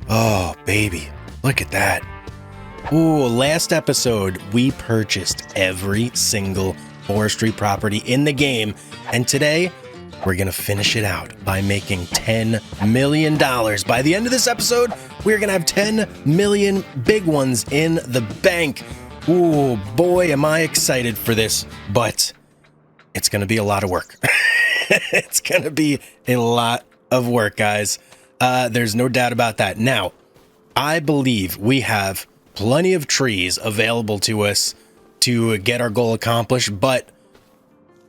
Oh, baby. Look at that. Ooh, last episode, we purchased every single forestry property in the game. And today, we're going to finish it out by making $10 million. By the end of this episode, we're going to have 10 million big ones in the bank. Ooh, boy, am I excited for this. But it's going to be a lot of work. It's going to be a lot of work, guys. There's no doubt about that. Now, I believe we have plenty of trees available to us to get our goal accomplished, but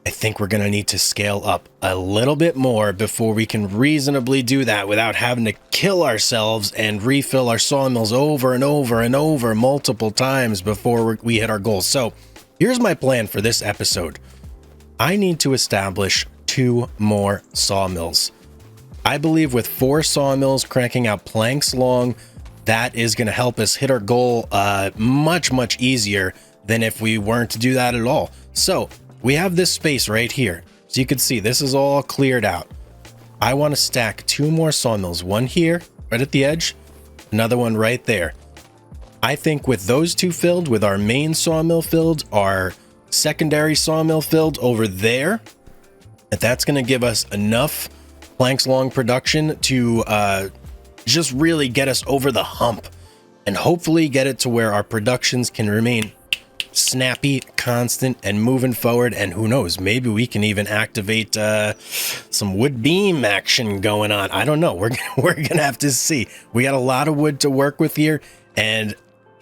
I think we're going to need to scale up a little bit more before we can reasonably do that without having to kill ourselves and refill our sawmills over and over and over multiple times before we hit our goals. So here's my plan for this episode. I need to establish 2 more sawmills. I believe with 4 sawmills cranking out planks long, that is going to help us hit our goal much easier than if we weren't to do that at all. So we have this space right here. So you can see this is all cleared out. I want to stack 2 more sawmills. One here, right at the edge. Another one right there. I think with those 2 filled, with our main sawmill filled, our secondary sawmill filled over there, that's going to give us enough planks long production to just really get us over the hump and hopefully get it to where our productions can remain snappy, constant, and moving forward. And who knows, maybe we can even activate some wood beam action going on. I don't know. We're gonna have to see. We got a lot of wood to work with here, and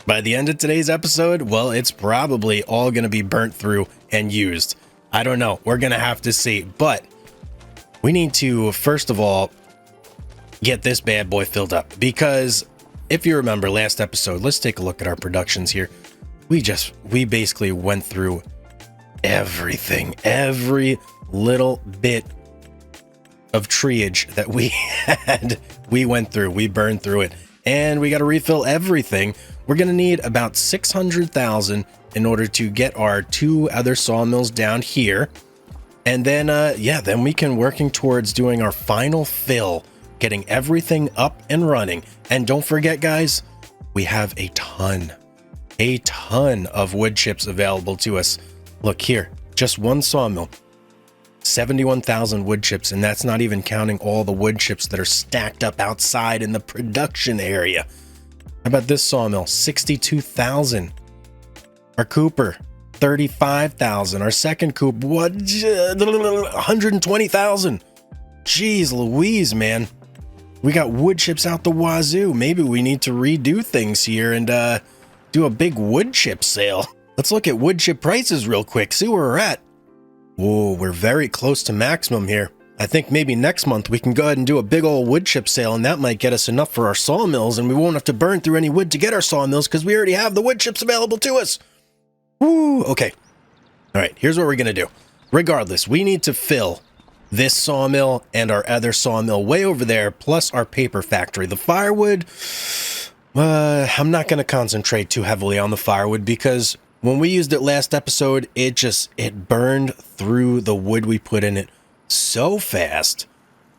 by the end of today's episode, well, it's probably all gonna be burnt through and used. I don't know. We're gonna have to see. But we need to, first of all, get this bad boy filled up, because if you remember last episode, let's take a look at our productions here. We basically went through everything, every little bit of treeage that we had. We went through, we burned through it, and we got to refill everything. We're going to need about 600,000 in order to get our 2 other sawmills down here. And then, then we can working towards doing our final fill, getting everything up and running. And don't forget, guys, we have a ton of wood chips available to us. Look here, just one sawmill, 71,000 wood chips, and that's not even counting all the wood chips that are stacked up outside in the production area. How about this sawmill? 62,000. Our cooper, 35,000. Our second coop, 120,000. Jeez Louise, man. We got wood chips out the wazoo. Maybe we need to redo things here and do a big wood chip sale. Let's look at wood chip prices real quick, see where we're at. Whoa, we're very close to maximum here. I think maybe next month we can go ahead and do a big old wood chip sale, and that might get us enough for our sawmills, and we won't have to burn through any wood to get our sawmills because we already have the wood chips available to us. Woo, okay. All right, here's what we're going to do. Regardless, we need to fill this sawmill and our other sawmill way over there, plus our paper factory. The firewood, I'm not going to concentrate too heavily on the firewood because when we used it last episode, it burned through the wood we put in it so fast.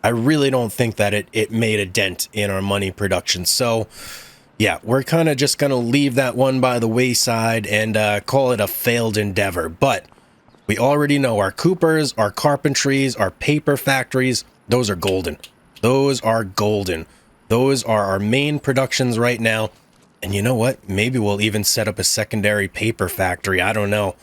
I really don't think that it made a dent in our money production. So yeah, we're kind of just going to leave that one by the wayside and call it a failed endeavor. But we already know our coopers, our carpentries, our paper factories, those are golden. Those are golden. Those are our main productions right now. And you know what? Maybe we'll even set up a secondary paper factory. I don't know.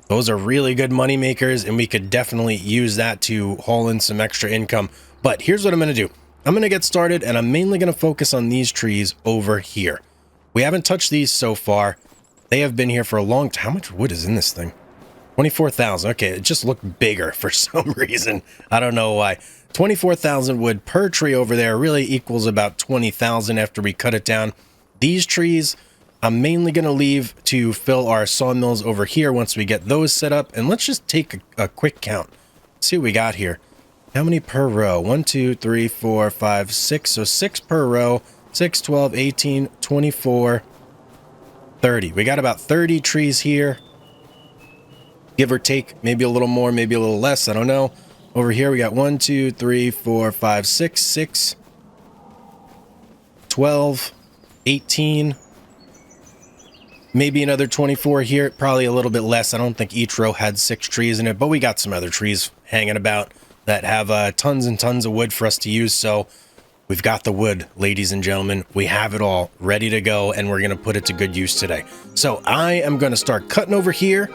Those are really good money makers, and we could definitely use that to haul in some extra income. But here's what I'm going to do. I'm going to get started, and I'm mainly going to focus on these trees over here. We haven't touched these so far. They have been here for a long time. How much wood is in this thing? 24,000. Okay, it just looked bigger for some reason. I don't know why. 24,000 wood per tree over there really equals about 20,000 after we cut it down. These trees, I'm mainly going to leave to fill our sawmills over here once we get those set up. And let's just take a quick count. Let's see what we got here. How many per row? 1, 2, 3, 4, 5, 6. So 6 per row. 6, 12, 18, 24, 30. We got about 30 trees here. Give or take, maybe a little more, maybe a little less. I don't know. Over here, we got 1, 2, 3, 4, 5, 6, 12, 18. Maybe another 24 here. Probably a little bit less. I don't think each row had 6 trees in it, but we got some other trees hanging about that have tons and tons of wood for us to use. So we've got the wood, ladies and gentlemen. We have it all ready to go, and we're going to put it to good use today. So I am going to start cutting over here,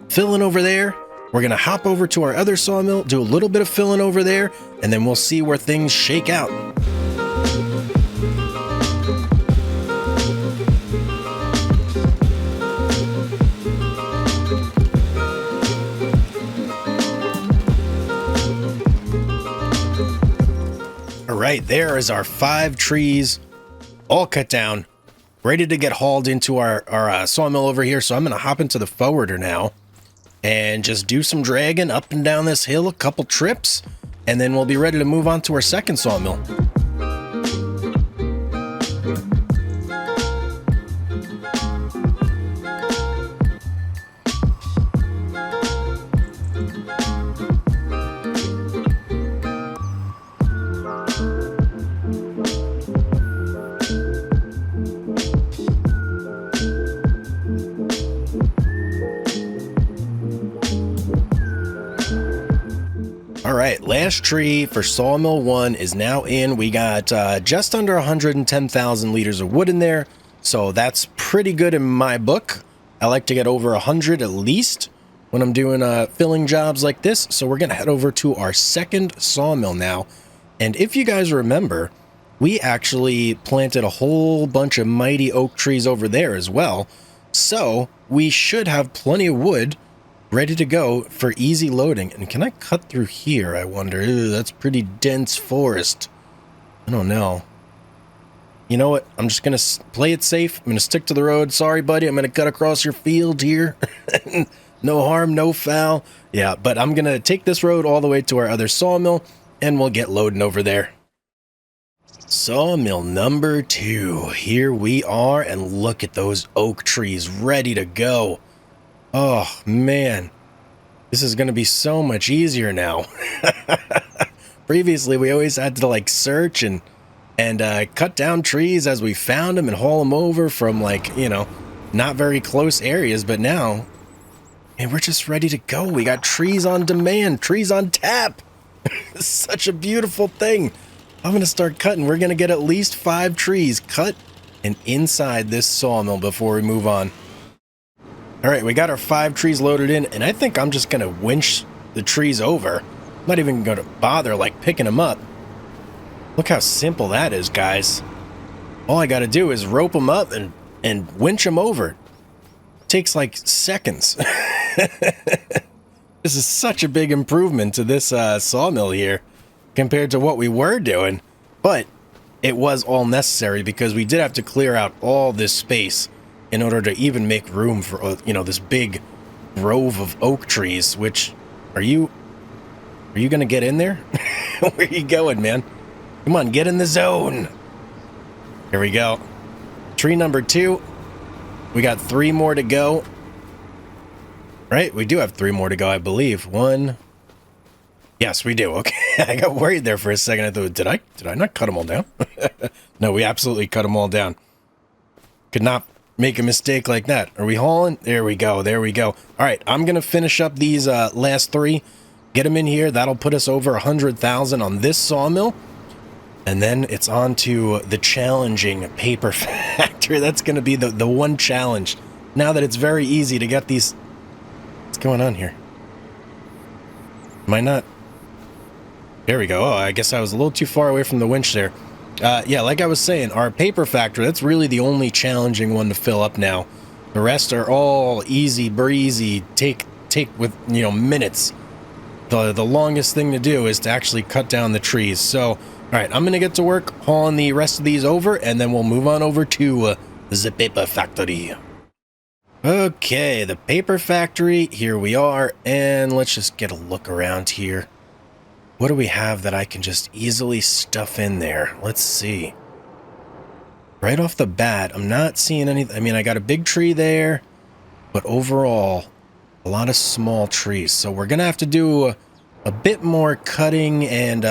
filling over there. We're going to hop over to our other sawmill, do a little bit of filling over there, and then we'll see where things shake out. Right, there is our 5 trees all cut down, ready to get hauled into our sawmill over here. So I'm going to hop into the forwarder now and just do some dragging up and down this hill, a couple trips, and then we'll be ready to move on to our second sawmill. Last tree for sawmill 1 is now in. We got just under 110,000 liters of wood in there, so that's pretty good in my book. I like to get over 100 at least when I'm doing filling jobs like this. So we're gonna head over to our second sawmill now, and if you guys remember, we actually planted a whole bunch of mighty oak trees over there as well, so we should have plenty of wood ready to go for easy loading. And can I cut through here, I wonder? Ew, that's pretty dense forest. I don't know. You know what? I'm just going to play it safe. I'm going to stick to the road. Sorry, buddy. I'm going to cut across your field here. No harm, no foul. Yeah, but I'm going to take this road all the way to our other sawmill, and we'll get loading over there. Sawmill number 2. Here we are, and look at those oak trees ready to go. Oh, man, this is going to be so much easier now. Previously, we always had to, like, search and cut down trees as we found them and haul them over from, like, you know, not very close areas. But now, man, we're just ready to go. We got trees on demand, trees on tap. It's such a beautiful thing. I'm going to start cutting. We're going to get at least 5 trees cut and inside this sawmill before we move on. All right, we got our 5 trees loaded in, and I think I'm just going to winch the trees over. I'm not even going to bother, like, picking them up. Look how simple that is, guys. All I got to do is rope them up and winch them over. It takes, like, seconds. This is such a big improvement to this sawmill here compared to what we were doing. But it was all necessary because we did have to clear out all this space in order to even make room for, you know, this big grove of oak trees. Which, are you gonna get in there? Where are you going, man? Come on, get in the zone. Here we go. Tree number 2. We got 3 more to go. Right? We do have 3 more to go, I believe. 1. Yes, we do. Okay. I got worried there for a second. I thought, did I not cut them all down? No, we absolutely cut them all down. Could not make a mistake like that. Are we hauling? There we go. There we go. All right, I'm going to finish up these last 3. Get them in here. That'll put us over 100,000 on this sawmill. And then it's on to the challenging paper factory. That's going to be the one challenge. Now that it's very easy to get these... What's going on here? Am I not... There we go. Oh, I guess I was a little too far away from the winch there. Yeah, like I was saying, our paper factory, that's really the only challenging one to fill up now. The rest are all easy breezy, take with, you know, minutes. The longest thing to do is to actually cut down the trees. So, all right, I'm going to get to work hauling the rest of these over, and then we'll move on over to the paper factory. Okay, the paper factory, here we are, and let's just get a look around here. What do we have that I can just easily stuff in there? Let's see. Right off the bat, I'm not seeing anything. I mean, I got a big tree there, but overall, a lot of small trees. So we're going to have to do a bit more cutting and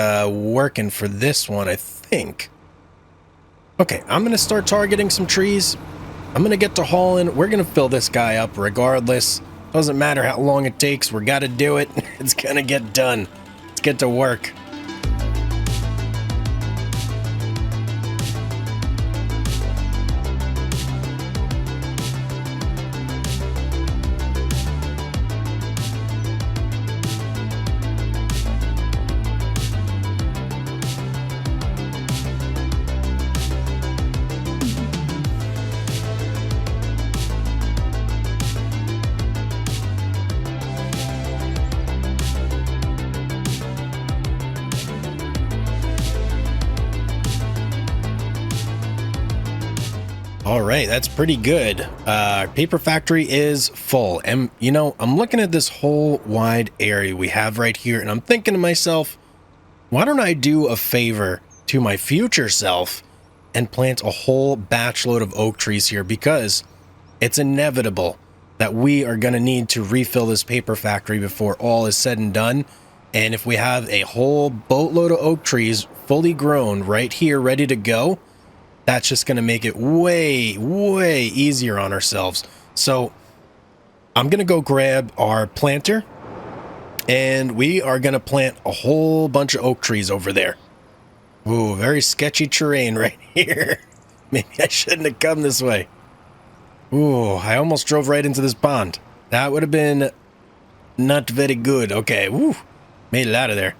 working for this one, I think. Okay, I'm going to start targeting some trees. I'm going to get to hauling. We're going to fill this guy up regardless. Doesn't matter how long it takes. We got to do it. It's going to get done. Let's get to work. All right, that's pretty good. Paper factory is full. And, you know, I'm looking at this whole wide area we have right here, and I'm thinking to myself, why don't I do a favor to my future self and plant a whole batch load of oak trees here? Because it's inevitable that we are going to need to refill this paper factory before all is said and done. And if we have a whole boatload of oak trees fully grown right here, ready to go, that's just going to make it way, way easier on ourselves. So I'm going to go grab our planter, and we are going to plant a whole bunch of oak trees over there. Ooh, very sketchy terrain right here. Maybe I shouldn't have come this way. Ooh, I almost drove right into this pond. That would have been not very good. Okay, woo, made it out of there.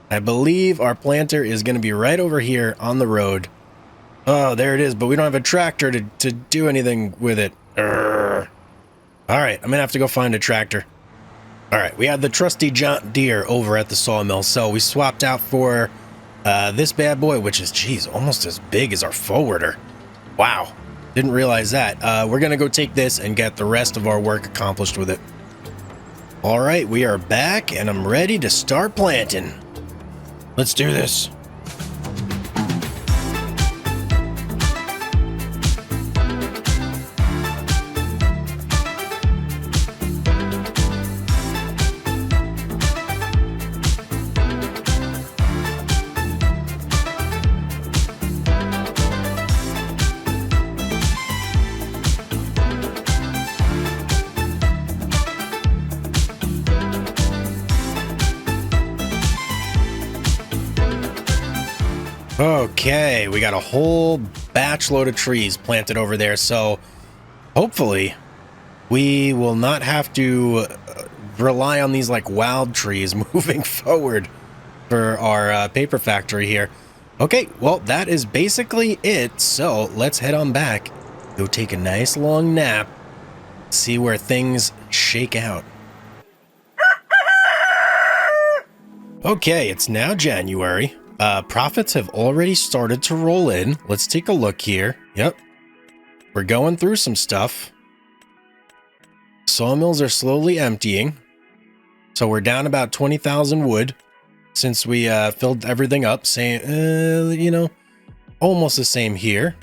I believe our planter is going to be right over here on the road. Oh, there it is, but we don't have a tractor to do anything with it. Urgh. All right, I'm going to have to go find a tractor. All right, we have the trusty John Deere over at the sawmill, so we swapped out for this bad boy, which is, geez, almost as big as our forwarder. Wow, didn't realize that. We're going to go take this and get the rest of our work accomplished with it. All right, we are back, and I'm ready to start planting. Let's do this. Okay, we got a whole batch load of trees planted over there, so hopefully we will not have to rely on these like wild trees moving forward for our paper factory here. Okay, well, that is basically it, so let's head on back, go take a nice long nap, see where things shake out. Okay, it's now January. Profits have already started to roll in. Let's take a look here. Yep. We're going through some stuff. Sawmills are slowly emptying. So we're down about 20,000 wood since we filled everything up. Same, you know, almost the same here.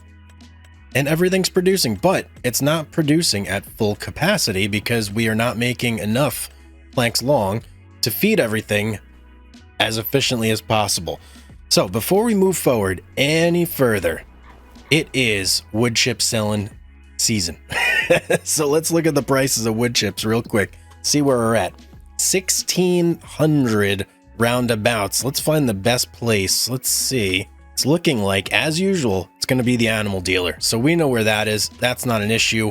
And everything's producing, but it's not producing at full capacity because we are not making enough planks long to feed everything as efficiently as possible. So before we move forward any further, it is wood chip selling season. So let's look at the prices of wood chips real quick. See where we're at. 1,600 roundabouts. Let's find the best place. Let's see. It's looking like, as usual, it's going to be the animal dealer. So we know where that is. That's not an issue.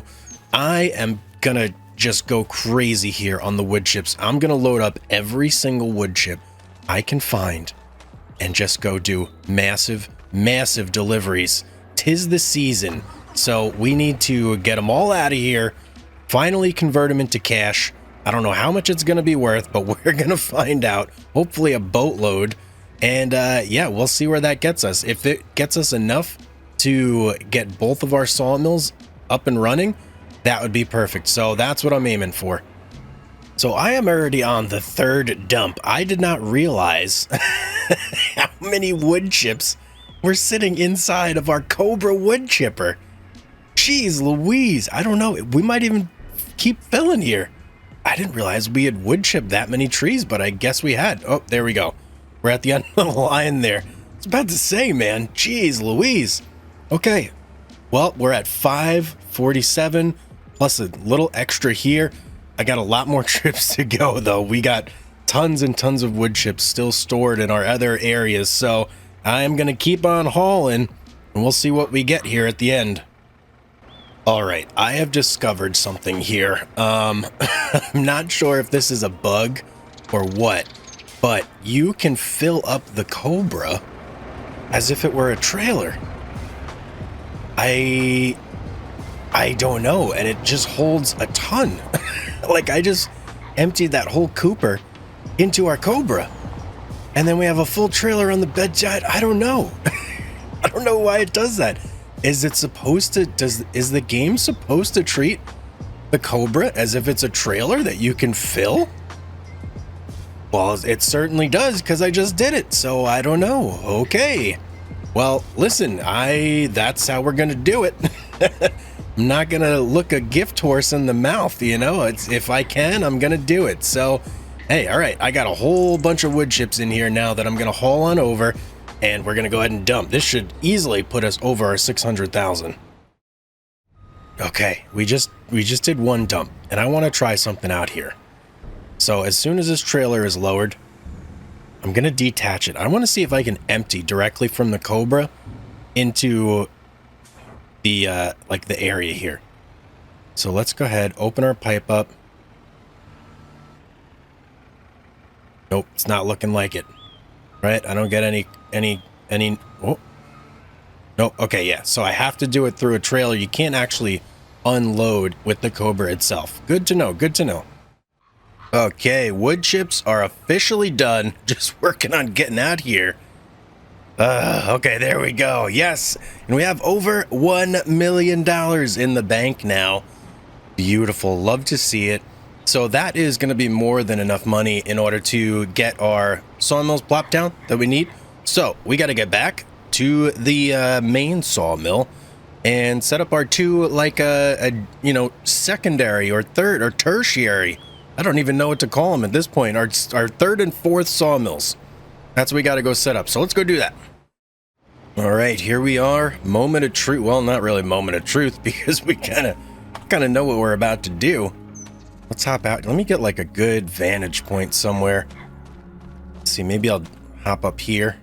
I am going to just go crazy here on the wood chips. I'm going to load up every single wood chip I can find and just go do massive, massive deliveries. 'Tis the season. So we need to get them all out of here, finally convert them into cash. I don't know how much it's going to be worth, but we're going to find out. Hopefully a boatload. And yeah, we'll see where that gets us. If it gets us enough to get both of our sawmills up and running, that would be perfect. So that's what I'm aiming for. So I am already on the third dump. I did not realize how many wood chips were sitting inside of our Cobra wood chipper. Jeez Louise, I don't know. We might even keep filling here. I didn't realize we had wood chipped that many trees, but I guess we had. Oh, there we go. We're at the end of the line there. I was about to say, man, jeez Louise. Okay, well, we're at 547 plus a little extra here. I got a lot more trips to go, though. We got tons and tons of wood chips still stored in our other areas, so I am going to keep on hauling, and we'll see what we get here at the end. All right, I have discovered something here. I'm not sure if this is a bug or what, but you can fill up the Cobra as if it were a trailer. I don't know, and it just holds a ton. Like, I just emptied that whole Cooper into our Cobra, and then we have a full trailer on the bedside. I don't know. I don't know why it does that. Is it supposed to, is the game supposed to treat the Cobra as if it's a trailer that you can fill? Well, it certainly does, because I just did it, so I don't know. Okay. Well, listen, that's how we're gonna do it. I'm not gonna look a gift horse in the mouth, you know? If I can, I'm gonna do it. So, hey, all right, I got a whole bunch of wood chips in here now that I'm gonna haul on over, and we're gonna go ahead and dump. This should easily put us over our 600,000. Okay, we just did one dump, and I want to try something out here. So as soon as this trailer is lowered, I'm gonna detach it. I want to see if I can empty directly from the Cobra into the like the area here. So let's go ahead, open our pipe up. Nope, it's not looking like it. Right? I don't get any, oh. Nope, okay, yeah. So I have to do it through a trailer. You can't actually unload with the Cobra itself. Good to know, good to know. Okay, wood chips are officially done. Just working on getting out here. Okay, there we go. Yes, and we have over $1 million in the bank now. Beautiful, love to see it. So that is going to be more than enough money in order to get our sawmills plopped down that we need. So we got to get back to the main sawmill and set up our two, like you know, secondary or third or tertiary. I don't even know what to call them at this point. Our third and fourth sawmills. That's what we got to go set up. So let's go do that. All right, here we are. Moment of truth. Well, not really moment of truth, because we kind of know what we're about to do. Let's hop out. Let me get like a good vantage point somewhere. Let's see, maybe I'll hop up here.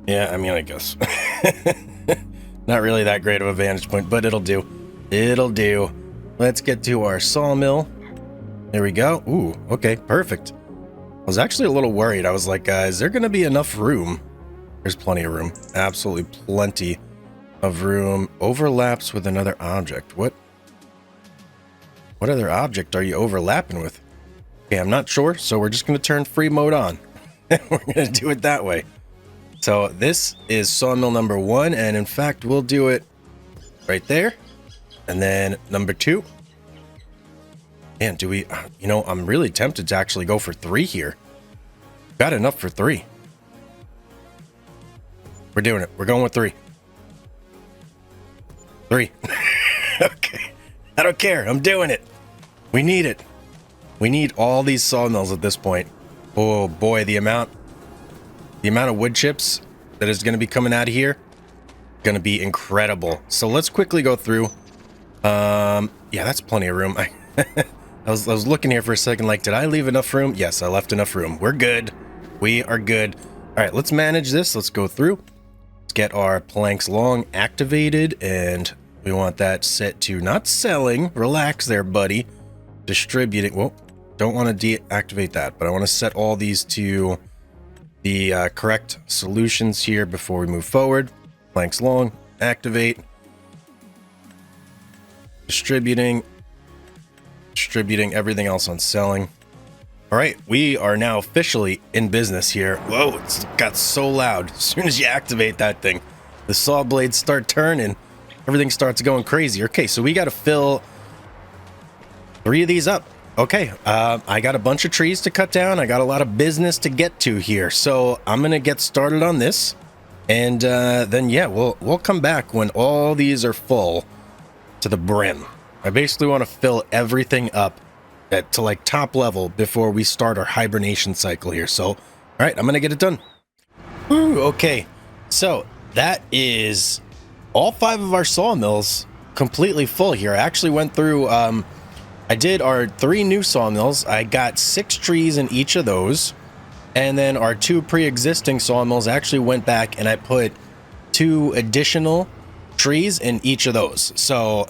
Yeah, I mean, I guess. Not really that great of a vantage point, but it'll do. It'll do. Let's get to our sawmill. There we go. Ooh, okay, perfect. I was actually a little worried. I was like, is there going to be enough room? There's plenty of room. Absolutely plenty of room. Overlaps with another object. What other object are you overlapping with? Okay, I'm not sure, so we're just going to turn free mode on. We're going to do it that way. So this is sawmill number 1, and in fact, we'll do it right there. And then number 2. Man, do we, you know, I'm really tempted to actually go for 3 here. Got enough for 3. We're doing it. We're going with 3. 3. Okay. I don't care. I'm doing it. We need it. We need all these sawmills at this point. Oh boy, the amount of wood chips that is going to be coming out of here, going to be incredible. So let's quickly go through. Yeah, that's plenty of room. I was looking here for a second, like, did I leave enough room? Yes, I left enough room. We're good. We are good. All right, let's manage this. Let's go through. Let's get our planks long activated, and we want that set to not selling. Relax there, buddy. Distributing. Well, don't want to deactivate that, but I want to set all these to the correct solutions here before we move forward. Planks long, activate, distributing, everything else on selling. All right, we are now officially in business here. Whoa, it's got so loud. As soon as you activate that thing, the saw blades start turning. Everything starts going crazy. Okay, so we got to fill 3 of these up. Okay, I got a bunch of trees to cut down. I got a lot of business to get to here. So I'm going to get started on this. And then, yeah, we'll come back when all these are full to the brim. I basically want to fill everything up to like top level before we start our hibernation cycle here. So, all right, I'm going to get it done. Ooh, okay, so that is all 5 of our sawmills completely full here. I actually went through, I did our 3 new sawmills. I got 6 trees in each of those. And then our 2 pre-existing sawmills, I actually went back and I put 2 additional trees in each of those. So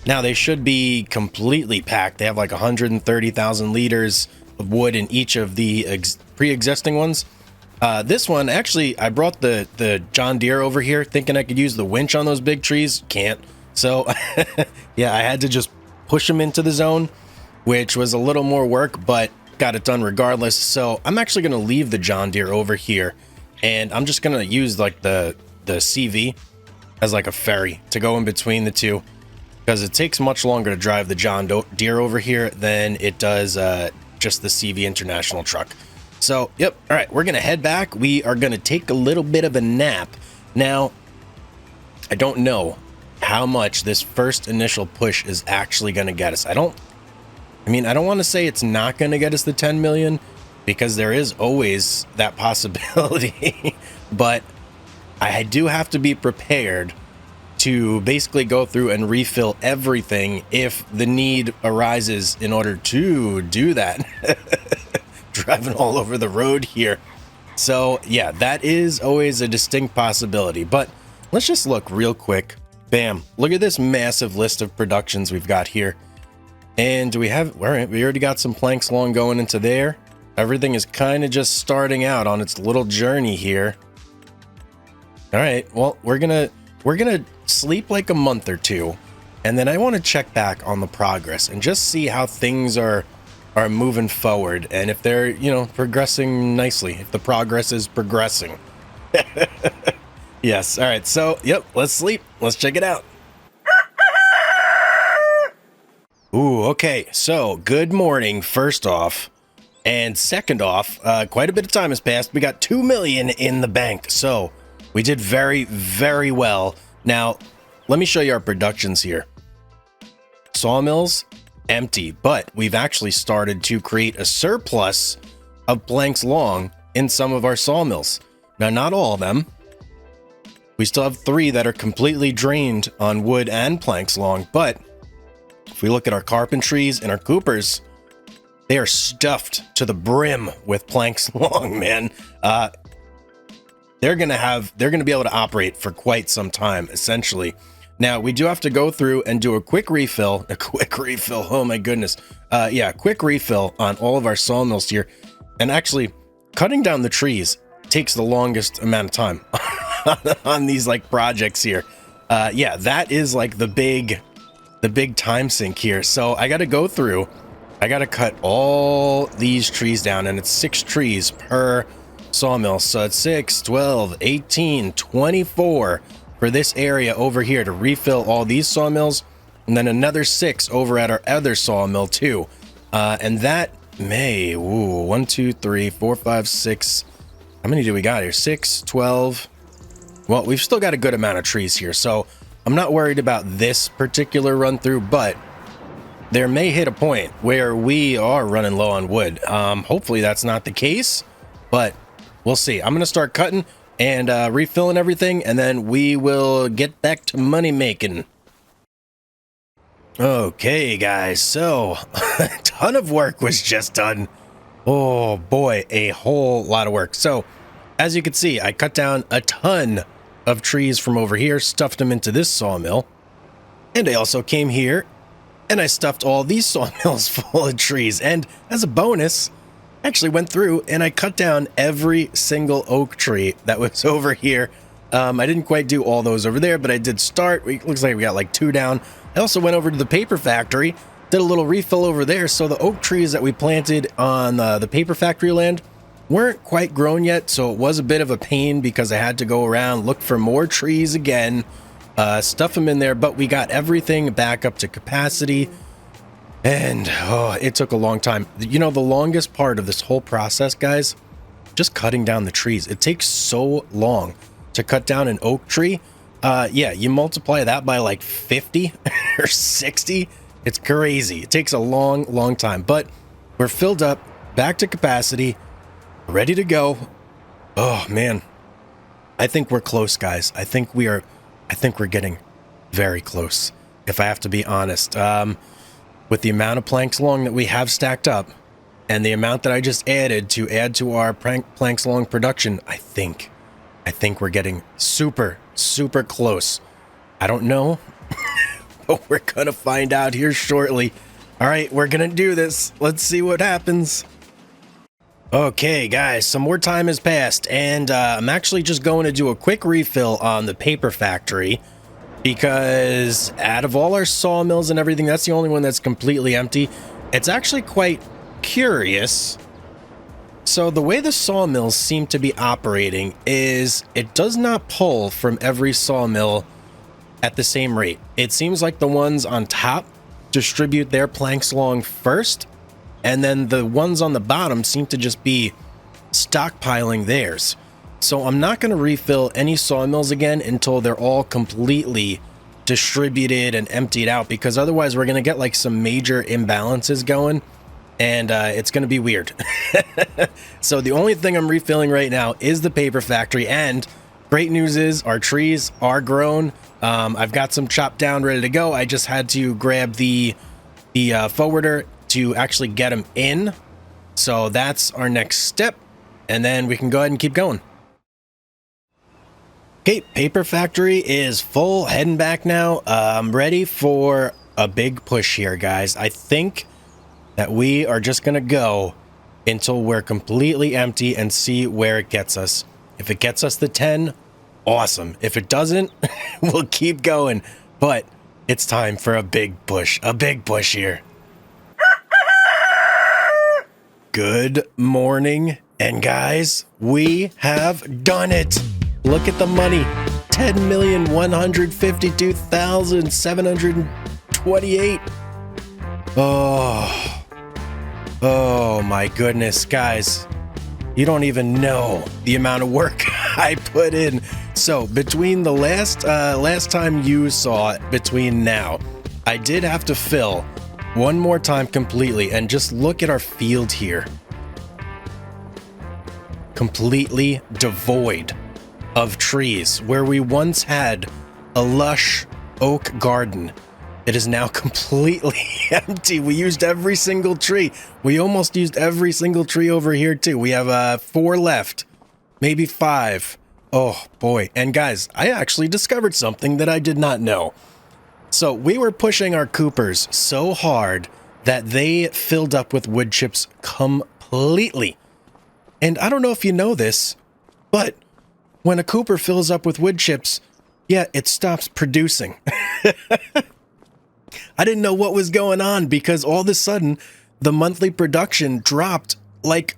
now they should be completely packed. They have like 130,000 liters of wood in each of the pre-existing ones. This one, actually, I brought the John Deere over here thinking I could use the winch on those big trees. Can't. So, yeah, I had to just push them into the zone, which was a little more work, but got it done regardless. So I'm actually going to leave the John Deere over here, and I'm just going to use like the CV as like a ferry to go in between the two, because it takes much longer to drive the John Deere over here than it does just the CV International truck. So, yep. All right, we're going to head back. We are going to take a little bit of a nap. Now, I don't know how much this first initial push is actually going to get us. I don't want to say it's not going to get us the 10 million, because there is always that possibility. But I do have to be prepared to basically go through and refill everything if the need arises in order to do that. Driving all over the road here. So yeah, that is always a distinct possibility. But let's just look real quick. Bam. Look at this massive list of productions we've got here. And do we have, all right, we already got some planks long going into there. Everything is kind of just starting out on its little journey here. All right, well, we're gonna sleep like a month or two, and then I want to check back on the progress and just see how things are moving forward, and if they're, you know, progressing nicely, if the progress is progressing. Yes. All right, so yep, let's sleep. Let's check it out. Ooh, okay, so good morning first off, and second off, quite a bit of time has passed. We got 2 million in the bank, so we did very, very well. Now let me show you our productions here. Sawmills empty, but we've actually started to create a surplus of planks long in some of our sawmills. Now, not all of them. We still have 3 that are completely drained on wood and planks long, but if we look at our carpentries and our coopers, they are stuffed to the brim with planks long, man. They're gonna be able to operate for quite some time, essentially. Now, we do have to go through and do a quick refill. Oh my goodness. Yeah, quick refill on all of our sawmills here. And actually, cutting down the trees takes the longest amount of time on these like projects here. Yeah, that is like the big time sink here. So I got to go through. I got to cut all these trees down, and it's 6 trees per sawmill. So it's 6, 12, 18, 24 for this area over here to refill all these sawmills, and then another 6 over at our other sawmill too. And that may, 1, 2, 3, 4, 5, 6. How many do we got here? 6, 12. Well, we've still got a good amount of trees here, so I'm not worried about this particular run through, but there may hit a point where we are running low on wood. Hopefully that's not the case, but we'll see. I'm going to start cutting and refilling everything, and then we will get back to money making. Okay, guys, so a ton of work was just done. Oh boy, a whole lot of work. So as you can see, I cut down a ton of trees from over here, stuffed them into this sawmill, and I also came here and I stuffed all these sawmills full of trees. And as a bonus, actually went through and I cut down every single oak tree that was over here. I didn't quite do all those over there, but I did start. It looks like we got like 2 down. I also went over to the paper factory, did a little refill over there. So the oak trees that we planted on the paper factory land weren't quite grown yet. So it was a bit of a pain because I had to go around, look for more trees again, stuff them in there. But we got everything back up to capacity. And it took a long time. You know, the longest part of this whole process, guys, just cutting down the trees. It takes so long to cut down an oak tree. Yeah, you multiply that by like 50 or 60. It's crazy. It takes a long time. But we're filled up, back to capacity, ready to go. Oh, man. I think we're close, guys. I think we're getting very close, if I have to be honest. With the amount of planks long that we have stacked up and the amount that I just added to add to our planks long production, I think we're getting super close. I don't know, but we're going to find out here shortly. All right, we're going to do this. Let's see what happens. Okay, guys, some more time has passed, and I'm actually just going to do a quick refill on the paper factory, because out of all our sawmills and everything, that's the only one that's completely empty. It's actually quite curious. So the way the sawmills seem to be operating is it does not pull from every sawmill at the same rate. It seems like the ones on top distribute their planks long first, and then the ones on the bottom seem to just be stockpiling theirs. So I'm not going to refill any sawmills again until they're all completely distributed and emptied out, because otherwise we're going to get like some major imbalances going, and it's going to be weird. So the only thing I'm refilling right now is the paper factory, and great news is our trees are grown. I've got some chopped down ready to go. I just had to grab the forwarder to actually get them in. So that's our next step, and then we can go ahead and keep going. Okay, paper factory is full, heading back now. I'm ready for a big push here, guys. I think that we are just going to go until we're completely empty and see where it gets us. If it gets us the 10, awesome. If it doesn't, we'll keep going. But it's time for a big push here. Good morning, and guys, we have done it. Look at the money, 10,152,728. Oh my goodness, guys. You don't even know the amount of work I put in. So between the last time you saw it, between now, I did have to fill one more time completely, and just look at our field here. Completely devoid of trees. Where we once had a lush oak garden, it is now completely empty. We used every single tree. We almost used every single tree over here too. We have 4 left, maybe 5. Oh boy. And guys, I actually discovered something that I did not know. So we were pushing our coopers so hard that they filled up with wood chips completely. And I don't know if you know this, but when a cooper fills up with wood chips, yeah, it stops producing. I didn't know what was going on, because all of a sudden the monthly production dropped like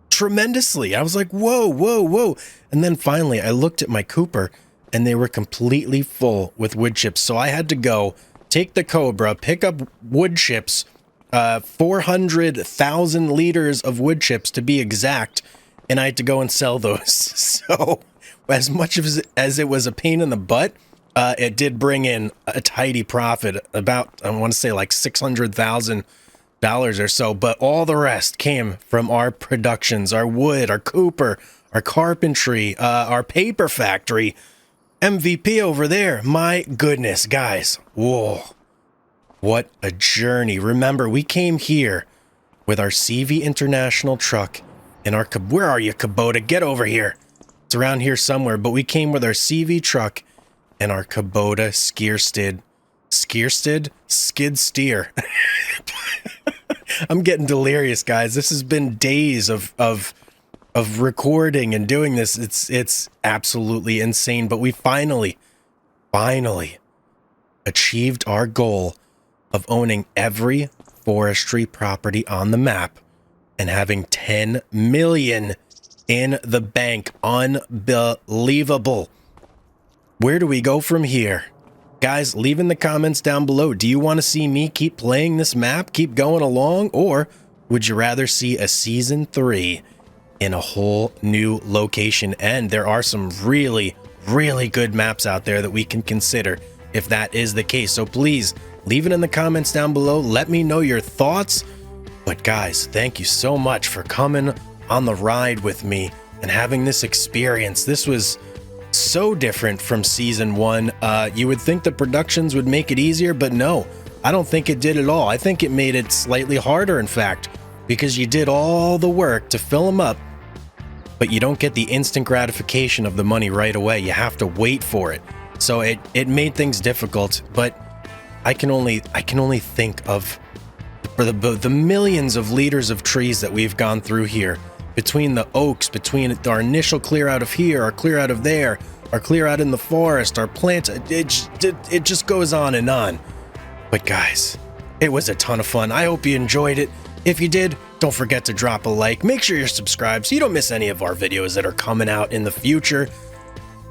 tremendously. I was like, whoa. And then finally I looked at my cooper and they were completely full with wood chips. So I had to go take the Cobra, pick up wood chips, 400,000 liters of wood chips to be exact, and I had to go and sell those. So as much as it was a pain in the butt, it did bring in a tidy profit, about, I want to say like $600,000 or so, but all the rest came from our productions, our wood, our cooper, our carpentry, our paper factory. MVP over there. My goodness, guys. Whoa. What a journey. Remember, we came here with our CV International truck and our... Where are you, Kubota? Get over here. It's around here somewhere, but we came with our CV truck and our Kubota skid steer. I'm getting delirious, guys. This has been days of recording and doing this. It's absolutely insane, but we finally achieved our goal of owning every forestry property on the map and having 10 million in the bank. Unbelievable. Where do we go from here? Guys, leave in the comments down below. Do you want to see me keep playing this map, keep going along, or would you rather see a season 3 in a whole new location? And there are some really good maps out there that we can consider if that is the case. So please leave it in the comments down below. Let me know your thoughts. But guys, thank you so much for coming on the ride with me and having this experience. This was so different from season 1. You would think the productions would make it easier, but no, I don't think it did at all. I think it made it slightly harder, in fact, because you did all the work to fill them up, but you don't get the instant gratification of the money right away. You have to wait for it. So it made things difficult, but I can only think of the millions of liters of trees that we've gone through here, between the oaks, between our initial clear out of here, our clear out of there, our clear out in the forest, our plants. It just goes on and on. But guys, it was a ton of fun. I hope you enjoyed it. If you did, don't forget to drop a like. Make sure you're subscribed so you don't miss any of our videos that are coming out in the future.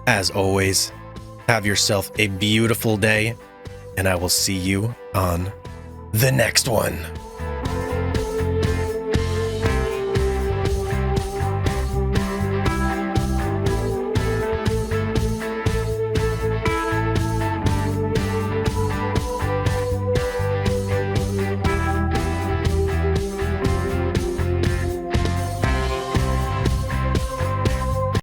As always, have yourself a beautiful day, and I will see you on the next one.